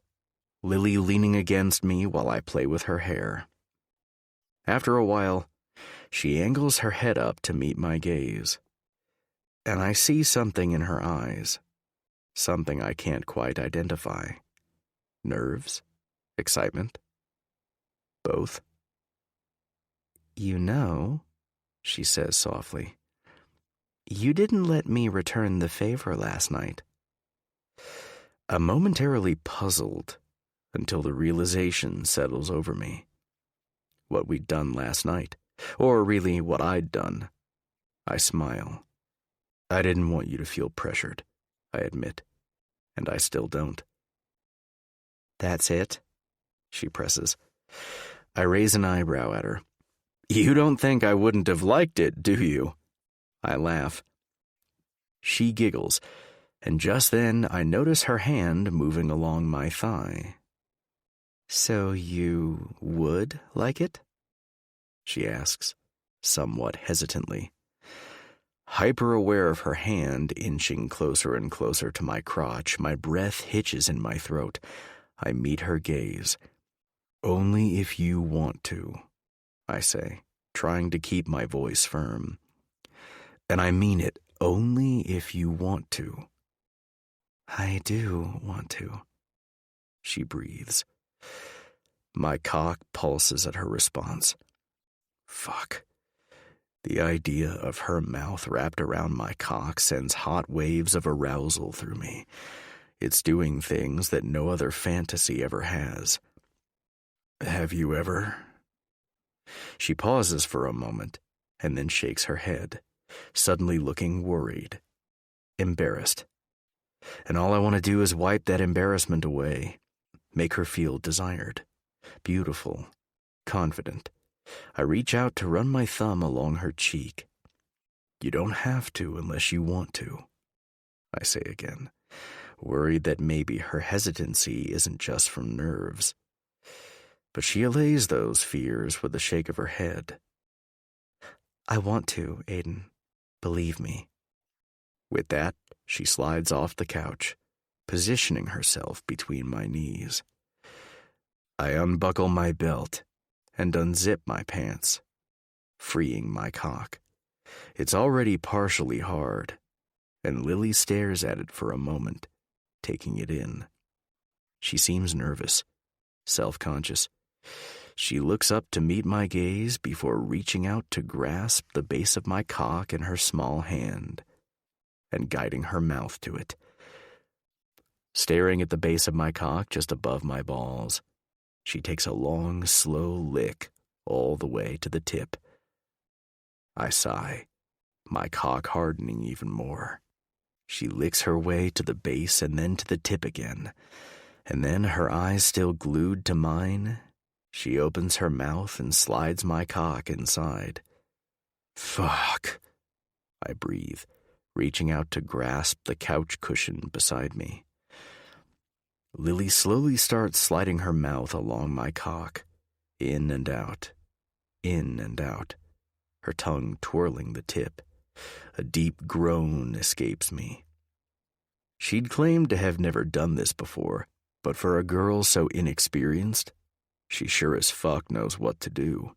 S1: Lily leaning against me while I play with her hair. After a while, she angles her head up to meet my gaze, and I see something in her eyes, something I can't quite identify. Nerves? Excitement? Both? You know, she says softly, you didn't let me return the favor last night. I'm momentarily puzzled until the realization settles over me. What we'd done last night, or really what I'd done. I smile. I didn't want you to feel pressured, I admit, and I still don't. That's it? She presses. I raise an eyebrow at her. You don't think I wouldn't have liked it, do you? I laugh. She giggles, and just then I notice her hand moving along my thigh. So you would like it? She asks, somewhat hesitantly. Hyper-aware of her hand inching closer and closer to my crotch, my breath hitches in my throat. I meet her gaze. Only if you want to, I say, trying to keep my voice firm. And I mean it, only if you want to. I do want to, she breathes. My cock pulses at her response. Fuck. The idea of her mouth wrapped around my cock sends hot waves of arousal through me. It's doing things that no other fantasy ever has. Have you ever? She pauses for a moment and then shakes her head, suddenly looking worried, embarrassed. And all I want to do is wipe that embarrassment away, make her feel desired, beautiful, confident. I reach out to run my thumb along her cheek. You don't have to unless you want to, I say again, worried that maybe her hesitancy isn't just from nerves. But she allays those fears with a shake of her head. I want to, Aiden. Believe me. With that, she slides off the couch, positioning herself between my knees. I unbuckle my belt and unzip my pants, freeing my cock. It's already partially hard, and Lily stares at it for a moment, taking it in. She seems nervous, self-conscious. She looks up to meet my gaze before reaching out to grasp the base of my cock in her small hand and guiding her mouth to it. Staring at the base of my cock just above my balls, she takes a long, slow lick all the way to the tip. I sigh, my cock hardening even more. She licks her way to the base and then to the tip again, and then, her eyes still glued to mine, she opens her mouth and slides my cock inside. Fuck, I breathe, reaching out to grasp the couch cushion beside me. Lily slowly starts sliding her mouth along my cock, in and out, her tongue twirling the tip. A deep groan escapes me. She'd claimed to have never done this before, but for a girl so inexperienced, she sure as fuck knows what to do.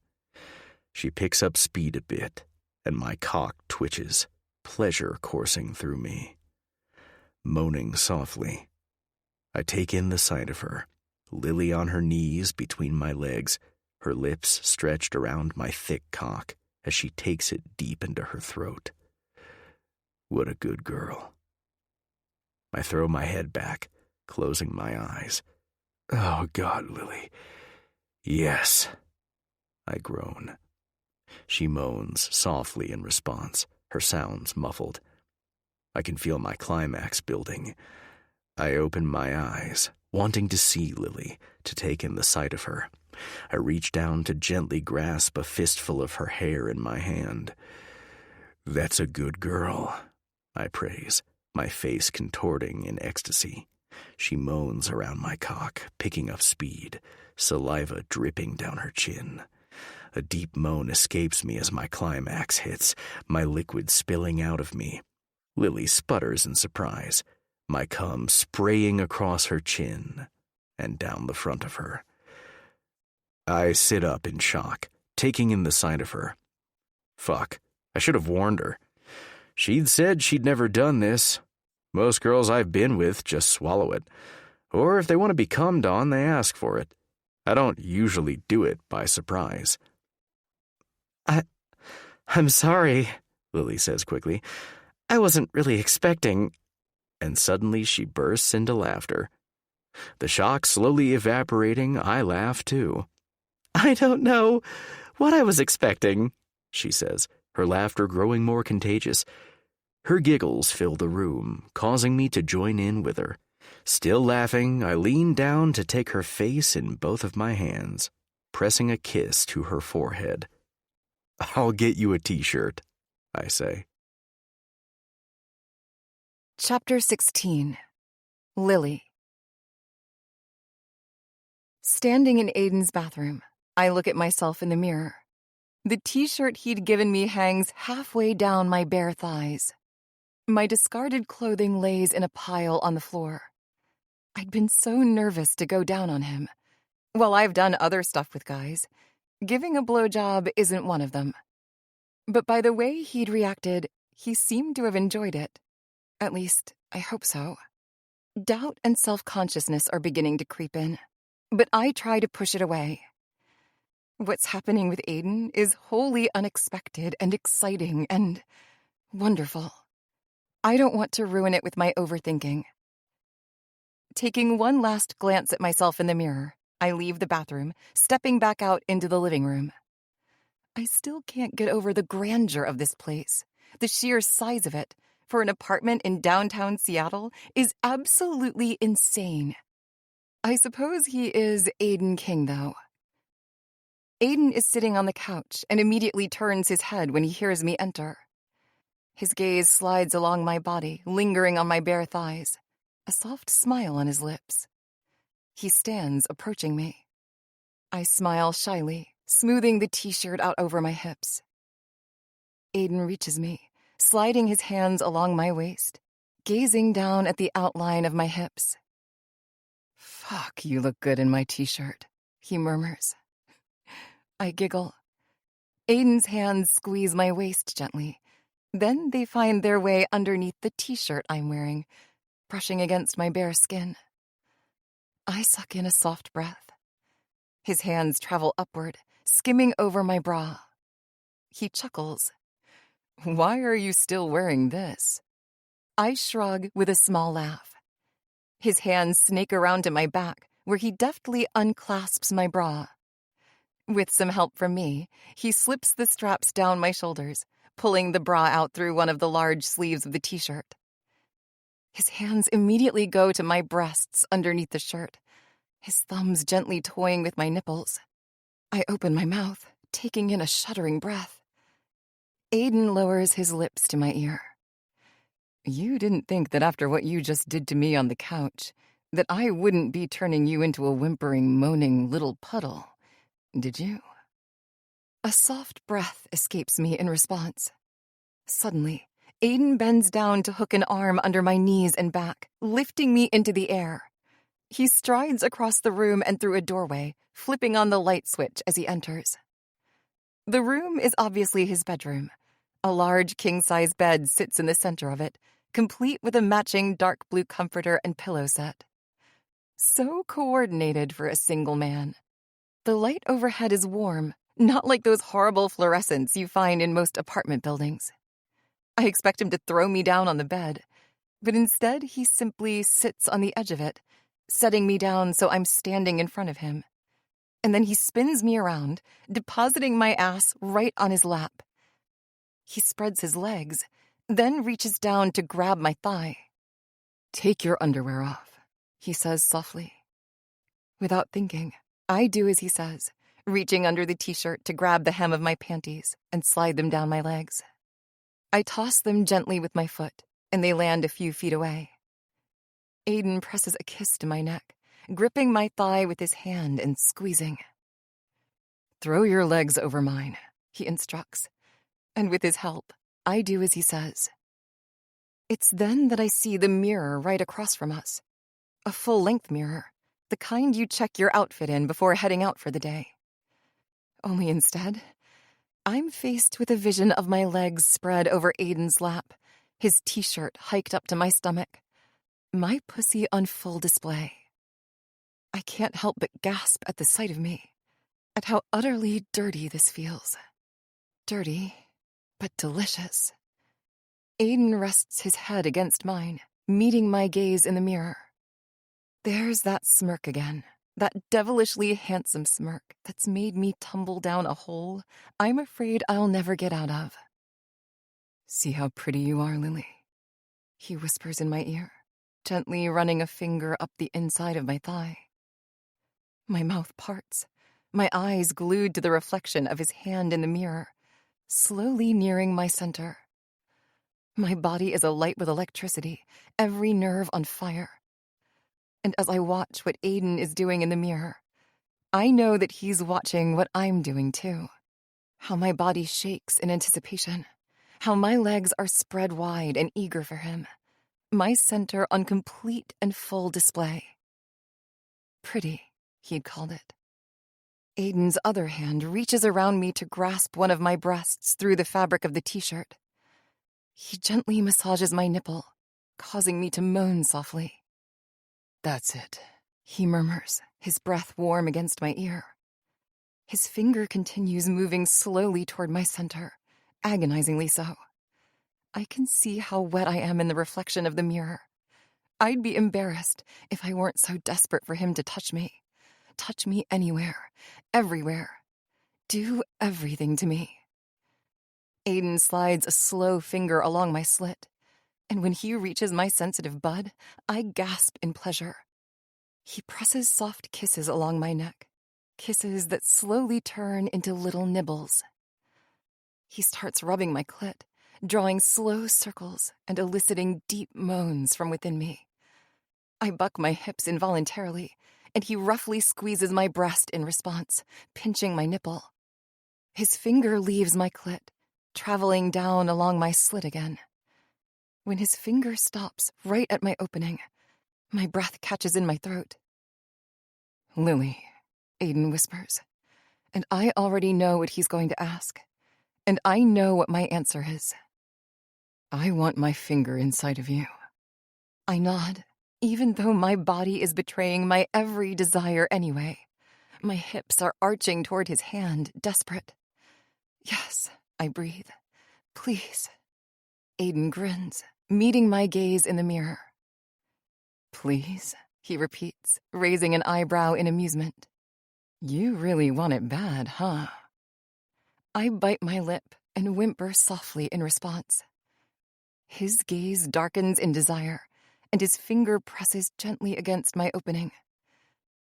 S1: She picks up speed a bit and my cock twitches, pleasure coursing through me. Moaning softly, I take in the sight of her, Lily on her knees between my legs, her lips stretched around my thick cock as she takes it deep into her throat. What a good girl. I throw my head back, closing my eyes. Oh, God, Lily. Yes. I groan. She moans softly in response, her sounds muffled. I can feel my climax building. I open my eyes, wanting to see Lily, to take in the sight of her. I reach down to gently grasp a fistful of her hair in my hand. That's a good girl, I praise, my face contorting in ecstasy. She moans around my cock, picking up speed, saliva dripping down her chin. A deep moan escapes me as my climax hits, my liquid spilling out of me. Lily sputters in surprise, my cum spraying across her chin and down the front of her. I sit up in shock, taking in the sight of her. Fuck, I should have warned her. She'd said she'd never done this. Most girls I've been with just swallow it. Or if they want to be cummed on, they ask for it. I don't usually do it by surprise.
S2: I'm sorry, Lily says quickly. I wasn't really expecting.
S1: And suddenly she bursts into laughter. The shock slowly evaporating, I laugh too.
S2: I don't know what I was expecting,
S1: she says, her laughter growing more contagious. Her giggles fill the room, causing me to join in with her. Still laughing, I lean down to take her face in both of my hands, pressing a kiss to her forehead. I'll get you a t-shirt, I say.
S2: Chapter 16. Lily. Standing in Aiden's bathroom, I look at myself in the mirror. The t-shirt he'd given me hangs halfway down my bare thighs. My discarded clothing lays in a pile on the floor. I'd been so nervous to go down on him. Well, I've done other stuff with guys. Giving a blowjob isn't one of them. But by the way he'd reacted, he seemed to have enjoyed it. At least, I hope so. Doubt and self-consciousness are beginning to creep in, but I try to push it away. What's happening with Aiden is wholly unexpected and exciting and wonderful. I don't want to ruin it with my overthinking. Taking one last glance at myself in the mirror, I leave the bathroom, stepping back out into the living room. I still can't get over the grandeur of this place. The sheer size of it, for an apartment in downtown Seattle, is absolutely insane. I suppose he is Aiden King, though. Aiden is sitting on the couch and immediately turns his head when he hears me enter. His gaze slides along my body, lingering on my bare thighs, a soft smile on his lips. He stands, approaching me. I smile shyly, smoothing the t-shirt out over my hips. Aiden reaches me, sliding his hands along my waist, gazing down at the outline of my hips. "Fuck, you look good in my t-shirt," he murmurs. I giggle. Aiden's hands squeeze my waist gently. Then they find their way underneath the t-shirt I'm wearing, brushing against my bare skin. I suck in a soft breath. His hands travel upward, skimming over my bra. He chuckles. "Why are you still wearing this?" I shrug with a small laugh. His hands snake around to my back, where he deftly unclasps my bra. With some help from me, he slips the straps down my shoulders, pulling the bra out through one of the large sleeves of the t-shirt. His hands immediately go to my breasts underneath the shirt, his thumbs gently toying with my nipples. I open my mouth, taking in a shuddering breath. Aiden lowers his lips to my ear. "You didn't think that after what you just did to me on the couch, that I wouldn't be turning you into a whimpering, moaning little puddle, did you?" A soft breath escapes me in response. Suddenly, Aiden bends down to hook an arm under my knees and back, lifting me into the air. He strides across the room and through a doorway, flipping on the light switch as he enters. The room is obviously his bedroom, A large king-size bed sits in the center of it, complete with a matching dark blue comforter and pillow set. So coordinated for a single man. The light overhead is warm, not like those horrible fluorescents you find in most apartment buildings. I expect him to throw me down on the bed, but instead he simply sits on the edge of it, setting me down so I'm standing in front of him. And then he spins me around, depositing my ass right on his lap. He spreads his legs, then reaches down to grab my thigh. "Take your underwear off," he says softly. Without thinking, I do as he says, reaching under the t-shirt to grab the hem of my panties and slide them down my legs. I toss them gently with my foot, and they land a few feet away. Aiden presses a kiss to my neck, gripping my thigh with his hand and squeezing. "Throw your legs over mine," he instructs, and with his help, I do as he says. It's then that I see the mirror right across from us. A full-length mirror, the kind you check your outfit in before heading out for the day. Only instead, I'm faced with a vision of my legs spread over Aiden's lap, his t-shirt hiked up to my stomach, my pussy on full display. I can't help but gasp at the sight of me, at how utterly dirty this feels. Dirty, but delicious. Aiden rests his head against mine, meeting my gaze in the mirror. There's that smirk again, that devilishly handsome smirk that's made me tumble down a hole I'm afraid I'll never get out of. "See how pretty you are, Lily," he whispers in my ear, gently running a finger up the inside of my thigh. My mouth parts, my eyes glued to the reflection of his hand in the mirror, slowly nearing my center. My body is alight with electricity, every nerve on fire. And as I watch what Aiden is doing in the mirror, I know that he's watching what I'm doing too. How my body shakes in anticipation. How my legs are spread wide and eager for him. My center on complete and full display. Pretty, he'd called it. Aiden's other hand reaches around me to grasp one of my breasts through the fabric of the t-shirt. He gently massages my nipple, causing me to moan softly. "That's it," he murmurs, his breath warm against my ear. His finger continues moving slowly toward my center, agonizingly so. I can see how wet I am in the reflection of the mirror. I'd be embarrassed if I weren't so desperate for him to touch me. Touch me anywhere, everywhere. Do everything to me. Aiden slides a slow finger along my slit, and when he reaches my sensitive bud, I gasp in pleasure. He presses soft kisses along my neck, kisses that slowly turn into little nibbles. He starts rubbing my clit, drawing slow circles and eliciting deep moans from within me. I buck my hips involuntarily, and he roughly squeezes my breast in response, pinching my nipple. His finger leaves my clit, traveling down along my slit again. When his finger stops right at my opening, my breath catches in my throat. "Lily," Aiden whispers, and I already know what he's going to ask, and I know what my answer is. "I want my finger inside of you." I nod, even though my body is betraying my every desire anyway. My hips are arching toward his hand, desperate. "Yes," I breathe. "Please." Aiden grins, meeting my gaze in the mirror. "Please," he repeats, raising an eyebrow in amusement. "You really want it bad, huh?" I bite my lip and whimper softly in response. His gaze darkens in desire, and his finger presses gently against my opening.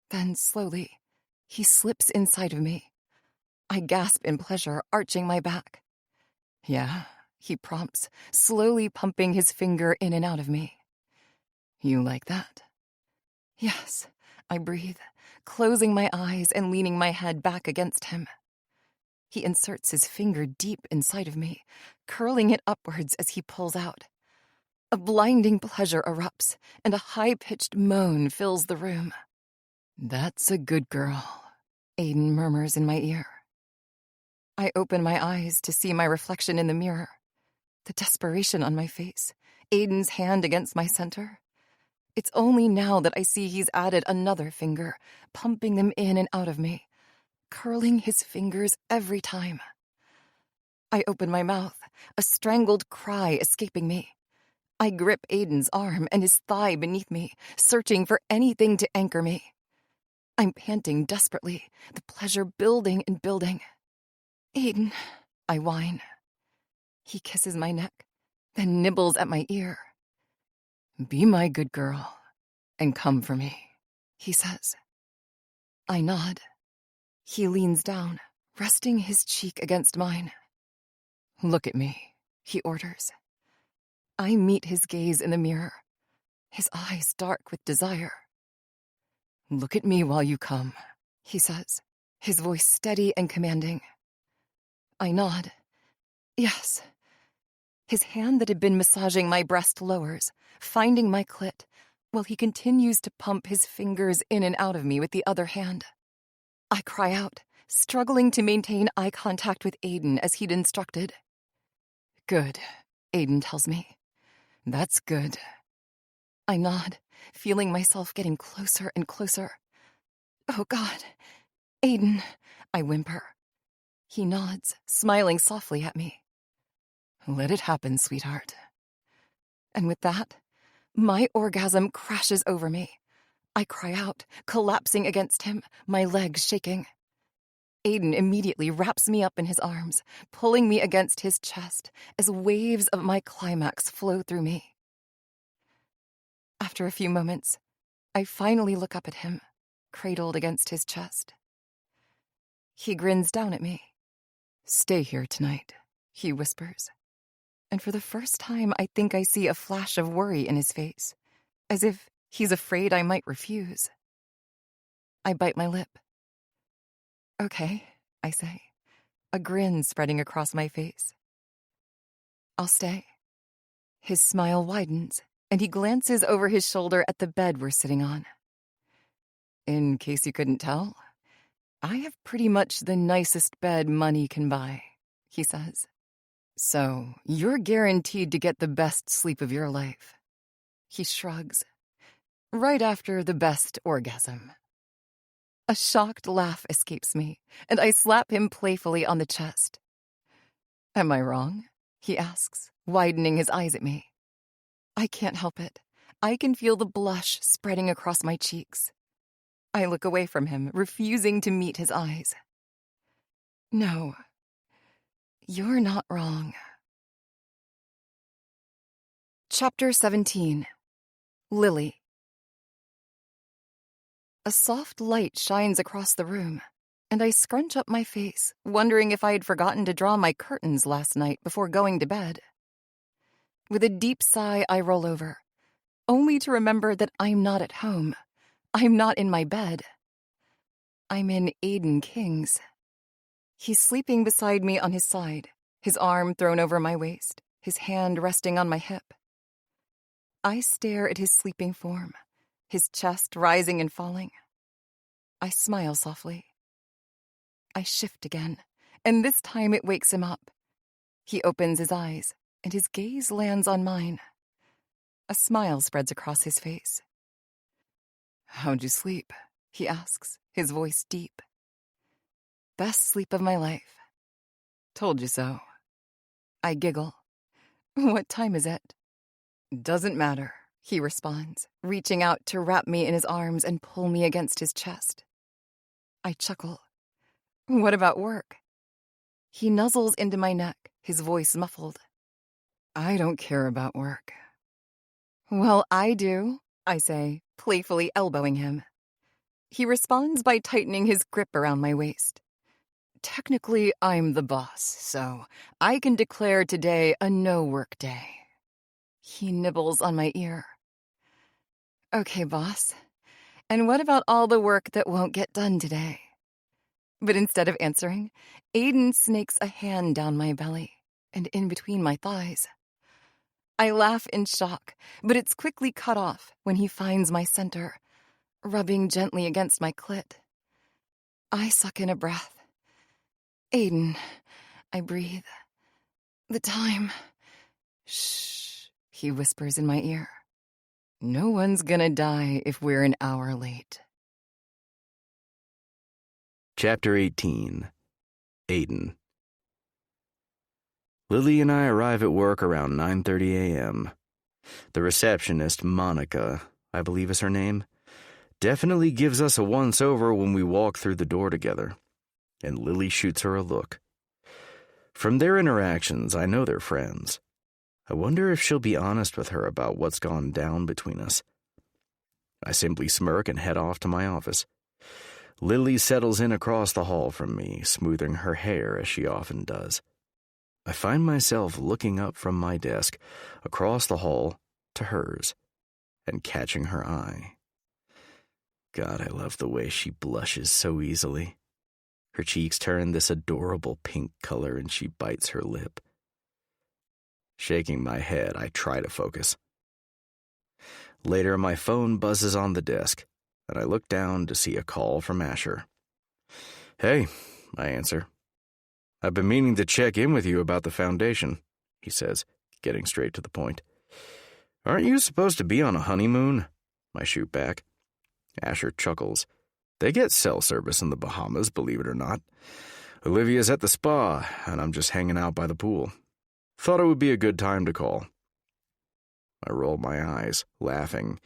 S2: Then, slowly, he slips inside of me. I gasp in pleasure, arching my back. "Yeah," he prompts, slowly pumping his finger in and out of me. "You like that?" "Yes," I breathe, closing my eyes and leaning my head back against him. He inserts his finger deep inside of me, curling it upwards as he pulls out. A blinding pleasure erupts, and a high-pitched moan fills the room. "That's a good girl," Aiden murmurs in my ear. I open my eyes to see my reflection in the mirror, The desperation on my face, Aiden's hand against my center. It's only now that I see he's added another finger, pumping them in and out of me, curling his fingers every time. I open my mouth, a strangled cry escaping me. I grip Aiden's arm and his thigh beneath me, searching for anything to anchor me. I'm panting desperately, the pleasure building and building. Aiden, I whine. He kisses my neck, then nibbles at my ear. Be my good girl and come for me, he says. I nod. He leans down, resting his cheek against mine. Look at me, he orders. I meet his gaze in the mirror, his eyes dark with desire. Look at me while you come, he says, his voice steady and commanding. I nod. Yes. His hand that had been massaging my breast lowers, finding my clit, while he continues to pump his fingers in and out of me with the other hand. I cry out, struggling to maintain eye contact with Aiden as he'd instructed. Good, Aiden tells me. That's good. I nod, feeling myself getting closer and closer. Oh, God. Aiden, I whimper. He nods, smiling softly at me. Let it happen, sweetheart. And with that, my orgasm crashes over me. I cry out, collapsing against him, my legs shaking. Aiden immediately wraps me up in his arms, pulling me against his chest as waves of my climax flow through me. After a few moments, I finally look up at him, cradled against his chest. He grins down at me. Stay here tonight, he whispers. And for the first time, I think I see a flash of worry in his face, as if he's afraid I might refuse. I bite my lip. Okay, I say, a grin spreading across my face. I'll stay. His smile widens, and he glances over his shoulder at the bed we're sitting on. In case you couldn't tell, I have pretty much the nicest bed money can buy, he says. So, you're guaranteed to get the best sleep of your life. He shrugs. Right after the best orgasm. A shocked laugh escapes me, and I slap him playfully on the chest. Am I wrong? He asks, widening his eyes at me. I can't help it. I can feel the blush spreading across my cheeks. I look away from him, refusing to meet his eyes. No, you're not wrong. Chapter 17. Lily. A soft light shines across the room, and I scrunch up my face, wondering if I had forgotten to draw my curtains last night before going to bed. With a deep sigh, I roll over, only to remember that I'm not at home. I'm not in my bed. I'm in Aiden King's. He's sleeping beside me on his side, his arm thrown over my waist, his hand resting on my hip. I stare at his sleeping form, his chest rising and falling. I smile softly. I shift again, and this time it wakes him up. He opens his eyes, and his gaze lands on mine. A smile spreads across his face. How'd you sleep? He asks, his voice deep. Best sleep of my life. Told you so. I giggle. What time is it? Doesn't matter, he responds, reaching out to wrap me in his arms and pull me against his chest. I chuckle. What about work? He nuzzles into my neck, his voice muffled. I don't care about work. Well, I do, I say, playfully elbowing him. He responds by tightening his grip around my waist. Technically, I'm the boss, so I can declare today a no-work day. He nibbles on my ear. Okay, boss. And what about all the work that won't get done today? But instead of answering, Aiden snakes a hand down my belly and in between my thighs. I laugh in shock, but it's quickly cut off when he finds my center, rubbing gently against my clit. I suck in a breath. Aiden, I breathe. The time. Shh, he whispers in my ear. No one's gonna die if we're an hour late.
S1: Chapter 18. Aiden. Lily and I arrive at work around 9:30 a.m. The receptionist, Monica, I believe is her name, definitely gives us a once-over when we walk through the door together, and Lily shoots her a look. From their interactions, I know they're friends. I wonder if she'll be honest with her about what's gone down between us. I simply smirk and head off to my office. Lily settles in across the hall from me, smoothing her hair as she often does. I find myself looking up from my desk, across the hall, to hers, and catching her eye. God, I love the way she blushes so easily. Her cheeks turn this adorable pink color and she bites her lip. Shaking my head, I try to focus. Later, my phone buzzes on the desk, and I look down to see a call from Asher. "Hey," I answer. "I've been meaning to check in with you about the foundation," he says, getting straight to the point. "Aren't you supposed to be on a honeymoon?" I shoot back. Asher chuckles. "They get cell service in the Bahamas, believe it or not. Olivia's at the spa, and I'm just hanging out by the pool. Thought it would be a good time to call." I roll my eyes, laughing.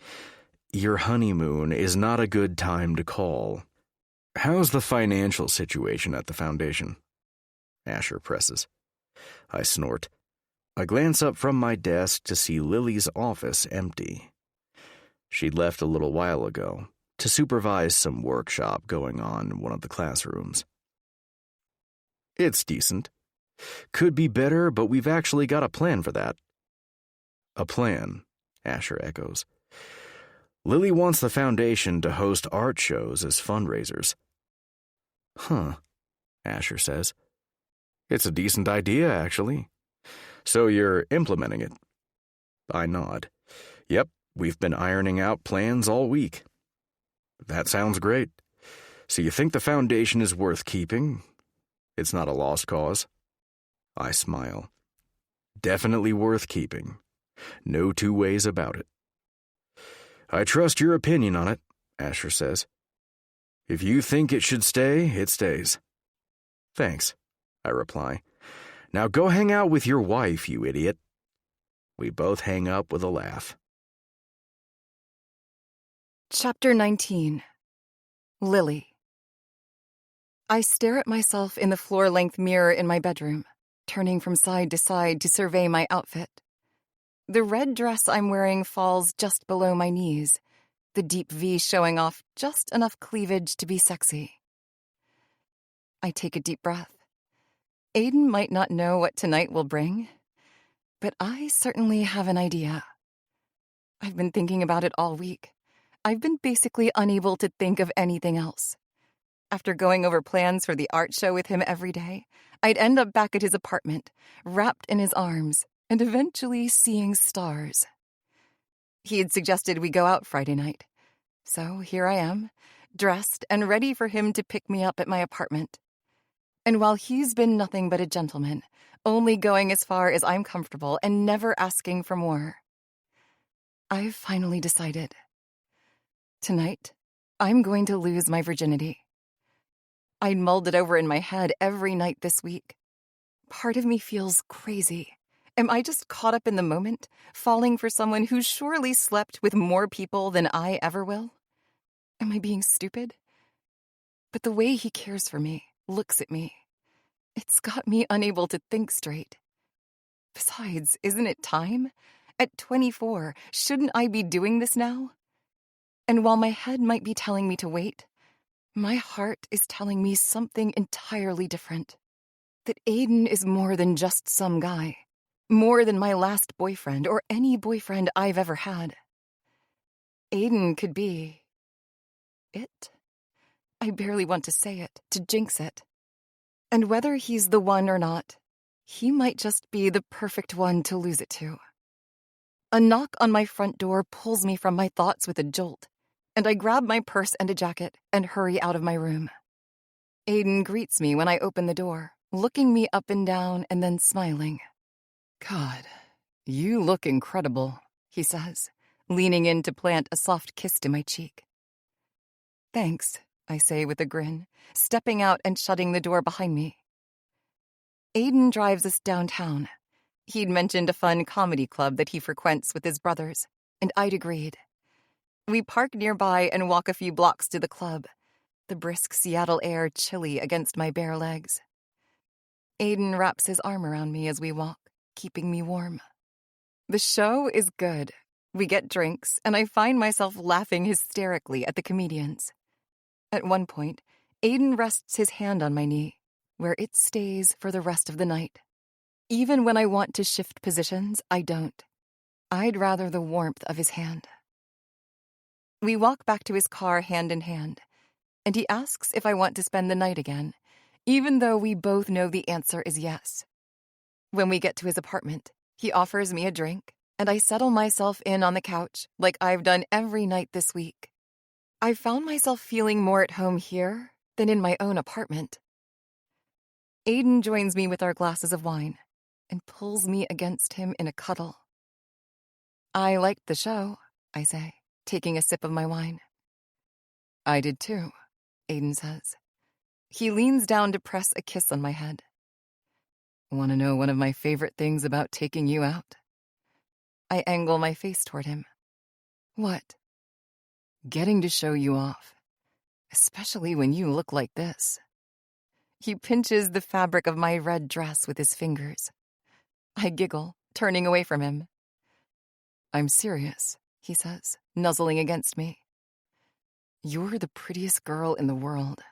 S1: "Your honeymoon is not a good time to call. How's the financial situation at the foundation?" Asher presses. I snort. I glance up from my desk to see Lily's office empty. She'd left a little while ago to supervise some workshop going on in one of the classrooms. "It's decent. Could be better, but we've actually got a plan for that." "A plan," Asher echoes. "Lily wants the foundation to host art shows as fundraisers." "Huh," Asher says. "It's a decent idea, actually. So you're implementing it?" I nod. "Yep, we've been ironing out plans all week." "That sounds great. So you think the foundation is worth keeping? It's not a lost cause?" I smile. "Definitely worth keeping. No two ways about it." "I trust your opinion on it," Asher says. "If you think it should stay, it stays." "Thanks," I reply. "Now go hang out with your wife, you idiot." We both hang up with a laugh.
S2: Chapter 19. Lily. I stare at myself in the floor-length mirror in my bedroom, turning from side to side to survey my outfit. The red dress I'm wearing falls just below my knees, the deep V showing off just enough cleavage to be sexy. I take a deep breath. Aiden might not know what tonight will bring, but I certainly have an idea. I've been thinking about it all week. I've been basically unable to think of anything else. After going over plans for the art show with him every day, I'd end up back at his apartment, wrapped in his arms, and eventually seeing stars. He had suggested we go out Friday night. So here I am, dressed and ready for him to pick me up at my apartment. And while he's been nothing but a gentleman, only going as far as I'm comfortable and never asking for more, I've finally decided. Tonight, I'm going to lose my virginity. I'd mulled it over in my head every night this week. Part of me feels crazy. Am I just caught up in the moment, falling for someone who surely slept with more people than I ever will? Am I being stupid? But the way he cares for me, looks at me, it's got me unable to think straight. Besides, isn't it time? At 24, shouldn't I be doing this now? And while my head might be telling me to wait, my heart is telling me something entirely different. That Aiden is more than just some guy. More than my last boyfriend or any boyfriend I've ever had. Aiden could be it. I barely want to say it, to jinx it. And whether he's the one or not, he might just be the perfect one to lose it to. A knock on my front door pulls me from my thoughts with a jolt, and I grab my purse and a jacket and hurry out of my room. Aiden greets me when I open the door, looking me up and down and then smiling. God, "You look incredible," he says, leaning in to plant a soft kiss to my cheek. "Thanks," I say with a grin, stepping out and shutting the door behind me. Aiden drives us downtown. He'd mentioned a fun comedy club that he frequents with his brothers, and I'd agreed. We park nearby and walk a few blocks to the club, the brisk Seattle air chilly against my bare legs. Aiden wraps his arm around me as we walk, keeping me warm. The show is good. We get drinks, and I find myself laughing hysterically at the comedians. At one point, Aiden rests his hand on my knee, where it stays for the rest of the night. Even when I want to shift positions, I don't. I'd rather the warmth of his hand. We walk back to his car hand in hand, and he asks if I want to spend the night again, even though we both know the answer is yes. When we get to his apartment, he offers me a drink, and I settle myself in on the couch like I've done every night this week. I found myself feeling more at home here than in my own apartment. Aiden joins me with our glasses of wine and pulls me against him in a cuddle. "I liked the show," I say, taking a sip of my wine. "I did too," Aiden says. He leans down to press a kiss on my head. "Want to know one of my favorite things about taking you out?" I angle my face toward him. "What?" "Getting to show you off, especially when you look like this." He pinches the fabric of my red dress with his fingers. I giggle, turning away from him. "I'm serious," he says, nuzzling against me. "You're the prettiest girl in the world,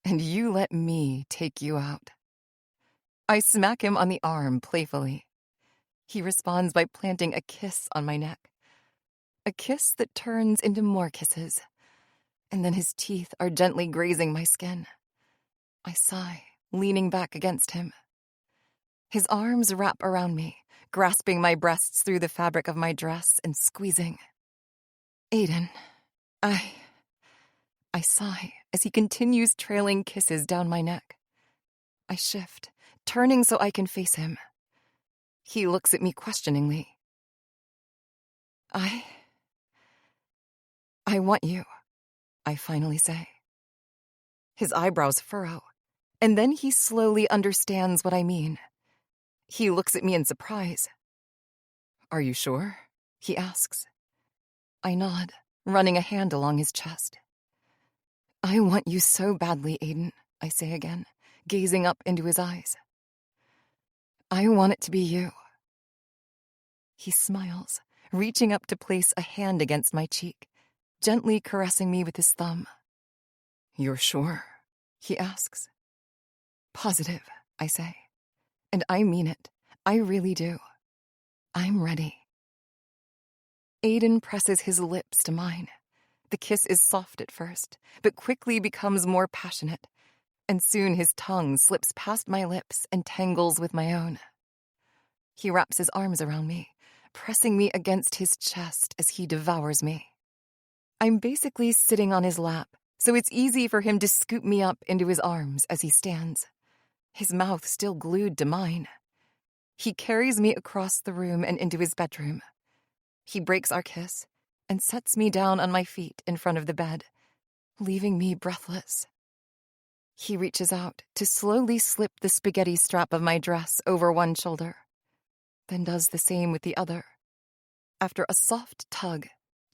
S2: and you let me take you out." I smack him on the arm playfully. He responds by planting a kiss on my neck. A kiss that turns into more kisses, and then his teeth are gently grazing my skin. I sigh, leaning back against him. His arms wrap around me, grasping my breasts through the fabric of my dress and squeezing. "Aiden, I sigh as he continues trailing kisses down my neck. I shift, turning so I can face him. He looks at me questioningly. I want you," I finally say. His eyebrows furrow, and then he slowly understands what I mean. He looks at me in surprise. "Are you sure?" he asks. I nod, running a hand along his chest. "I want you so badly, Aiden," I say again, gazing up into his eyes. "I want it to be you." He smiles, reaching up to place a hand against my cheek, gently caressing me with his thumb. "You're sure?" he asks. "Positive," I say. And I mean it. I really do. I'm ready. Aiden presses his lips to mine. The kiss is soft at first, but quickly becomes more passionate, and soon his tongue slips past my lips and tangles with my own. He wraps his arms around me, pressing me against his chest as he devours me. I'm basically sitting on his lap, so it's easy for him to scoop me up into his arms as he stands, his mouth still glued to mine. He carries me across the room and into his bedroom. He breaks our kiss and sets me down on my feet in front of the bed, leaving me breathless. He reaches out to slowly slip the spaghetti strap of my dress over one shoulder, then does the same with the other. After a soft tug,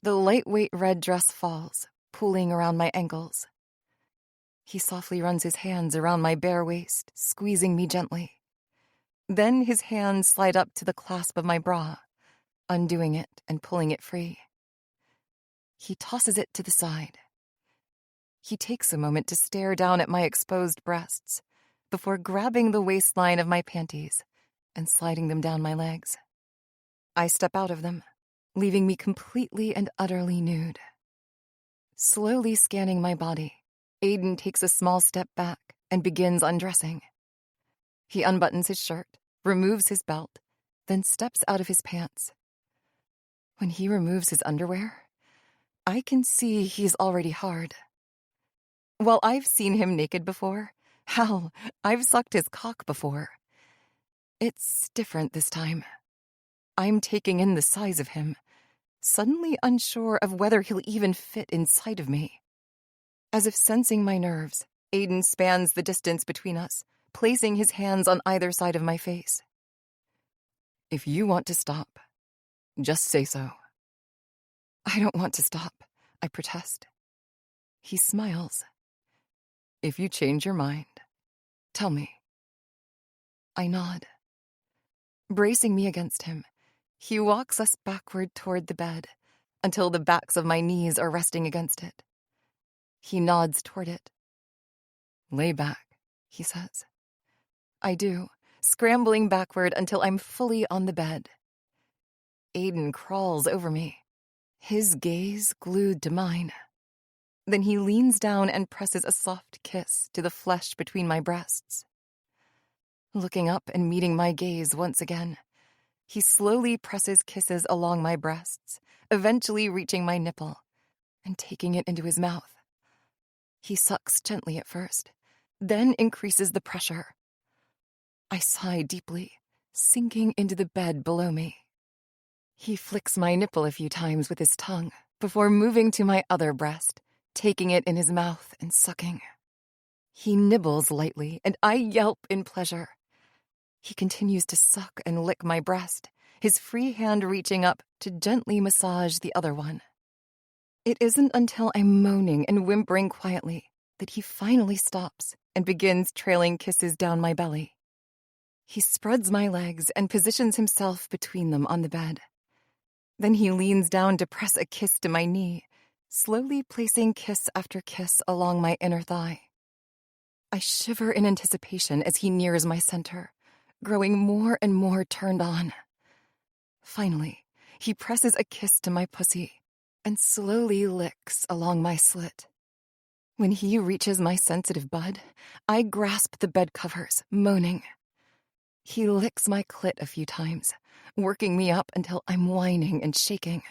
S2: the lightweight red dress falls, pooling around my ankles. He softly runs his hands around my bare waist, squeezing me gently. Then his hands slide up to the clasp of my bra, undoing it and pulling it free. He tosses it to the side. He takes a moment to stare down at my exposed breasts before grabbing the waistline of my panties and sliding them down my legs. I step out of them, leaving me completely and utterly nude. Slowly scanning my body, Aiden takes a small step back and begins undressing. He unbuttons his shirt, removes his belt, then steps out of his pants. When he removes his underwear, I can see he's already hard. While I've seen him naked before, hell, I've sucked his cock before. It's different this time. I'm taking in the size of him, suddenly unsure of whether he'll even fit inside of me. As if sensing my nerves, Aiden spans the distance between us, placing his hands on either side of my face. If you want to stop, just say so. I don't want to stop, I protest. He smiles. If you change your mind, tell me. I nod. Bracing me against him, he walks us backward toward the bed until the backs of my knees are resting against it. He nods toward it. Lay back, he says. I do, scrambling backward until I'm fully on the bed. Aiden crawls over me, his gaze glued to mine. Then he leans down and presses a soft kiss to the flesh between my breasts. Looking up and meeting my gaze once again, he slowly presses kisses along my breasts, eventually reaching my nipple and taking it into his mouth. He sucks gently at first, then increases the pressure. I sigh deeply, sinking into the bed below me. He flicks my nipple a few times with his tongue before moving to my other breast, taking it in his mouth and sucking. He nibbles lightly, and I yelp in pleasure. He continues to suck and lick my breast, his free hand reaching up to gently massage the other one. It isn't until I'm moaning and whimpering quietly that he finally stops and begins trailing kisses down my belly. He spreads my legs and positions himself between them on the bed. Then he leans down to press a kiss to my knee, slowly placing kiss after kiss along my inner thigh. I shiver in anticipation as he nears my center, growing more and more turned on. Finally, he presses a kiss to my pussy and slowly licks along my slit. When he reaches my sensitive bud, I grasp the bed covers, moaning. He licks my clit a few times, working me up until I'm whining and shaking.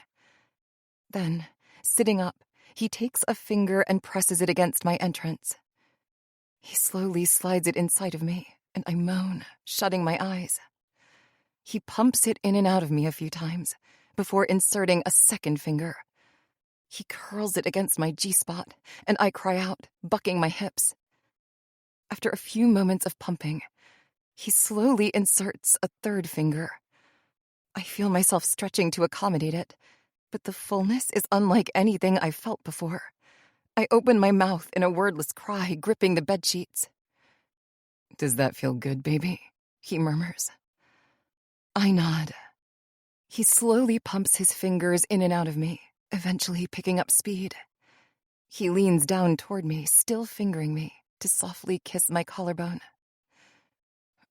S2: Then, sitting up, he takes a finger and presses it against my entrance. He slowly slides it inside of me, and I moan, shutting my eyes. He pumps it in and out of me a few times before inserting a second finger. He curls it against my G-spot, and I cry out, bucking my hips. After a few moments of pumping, he slowly inserts a third finger. I feel myself stretching to accommodate it, but the fullness is unlike anything I've felt before. I open my mouth in a wordless cry, gripping the bedsheets. Does that feel good, baby? He murmurs. I nod. He slowly pumps his fingers in and out of me, eventually picking up speed. He leans down toward me, still fingering me, to softly kiss my collarbone.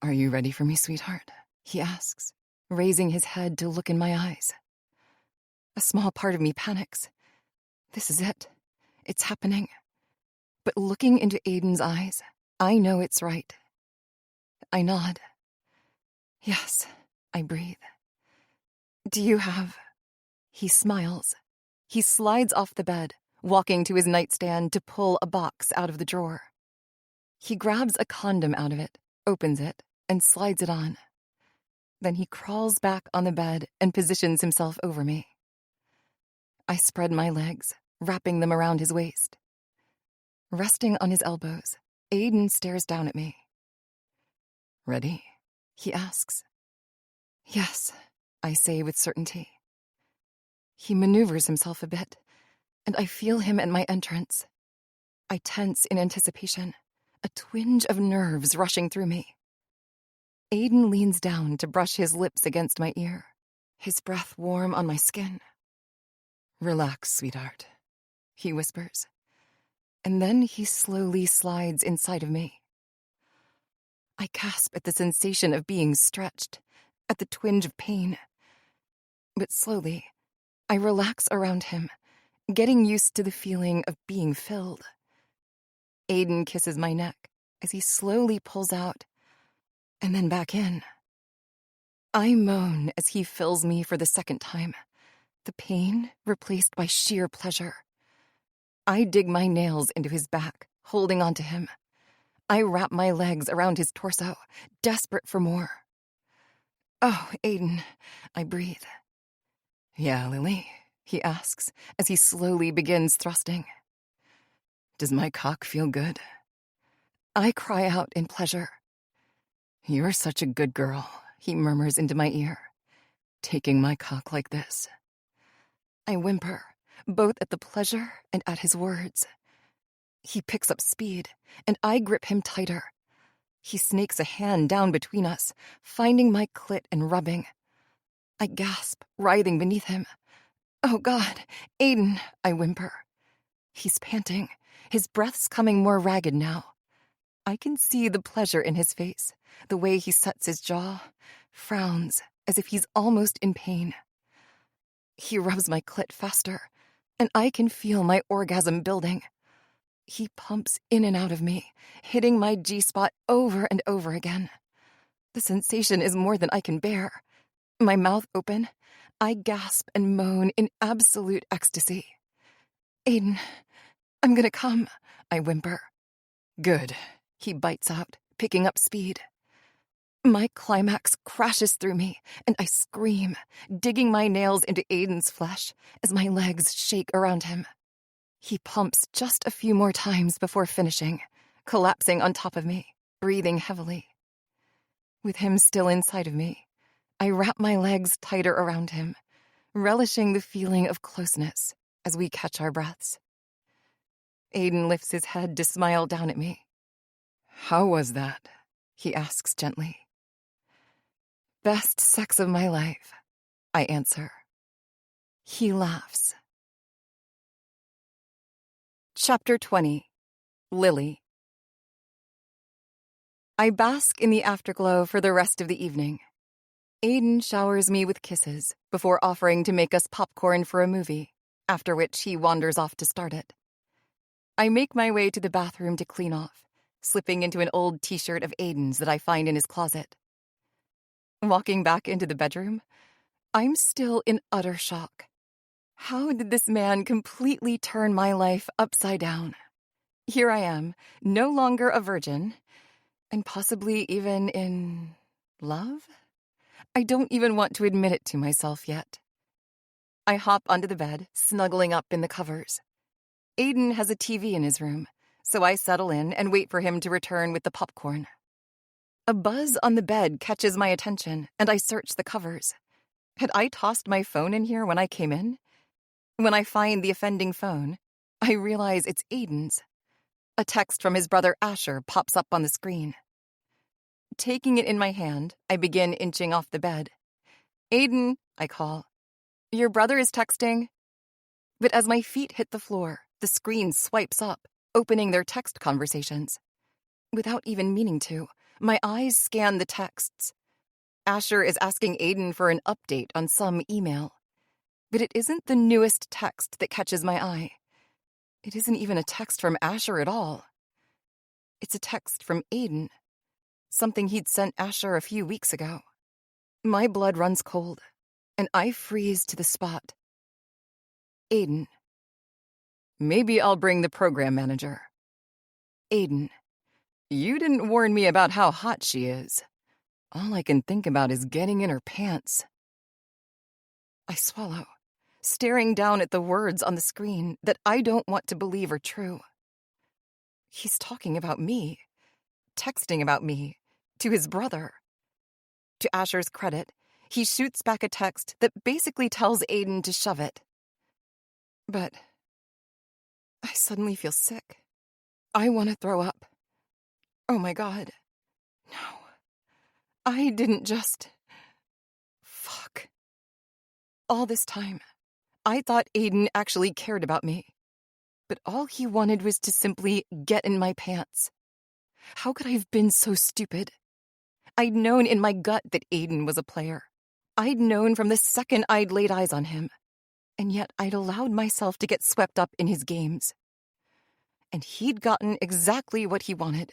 S2: Are you ready for me, sweetheart? He asks, raising his head to look in my eyes. A small part of me panics. This is it. It's happening. But looking into Aiden's eyes, I know it's right. I nod. Yes, I breathe. Do you have... He smiles. He slides off the bed, walking to his nightstand to pull a box out of the drawer. He grabs a condom out of it, opens it, and slides it on. Then he crawls back on the bed and positions himself over me. I spread my legs, wrapping them around his waist. Resting on his elbows, Aiden stares down at me. Ready? He asks. Yes, I say with certainty. He maneuvers himself a bit, and I feel him at my entrance. I tense in anticipation, a twinge of nerves rushing through me. Aiden leans down to brush his lips against my ear, his breath warm on my skin. Relax, sweetheart, he whispers, and then he slowly slides inside of me. I gasp at the sensation of being stretched, at the twinge of pain. But slowly, I relax around him, getting used to the feeling of being filled. Aiden kisses my neck as he slowly pulls out, and then back in. I moan as he fills me for the second time, the pain replaced by sheer pleasure. I dig my nails into his back, holding onto him. I wrap my legs around his torso, desperate for more. Oh, Aiden, I breathe. Yeah, Lily, he asks as he slowly begins thrusting. Does my cock feel good? I cry out in pleasure. You're such a good girl, he murmurs into my ear, taking my cock like this. I whimper, both at the pleasure and at his words. He picks up speed, and I grip him tighter. He snakes a hand down between us, finding my clit and rubbing. I gasp, writhing beneath him. Oh, God, Aiden, I whimper. He's panting, his breath's coming more ragged now. I can see the pleasure in his face, the way he sets his jaw, frowns, as if he's almost in pain. He rubs my clit faster, and I can feel my orgasm building. He pumps in and out of me, hitting my G-spot over and over again. The sensation is more than I can bear. My mouth open, I gasp and moan in absolute ecstasy. Aiden, I'm gonna come, I whimper. Good, he bites out, picking up speed. My climax crashes through me, and I scream, digging my nails into Aiden's flesh as my legs shake around him. He pumps just a few more times before finishing, collapsing on top of me, breathing heavily. With him still inside of me, I wrap my legs tighter around him, relishing the feeling of closeness as we catch our breaths. Aiden lifts his head to smile down at me. How was that? He asks gently. Best sex of my life, I answer. He laughs. Chapter 20. Lily. I bask in the afterglow for the rest of the evening. Aiden showers me with kisses before offering to make us popcorn for a movie, after which he wanders off to start it. I make my way to the bathroom to clean off, slipping into an old t-shirt of Aiden's that I find in his closet. Walking back into the bedroom, I'm still in utter shock. How did this man completely turn my life upside down? Here I am, no longer a virgin, and possibly even in love? I don't even want to admit it to myself yet. I hop onto the bed, snuggling up in the covers. Aiden has a TV in his room, so I settle in and wait for him to return with the popcorn. A buzz on the bed catches my attention, and I search the covers. Had I tossed my phone in here when I came in? When I find the offending phone, I realize it's Aiden's. A text from his brother Asher pops up on the screen. Taking it in my hand, I begin inching off the bed. Aiden, I call. Your brother is texting. But as my feet hit the floor, the screen swipes up, opening their text conversations. Without even meaning to, my eyes scan the texts. Asher is asking Aiden for an update on some email. But it isn't the newest text that catches my eye. It isn't even a text from Asher at all. It's a text from Aiden. Something he'd sent Asher a few weeks ago. My blood runs cold, and I freeze to the spot. Aiden. Maybe I'll bring the program manager. Aiden. You didn't warn me about how hot she is. All I can think about is getting in her pants. I swallow, staring down at the words on the screen that I don't want to believe are true. He's talking about me, texting about me, to his brother. To Asher's credit, he shoots back a text that basically tells Aiden to shove it. But I suddenly feel sick. I want to throw up. Oh my God. No. I didn't just... Fuck. All this time, I thought Aiden actually cared about me. But all he wanted was to simply get in my pants. How could I have been so stupid? I'd known in my gut that Aiden was a player. I'd known from the second I'd laid eyes on him. And yet I'd allowed myself to get swept up in his games. And he'd gotten exactly what he wanted.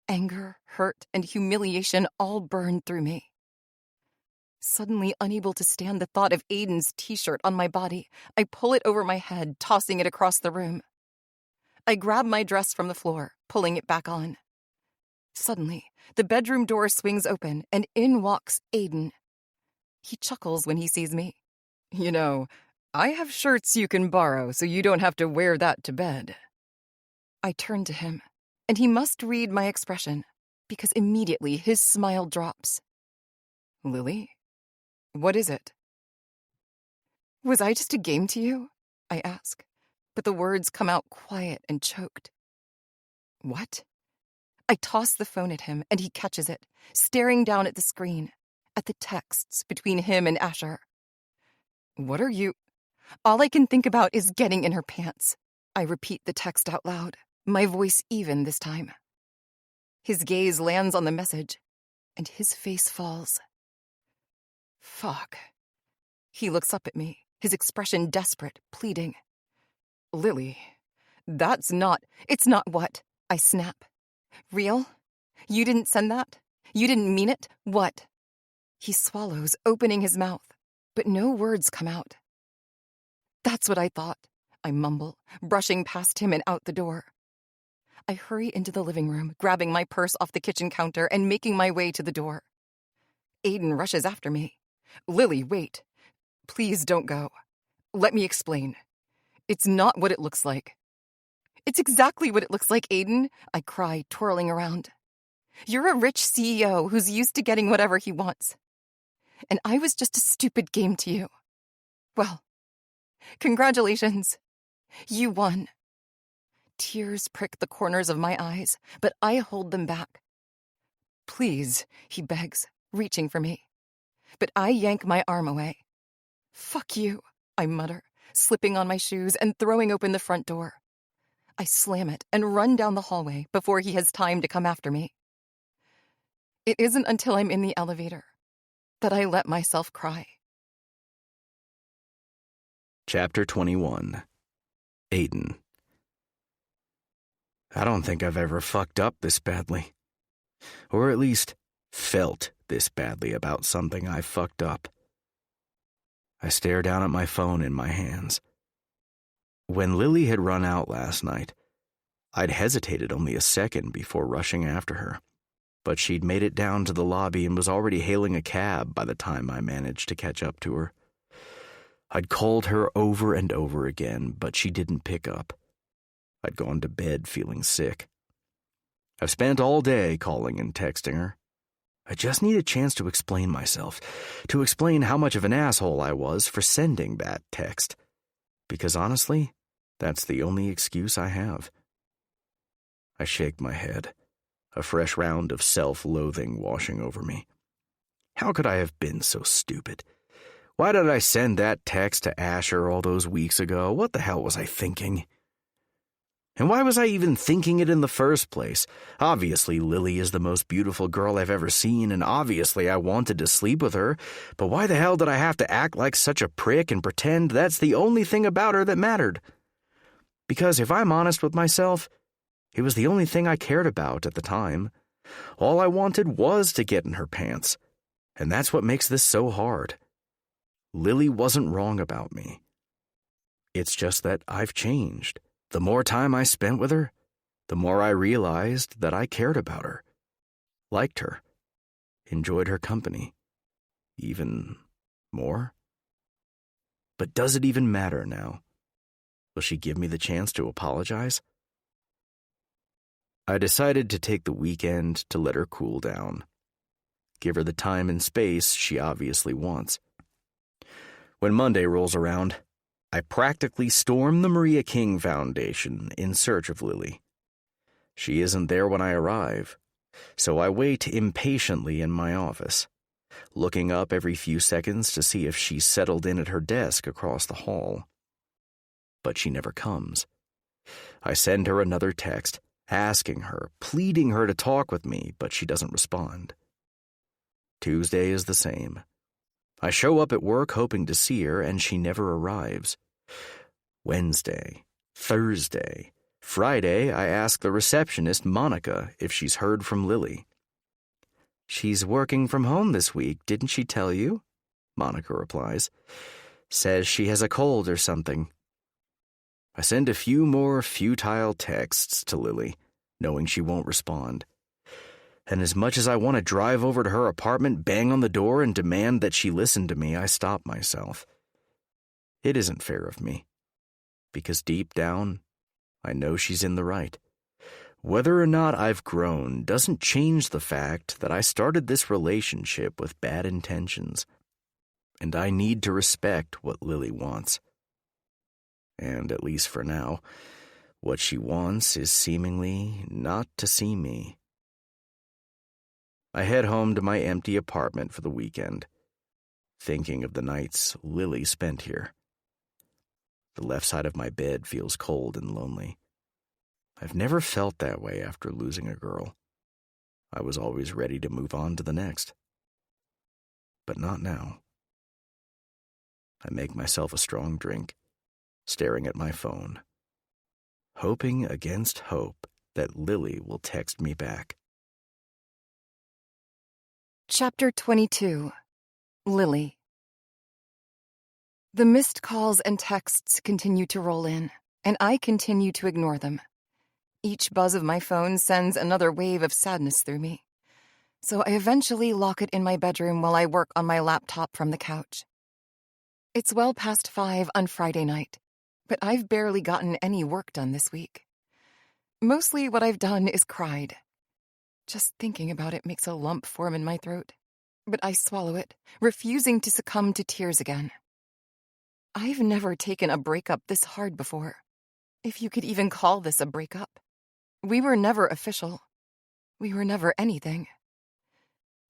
S2: Anger, hurt, and humiliation all burned through me. Suddenly unable to stand the thought of Aiden's t-shirt on my body, I pull it over my head, tossing it across the room. I grab my dress from the floor, pulling it back on. Suddenly, the bedroom door swings open, and in walks Aiden. He chuckles when he sees me. You know, I have shirts you can borrow so you don't have to wear that to bed. I turn to him, and he must read my expression, because immediately his smile drops. Lily, what is it? Was I just a game to you? I ask, but the words come out quiet and choked. What? I toss the phone at him, and he catches it, staring down at the screen, at the texts between him and Asher. What are you? All I can think about is getting in her pants. I repeat the text out loud, my voice even this time. His gaze lands on the message, and his face falls. Fuck. He looks up at me, his expression desperate, pleading. Lily, it's not what? I snap. Real? You didn't send that? You didn't mean it? What? He swallows, opening his mouth, but no words come out. That's what I thought, I mumble, brushing past him and out the door. I hurry into the living room, grabbing my purse off the kitchen counter and making my way to the door. Aiden rushes after me. Lily, wait. Please don't go. Let me explain. It's not what it looks like. It's exactly what it looks like, Aiden, I cry, twirling around. You're a rich CEO who's used to getting whatever he wants. And I was just a stupid game to you. Well, congratulations. You won. Tears prick the corners of my eyes, but I hold them back. Please, he begs, reaching for me. But I yank my arm away. Fuck you, I mutter, slipping on my shoes and throwing open the front door. I slam it and run down the hallway before he has time to come after me. It isn't until I'm in the elevator that I let myself cry.
S1: Chapter 21. Aiden. I don't think I've ever fucked up this badly. Or at least felt this badly about something I fucked up. I stare down at my phone in my hands. When Lily had run out last night, I'd hesitated only a second before rushing after her, but she'd made it down to the lobby and was already hailing a cab by the time I managed to catch up to her. I'd called her over and over again, but she didn't pick up. I'd gone to bed feeling sick. I've spent all day calling and texting her. I just need a chance to explain myself, to explain how much of an asshole I was for sending that text. Because honestly, that's the only excuse I have. I shake my head, a fresh round of self-loathing washing over me. How could I have been so stupid? Why did I send that text to Asher all those weeks ago? What the hell was I thinking? And why was I even thinking it in the first place? Obviously, Lily is the most beautiful girl I've ever seen, and obviously I wanted to sleep with her, but why the hell did I have to act like such a prick and pretend that's the only thing about her that mattered? Because if I'm honest with myself, it was the only thing I cared about at the time. All I wanted was to get in her pants, and that's what makes this so hard. Lily wasn't wrong about me. It's just that I've changed. The more time I spent with her, the more I realized that I cared about her, liked her, enjoyed her company, even more. But does it even matter now? Will she give me the chance to apologize? I decided to take the weekend to let her cool down. Give her the time and space she obviously wants. When Monday rolls around, I practically storm the Maria King Foundation in search of Lily. She isn't there when I arrive, so I wait impatiently in my office, looking up every few seconds to see if she's settled in at her desk across the hall. But she never comes. I send her another text, asking her, pleading her to talk with me, but she doesn't respond. Tuesday is the same. I show up at work hoping to see her, and she never arrives. Wednesday, Thursday, Friday, I ask the receptionist, Monica, if she's heard from Lily. She's working from home this week, didn't she tell you? Monica replies. Says she has a cold or something. I send a few more futile texts to Lily, knowing she won't respond. And as much as I want to drive over to her apartment, bang on the door, and demand that she listen to me, I stop myself. It isn't fair of me, because deep down, I know she's in the right. Whether or not I've grown doesn't change the fact that I started this relationship with bad intentions, and I need to respect what Lily wants. And at least for now, what she wants is seemingly not to see me. I head home to my empty apartment for the weekend, thinking of the nights Lily spent here. The left side of my bed feels cold and lonely. I've never felt that way after losing a girl. I was always ready to move on to the next. But not now. I make myself a strong drink, staring at my phone, hoping against hope that Lily will text me back.
S2: Chapter 22. Lily. The missed calls and texts continue to roll in, and I continue to ignore them. Each buzz of my phone sends another wave of sadness through me, so I eventually lock it in my bedroom while I work on my laptop from the couch. It's well past 5 on Friday night, but I've barely gotten any work done this week. Mostly what I've done is cried. Just thinking about it makes a lump form in my throat, but I swallow it, refusing to succumb to tears again. I've never taken a breakup this hard before, if you could even call this a breakup. We were never official. We were never anything.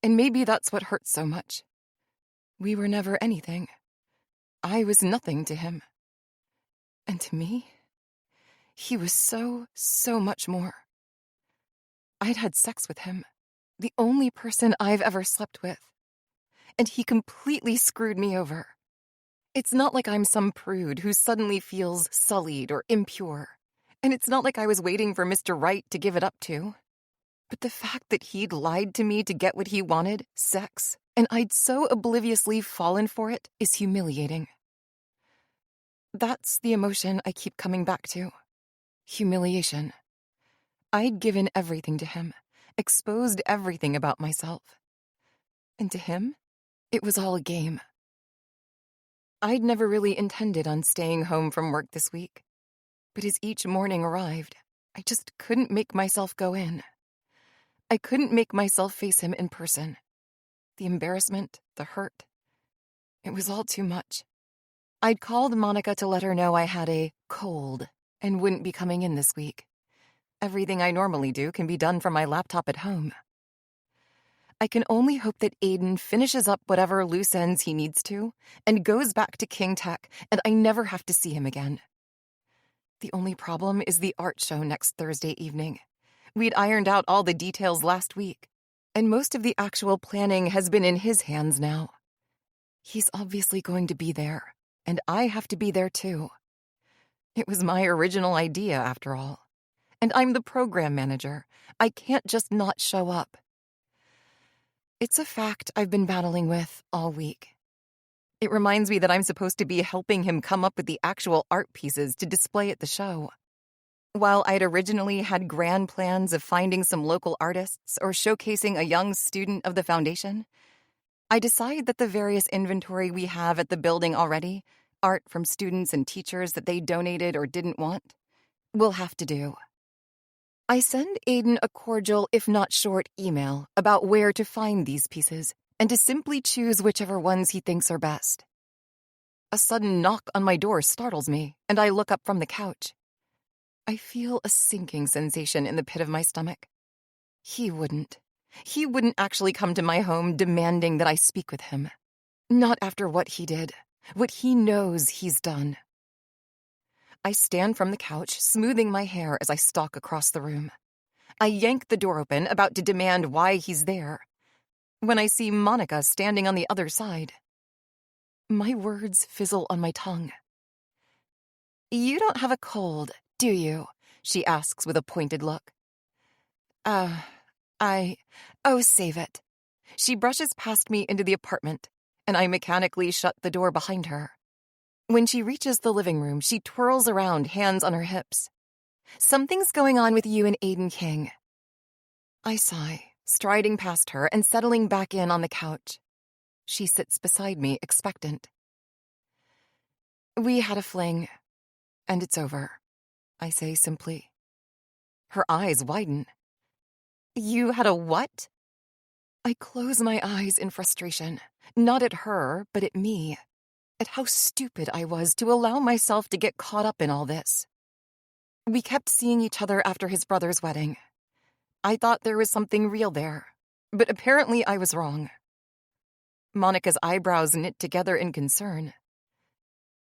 S2: And maybe that's what hurts so much. We were never anything. I was nothing to him. And to me, he was so much more. I'd had sex with him, the only person I've ever slept with. And he completely screwed me over. It's not like I'm some prude who suddenly feels sullied or impure. And it's not like I was waiting for Mr. Right to give it up to. But the fact that he'd lied to me to get what he wanted, sex, and I'd so obliviously fallen for it, is humiliating. That's the emotion I keep coming back to. Humiliation. I'd given everything to him, exposed everything about myself. And to him, it was all a game. I'd never really intended on staying home from work this week, but as each morning arrived, I just couldn't make myself go in. I couldn't make myself face him in person. The embarrassment, the hurt, it was all too much. I'd called Monica to let her know I had a cold and wouldn't be coming in this week. Everything I normally do can be done from my laptop at home. I can only hope that Aiden finishes up whatever loose ends he needs to and goes back to King Tech, and I never have to see him again. The only problem is the art show next Thursday evening. We'd ironed out all the details last week, and most of the actual planning has been in his hands now. He's obviously going to be there, and I have to be there too. It was my original idea, after all. And I'm the program manager. I can't just not show up. It's a fact I've been battling with all week. It reminds me that I'm supposed to be helping him come up with the actual art pieces to display at the show. While I'd originally had grand plans of finding some local artists or showcasing a young student of the foundation, I decide that the various inventory we have at the building already, art from students and teachers that they donated or didn't want, will have to do. I send Aiden a cordial, if not short, email about where to find these pieces and to simply choose whichever ones he thinks are best. A sudden knock on my door startles me, and I look up from the couch. I feel a sinking sensation in the pit of my stomach. He wouldn't actually come to my home demanding that I speak with him. Not after what he did, what he knows he's done. I stand from the couch, smoothing my hair as I stalk across the room. I yank the door open, about to demand why he's there, when I see Monica standing on the other side. My words fizzle on my tongue. "You don't have a cold, do you?" she asks with a pointed look. Save it." She brushes past me into the apartment, and I mechanically shut the door behind her. When she reaches the living room, she twirls around, hands on her hips. "Something's going on with you and Aiden King." I sigh, striding past her and settling back in on the couch. She sits beside me, expectant. We had a fling, and it's over, I say simply. Her eyes widen. You had a what? I close my eyes in frustration, not at her, but at me, at how stupid I was to allow myself to get caught up in all this. We kept seeing each other after his brother's wedding. I thought there was something real there, but apparently I was wrong. Monica's eyebrows knit together in concern.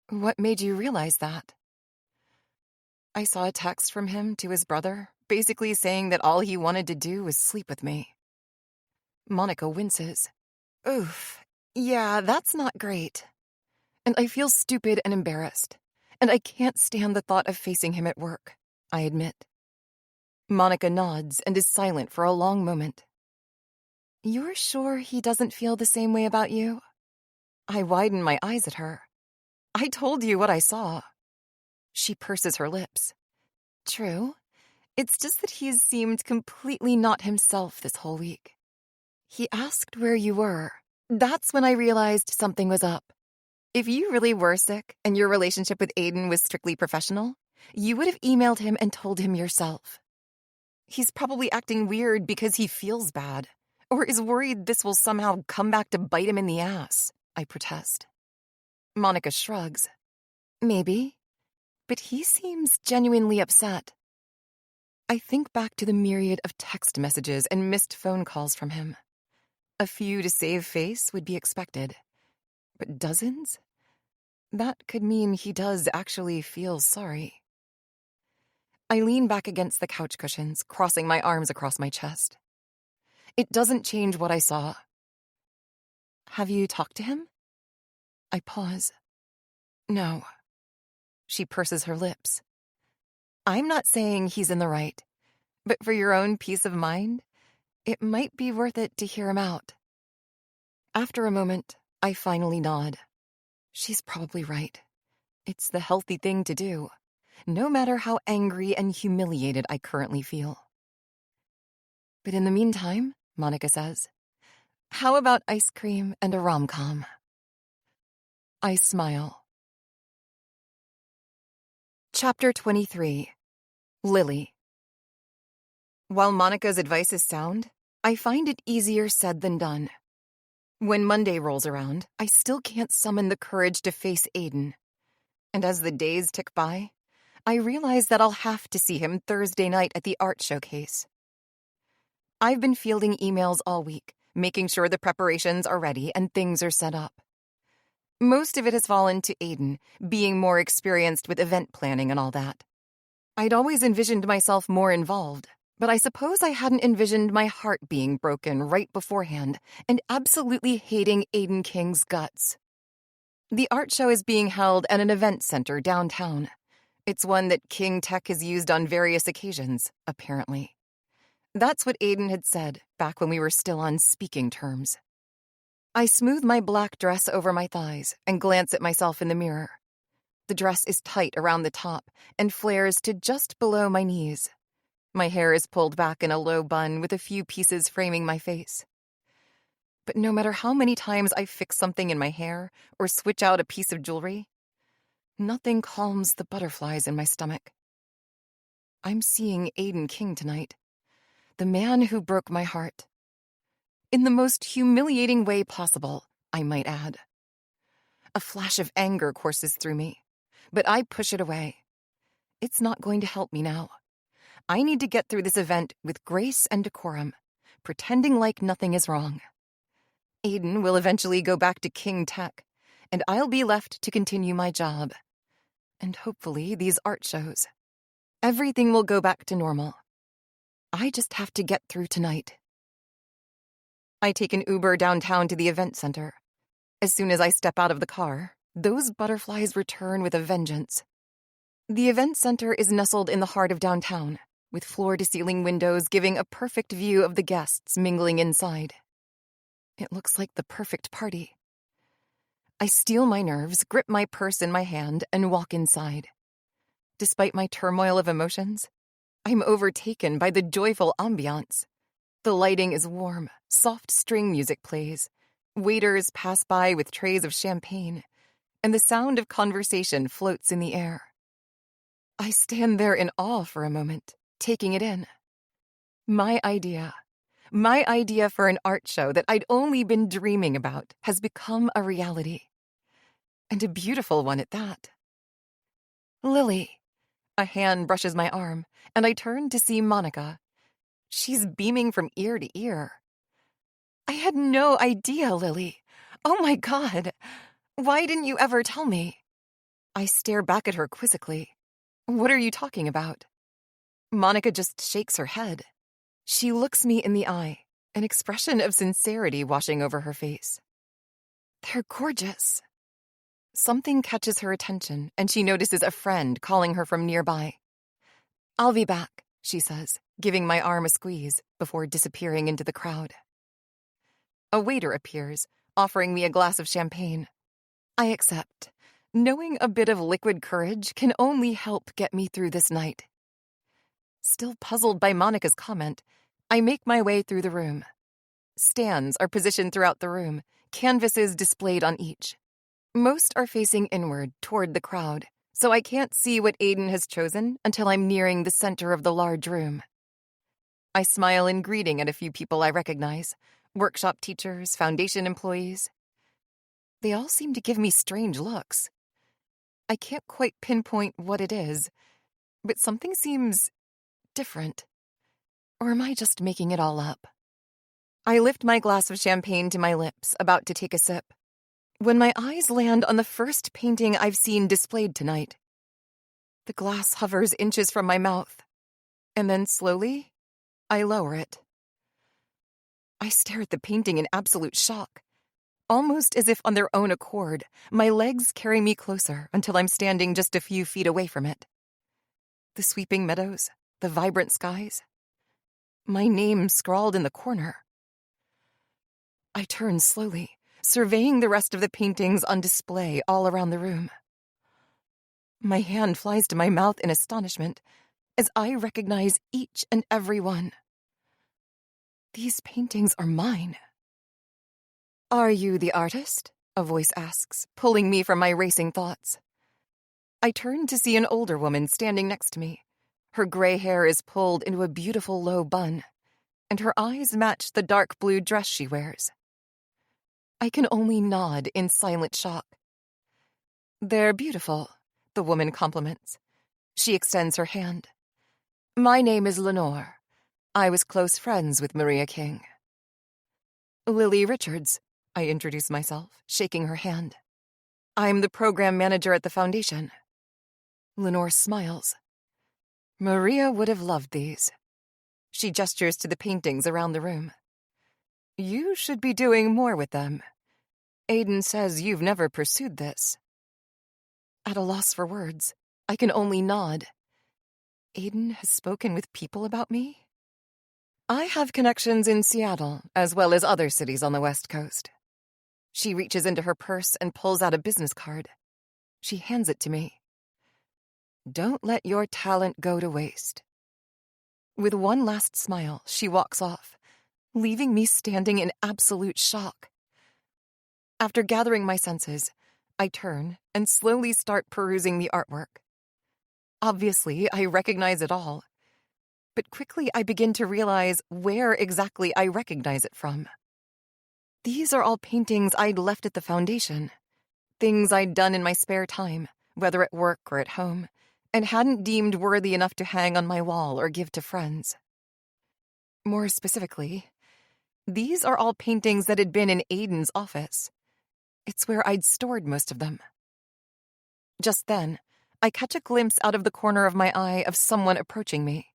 S2: What made you realize that? I saw a text from him to his brother, basically saying that all he wanted to do was sleep with me. Monica winces. Oof, yeah, that's not great. And I feel stupid and embarrassed, and I can't stand the thought of facing him at work, I admit. Monica nods and is silent for a long moment. You're sure he doesn't feel the same way about you? I widen my eyes at her. I told you what I saw. She purses her lips. True. It's just that he's seemed completely not himself this whole week. He asked where you were. That's when I realized something was up. If you really were sick and your relationship with Aiden was strictly professional, you would have emailed him and told him yourself. He's probably acting weird because he feels bad, or is worried this will somehow come back to bite him in the ass, I protest. Monica shrugs. Maybe, but he seems genuinely upset. I think back to the myriad of text messages and missed phone calls from him. A few to save face would be expected, but dozens? That could mean he does actually feel sorry. I lean back against the couch cushions, crossing my arms across my chest. It doesn't change what I saw. Have you talked to him? I pause. No. She purses her lips. I'm not saying he's in the right, but for your own peace of mind, it might be worth it to hear him out. After a moment, I finally nod. She's probably right. It's the healthy thing to do, no matter how angry and humiliated I currently feel. But in the meantime, Monica says, how about ice cream and a rom-com? I smile. Chapter 23. Lily. While Monica's advice is sound, I find it easier said than done. When Monday rolls around, I still can't summon the courage to face Aiden. And as the days tick by, I realize that I'll have to see him Thursday night at the art showcase. I've been fielding emails all week, making sure the preparations are ready and things are set up. Most of it has fallen to Aiden, being more experienced with event planning and all that. I'd always envisioned myself more involved, but I suppose I hadn't envisioned my heart being broken right beforehand and absolutely hating Aiden King's guts. The art show is being held at an event center downtown. It's one that King Tech has used on various occasions, apparently. That's what Aiden had said back when we were still on speaking terms. I smooth my black dress over my thighs and glance at myself in the mirror. The dress is tight around the top and flares to just below my knees. My hair is pulled back in a low bun with a few pieces framing my face. But no matter how many times I fix something in my hair or switch out a piece of jewelry, nothing calms the butterflies in my stomach. I'm seeing Aiden King tonight, the man who broke my heart. In the most humiliating way possible, I might add. A flash of anger courses through me, but I push it away. It's not going to help me now. I need to get through this event with grace and decorum, pretending like nothing is wrong. Aiden will eventually go back to King Tech, and I'll be left to continue my job. And hopefully these art shows. Everything will go back to normal. I just have to get through tonight. I take an Uber downtown to the event center. As soon as I step out of the car, those butterflies return with a vengeance. The event center is nestled in the heart of downtown, with floor-to-ceiling windows giving a perfect view of the guests mingling inside. It looks like the perfect party. I steel my nerves, grip my purse in my hand, and walk inside. Despite my turmoil of emotions, I'm overtaken by the joyful ambiance. The lighting is warm, soft string music plays. Waiters pass by with trays of champagne, and the sound of conversation floats in the air. I stand there in awe for a moment, taking it in. My idea for an art show that I'd only been dreaming about has become a reality. And a beautiful one at that. Lily. A hand brushes my arm, and I turn to see Monica. She's beaming from ear to ear. I had no idea, Lily. Oh my God. Why didn't you ever tell me? I stare back at her quizzically. What are you talking about? Monica just shakes her head. She looks me in the eye, an expression of sincerity washing over her face. They're gorgeous. Something catches her attention, and she notices a friend calling her from nearby. I'll be back, she says, giving my arm a squeeze before disappearing into the crowd. A waiter appears, offering me a glass of champagne. I accept, knowing a bit of liquid courage can only help get me through this night. Still puzzled by Monica's comment, I make my way through the room. Stands are positioned throughout the room, canvases displayed on each. Most are facing inward, toward the crowd, so I can't see what Aiden has chosen until I'm nearing the center of the large room. I smile in greeting at a few people I recognize, workshop teachers, foundation employees. They all seem to give me strange looks. I can't quite pinpoint what it is, but something seems different. Or am I just making it all up? I lift my glass of champagne to my lips, about to take a sip, when my eyes land on the first painting I've seen displayed tonight. The glass hovers inches from my mouth, and then slowly, I lower it. I stare at the painting in absolute shock, almost as if on their own accord, my legs carry me closer until I'm standing just a few feet away from it. The sweeping meadows, the vibrant skies, my name scrawled in the corner. I turn slowly, surveying the rest of the paintings on display all around the room. My hand flies to my mouth in astonishment as I recognize each and every one. These paintings are mine. Are you the artist? A voice asks, pulling me from my racing thoughts. I turn to see an older woman standing next to me. Her gray hair is pulled into a beautiful low bun, and her eyes match the dark blue dress she wears. I can only nod in silent shock. They're beautiful, the woman compliments. She extends her hand. My name is Lenore. I was close friends with Maria King. Lily Richards, I introduce myself, shaking her hand. I'm the program manager at the foundation. Lenore smiles. Maria would have loved these. She gestures to the paintings around the room. You should be doing more with them. Aiden says you've never pursued this. At a loss for words, I can only nod. Aiden has spoken with people about me? I have connections in Seattle, as well as other cities on the West Coast. She reaches into her purse and pulls out a business card. She hands it to me. Don't let your talent go to waste. With one last smile, she walks off, leaving me standing in absolute shock. After gathering my senses, I turn and slowly start perusing the artwork. Obviously, I recognize it all, but quickly I begin to realize where exactly I recognize it from. These are all paintings I'd left at the foundation, things I'd done in my spare time, whether at work or at home, and hadn't deemed worthy enough to hang on my wall or give to friends. More specifically, these are all paintings that had been in Aiden's office. It's where I'd stored most of them. Just then, I catch a glimpse out of the corner of my eye of someone approaching me.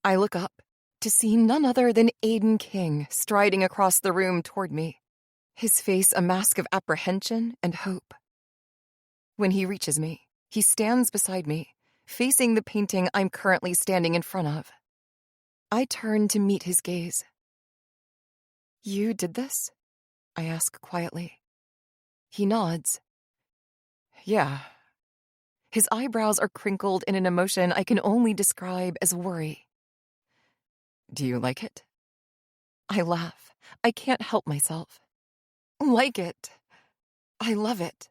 S2: I look up to see none other than Aiden King striding across the room toward me, his face a mask of apprehension and hope. When he reaches me, he stands beside me, facing the painting I'm currently standing in front of. I turn to meet his gaze. You did this? I ask quietly. He nods. Yeah. His eyebrows are crinkled in an emotion I can only describe as worry. Do you like it? I laugh. I can't help myself. Like it. I love it.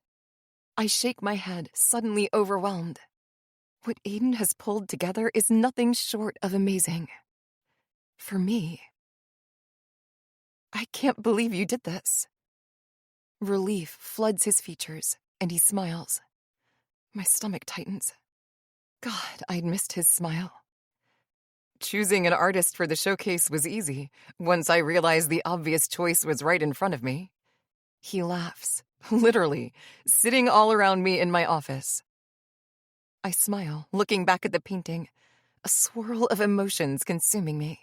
S2: I shake my head, suddenly overwhelmed. What Aiden has pulled together is nothing short of amazing. For me. I can't believe you did this. Relief floods his features, and he smiles. My stomach tightens. God, I'd missed his smile. Choosing an artist for the showcase was easy, once I realized the obvious choice was right in front of me. He laughs, literally, sitting all around me in my office. I smile, looking back at the painting, a swirl of emotions consuming me.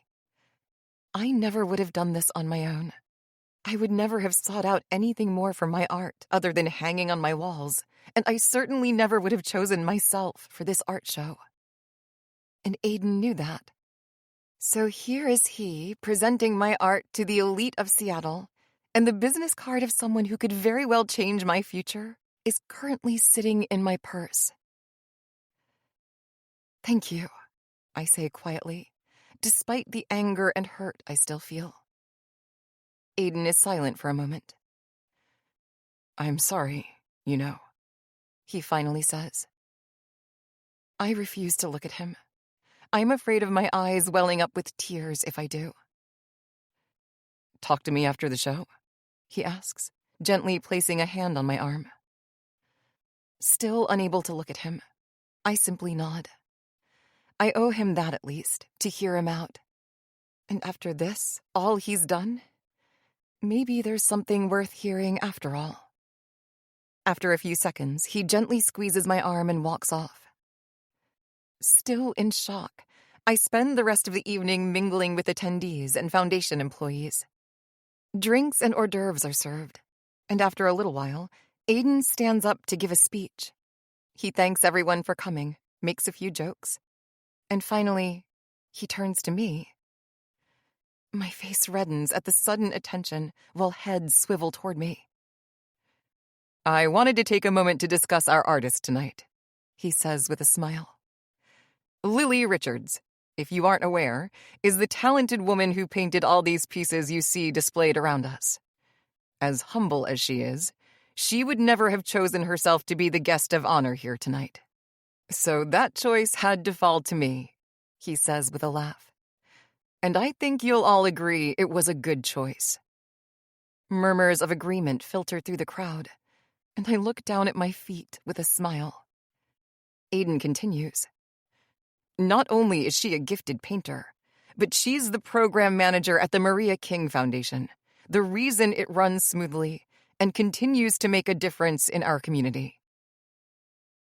S2: I never would have done this on my own. I would never have sought out anything more for my art other than hanging on my walls, and I certainly never would have chosen myself for this art show. And Aiden knew that. So here is he, presenting my art to the elite of Seattle, and the business card of someone who could very well change my future is currently sitting in my purse. Thank you, I say quietly, despite the anger and hurt I still feel. Aiden is silent for a moment. I'm sorry, he finally says. I refuse to look at him. I'm afraid of my eyes welling up with tears if I do. Talk to me after the show, he asks, gently placing a hand on my arm. Still unable to look at him, I simply nod. I owe him that at least, to hear him out. And after this, all he's done, maybe there's something worth hearing after all. After a few seconds, he gently squeezes my arm and walks off. Still in shock, I spend the rest of the evening mingling with attendees and foundation employees. Drinks and hors d'oeuvres are served, and after a little while, Aiden stands up to give a speech. He thanks everyone for coming, makes a few jokes, and finally, he turns to me. My face reddens at the sudden attention while heads swivel toward me. I wanted to take a moment to discuss our artist tonight, he says with a smile. Lily Richards, if you aren't aware, is the talented woman who painted all these pieces you see displayed around us. As humble as she is, she would never have chosen herself to be the guest of honor here tonight. So that choice had to fall to me, he says with a laugh. And I think you'll all agree it was a good choice. Murmurs of agreement filter through the crowd, and I look down at my feet with a smile. Aiden continues. Not only is she a gifted painter, but she's the program manager at the Maria King Foundation, the reason it runs smoothly and continues to make a difference in our community.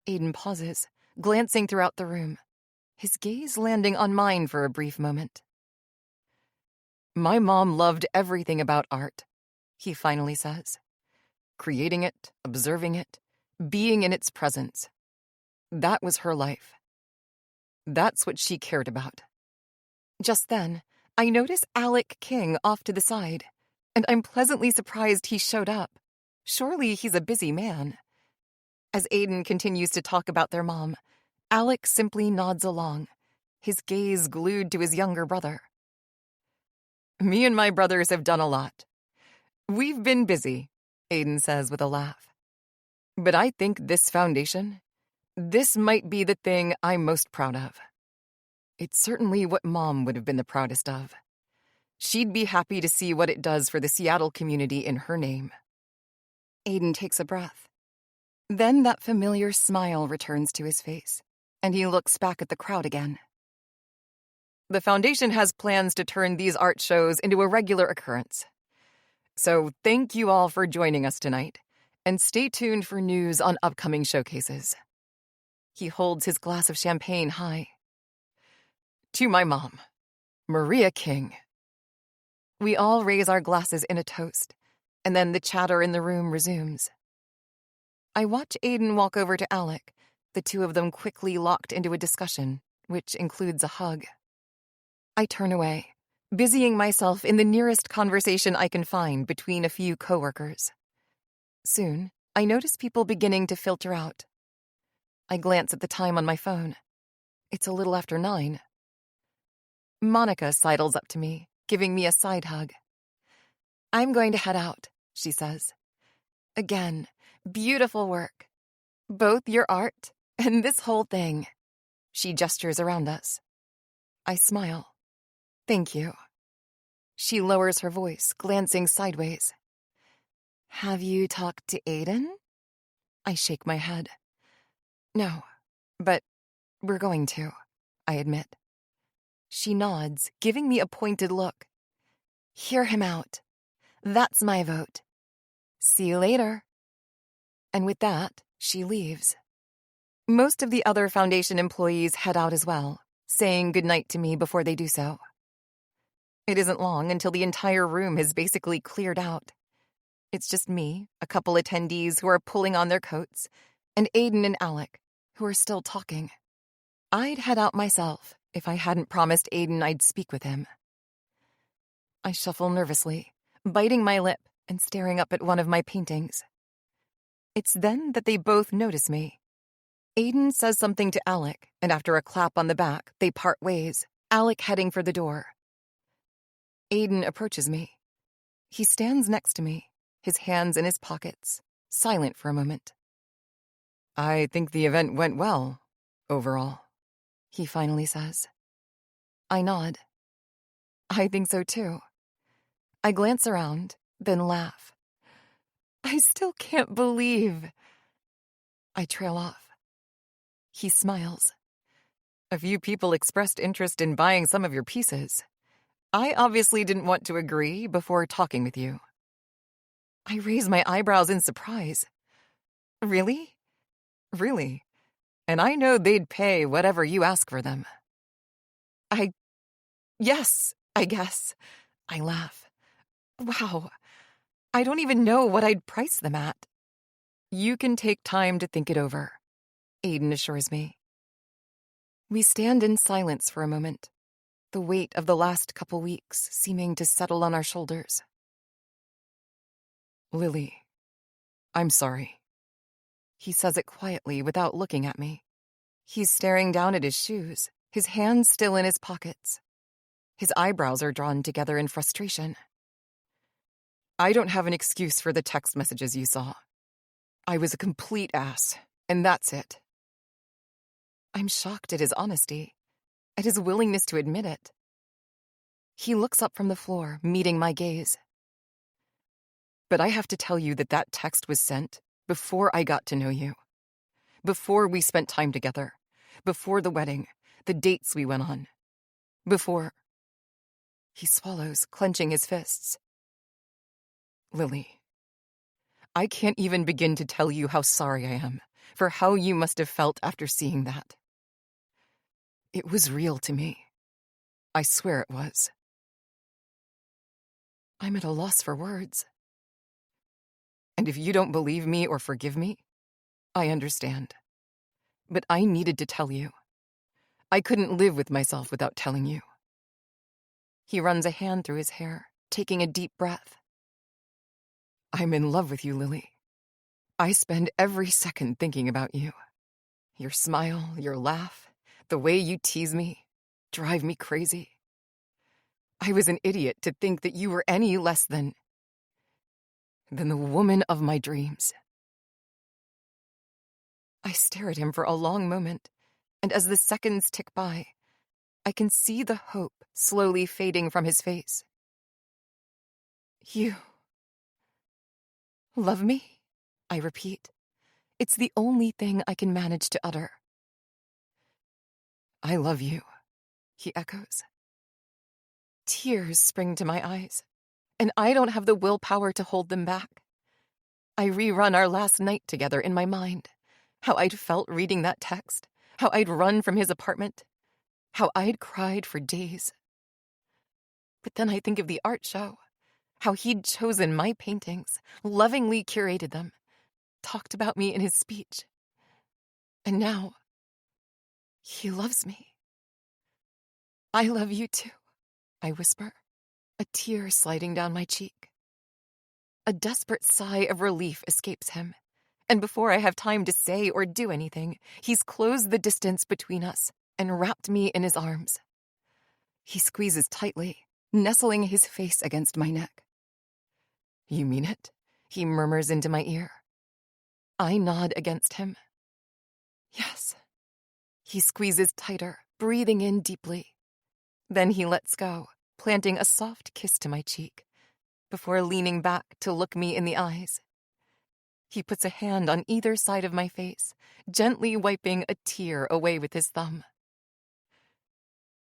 S2: Aiden pauses, glancing throughout the room, his gaze landing on mine for a brief moment. My mom loved everything about art, he finally says. Creating it, observing it, being in its presence. That was her life. That's what she cared about. Just then, I notice Alec King off to the side, and I'm pleasantly surprised he showed up. Surely he's a busy man. As Aiden continues to talk about their mom, Alec simply nods along, his gaze glued to his younger brother. Me and my brothers have done a lot. We've been busy, Aiden says with a laugh. But I think this foundation, this might be the thing I'm most proud of. It's certainly what Mom would have been the proudest of. She'd be happy to see what it does for the Seattle community in her name. Aiden takes a breath. Then that familiar smile returns to his face, and he looks back at the crowd again. The foundation has plans to turn these art shows into a regular occurrence. So thank you all for joining us tonight, and stay tuned for news on upcoming showcases. He holds his glass of champagne high. To my mom, Maria King. We all raise our glasses in a toast, and then the chatter in the room resumes. I watch Aiden walk over to Alec, the two of them quickly locked into a discussion, which includes a hug. I turn away, busying myself in the nearest conversation I can find between a few coworkers. Soon, I notice people beginning to filter out. I glance at the time on my phone. It's a little after 9. Monica sidles up to me, giving me a side hug. "I'm going to head out," she says. "Again, beautiful work. Both your art and this whole thing." She gestures around us. I smile. "Thank you." She lowers her voice, glancing sideways. "Have you talked to Aiden?" I shake my head. "No, but we're going to," I admit. She nods, giving me a pointed look. "Hear him out. That's my vote. See you later." And with that, she leaves. Most of the other Foundation employees head out as well, saying goodnight to me before they do so. It isn't long until the entire room has basically cleared out. It's just me, a couple attendees who are pulling on their coats, and Aiden and Alec, who are still talking. I'd head out myself if I hadn't promised Aiden I'd speak with him. I shuffle nervously, biting my lip and staring up at one of my paintings. It's then that they both notice me. Aiden says something to Alec, and after a clap on the back, they part ways, Alec heading for the door. Aiden approaches me. He stands next to me, his hands in his pockets, silent for a moment. "I think the event went well, overall," he finally says. I nod. I think so too. I glance around, then laugh. "I still can't believe." I trail off. He smiles. "A few people expressed interest in buying some of your pieces. I obviously didn't want to agree before talking with you." I raise my eyebrows in surprise. "Really?" "Really. And I know they'd pay whatever you ask for them." Yes, I guess." I laugh. "Wow. I don't even know what I'd price them at." "You can take time to think it over," Aiden assures me. We stand in silence for a moment, the weight of the last couple weeks seeming to settle on our shoulders. "Lily, I'm sorry." He says it quietly without looking at me. He's staring down at his shoes, his hands still in his pockets. His eyebrows are drawn together in frustration. "I don't have an excuse for the text messages you saw. I was a complete ass, and that's it." I'm shocked at his honesty, at his willingness to admit it. He looks up from the floor, meeting my gaze. "But I have to tell you that that text was sent before I got to know you. Before we spent time together. Before the wedding, the dates we went on. Before..." He swallows, clenching his fists. "Lily, I can't even begin to tell you how sorry I am for how you must have felt after seeing that. It was real to me. I swear it was." I'm at a loss for words. "And if you don't believe me or forgive me, I understand. But I needed to tell you. I couldn't live with myself without telling you." He runs a hand through his hair, taking a deep breath. "I'm in love with you, Lily. I spend every second thinking about you. Your smile, your laugh, the way you tease me, drive me crazy. I was an idiot to think that you were any less than the woman of my dreams." I stare at him for a long moment, and as the seconds tick by, I can see the hope slowly fading from his face. "You love me?" I repeat. It's the only thing I can manage to utter. "I love you," he echoes. Tears spring to my eyes, and I don't have the willpower to hold them back. I rerun our last night together in my mind, how I'd felt reading that text, how I'd run from his apartment, how I'd cried for days. But then I think of the art show, how he'd chosen my paintings, lovingly curated them, talked about me in his speech. And now, he loves me. "I love you too," I whisper, a tear sliding down my cheek. A desperate sigh of relief escapes him, and before I have time to say or do anything, he's closed the distance between us and wrapped me in his arms. He squeezes tightly, nestling his face against my neck. "You mean it?" he murmurs into my ear. I nod against him. "Yes." He squeezes tighter, breathing in deeply. Then he lets go, planting a soft kiss to my cheek, before leaning back to look me in the eyes. He puts a hand on either side of my face, gently wiping a tear away with his thumb.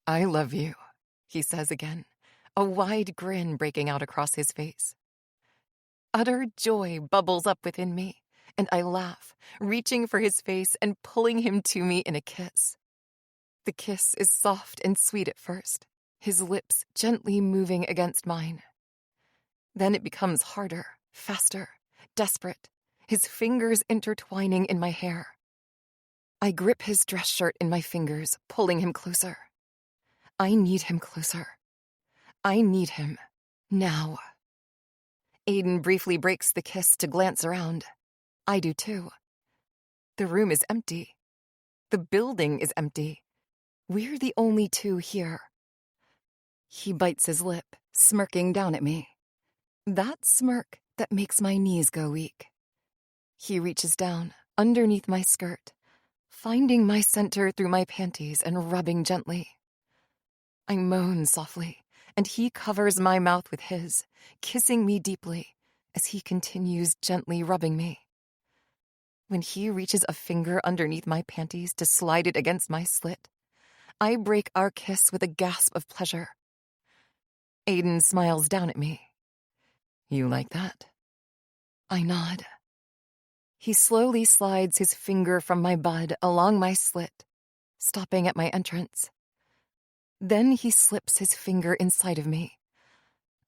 S2: "I love you," he says again, a wide grin breaking out across his face. Utter joy bubbles up within me, and I laugh, reaching for his face and pulling him to me in a kiss. The kiss is soft and sweet at first, his lips gently moving against mine. Then it becomes harder, faster, desperate, his fingers intertwining in my hair. I grip his dress shirt in my fingers, pulling him closer. I need him closer. I need him now. Aiden briefly breaks the kiss to glance around. I do too. The room is empty. The building is empty. We're the only two here. He bites his lip, smirking down at me. That smirk that makes my knees go weak. He reaches down, underneath my skirt, finding my center through my panties and rubbing gently. I moan softly, and he covers my mouth with his, kissing me deeply as he continues gently rubbing me. When he reaches a finger underneath my panties to slide it against my slit, I break our kiss with a gasp of pleasure. Aiden smiles down at me. "You like that?" I nod. He slowly slides his finger from my bud along my slit, stopping at my entrance. Then he slips his finger inside of me.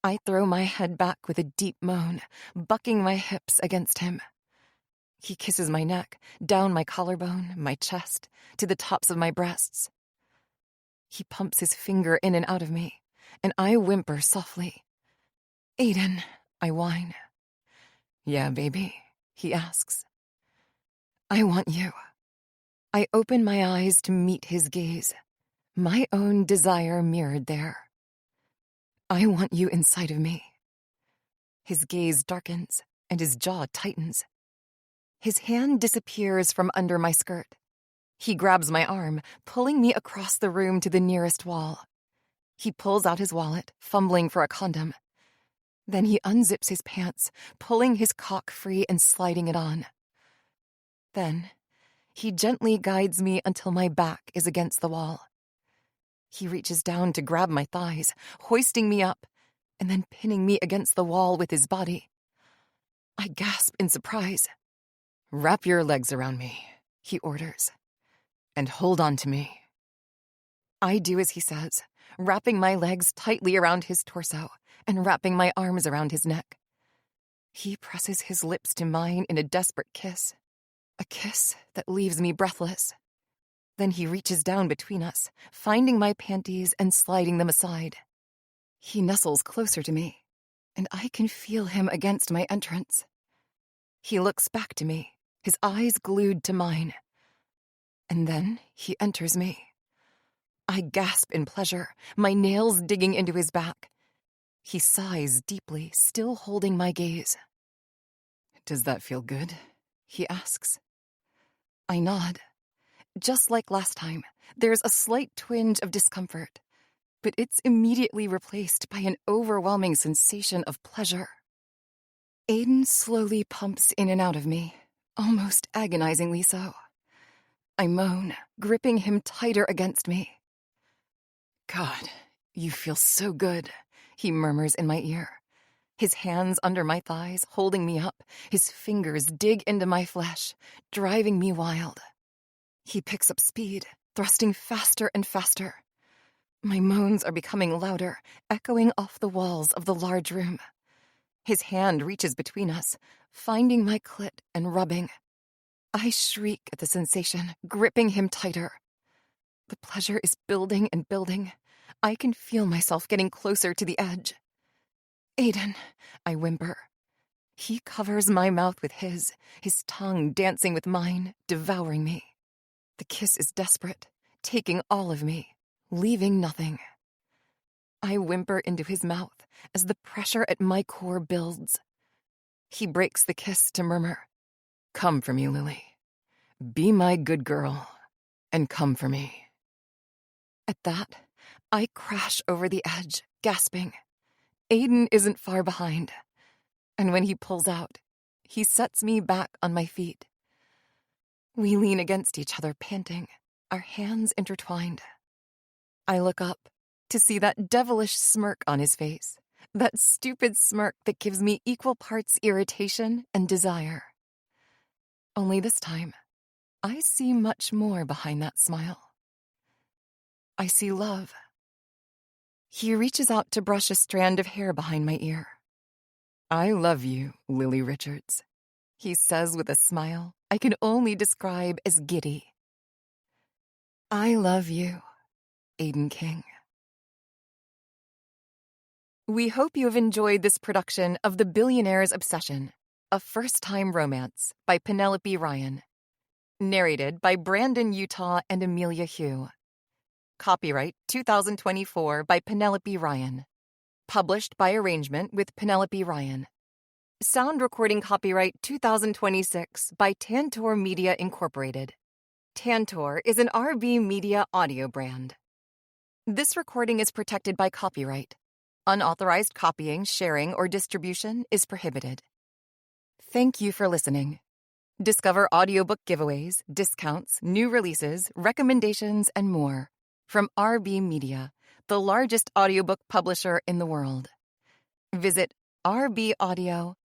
S2: I throw my head back with a deep moan, bucking my hips against him. He kisses my neck, down my collarbone, my chest, to the tops of my breasts. He pumps his finger in and out of me, and I whimper softly. "Aiden," I whine. "Yeah, baby?" he asks. "I want you." I open my eyes to meet his gaze, my own desire mirrored there. "I want you inside of me." His gaze darkens, and his jaw tightens. His hand disappears from under my skirt. He grabs my arm, pulling me across the room to the nearest wall. He pulls out his wallet, fumbling for a condom. Then he unzips his pants, pulling his cock free and sliding it on. Then he gently guides me until my back is against the wall. He reaches down to grab my thighs, hoisting me up, and then pinning me against the wall with his body. I gasp in surprise. "Wrap your legs around me," he orders, "and hold on to me." I do as he says, wrapping my legs tightly around his torso and wrapping my arms around his neck. He presses his lips to mine in a desperate kiss, a kiss that leaves me breathless. Then he reaches down between us, finding my panties and sliding them aside. He nestles closer to me, and I can feel him against my entrance. He looks back to me, his eyes glued to mine. And then he enters me. I gasp in pleasure, my nails digging into his back. He sighs deeply, still holding my gaze. "Does that feel good?" he asks. I nod. Just like last time, there's a slight twinge of discomfort, but it's immediately replaced by an overwhelming sensation of pleasure. Aiden slowly pumps in and out of me, almost agonizingly so. I moan, gripping him tighter against me. "God, you feel so good," he murmurs in my ear. His hands under my thighs, holding me up, his fingers dig into my flesh, driving me wild. He picks up speed, thrusting faster and faster. My moans are becoming louder, echoing off the walls of the large room. His hand reaches between us, finding my clit and rubbing. I shriek at the sensation, gripping him tighter. The pleasure is building and building. I can feel myself getting closer to the edge. "Aiden," I whimper. He covers my mouth with his tongue dancing with mine, devouring me. The kiss is desperate, taking all of me, leaving nothing. I whimper into his mouth as the pressure at my core builds. He breaks the kiss to murmur, "Come for me, Lily. Be my good girl, and come for me." At that, I crash over the edge, gasping. Aiden isn't far behind. And when he pulls out, he sets me back on my feet. We lean against each other, panting, our hands intertwined. I look up to see that devilish smirk on his face, that stupid smirk that gives me equal parts irritation and desire. Only this time, I see much more behind that smile. I see love. He reaches out to brush a strand of hair behind my ear. "I love you, Lily Richards," he says with a smile I can only describe as giddy. I love you, Aiden King. We hope you have enjoyed this production of The Billionaire's Obsession, a first-time romance by Penelope Ryan. Narrated by Brandon Utah and Amelia Hugh. Copyright 2024 by Penelope Ryan. Published by arrangement with Penelope Ryan. Sound recording copyright 2026 by Tantor Media Incorporated. Tantor is an RB Media audio brand. This recording is protected by copyright. Unauthorized copying, sharing, or distribution is prohibited. Thank you for listening. Discover audiobook giveaways, discounts, new releases, recommendations, and more from RB Media, the largest audiobook publisher in the world. Visit rbaudio.com.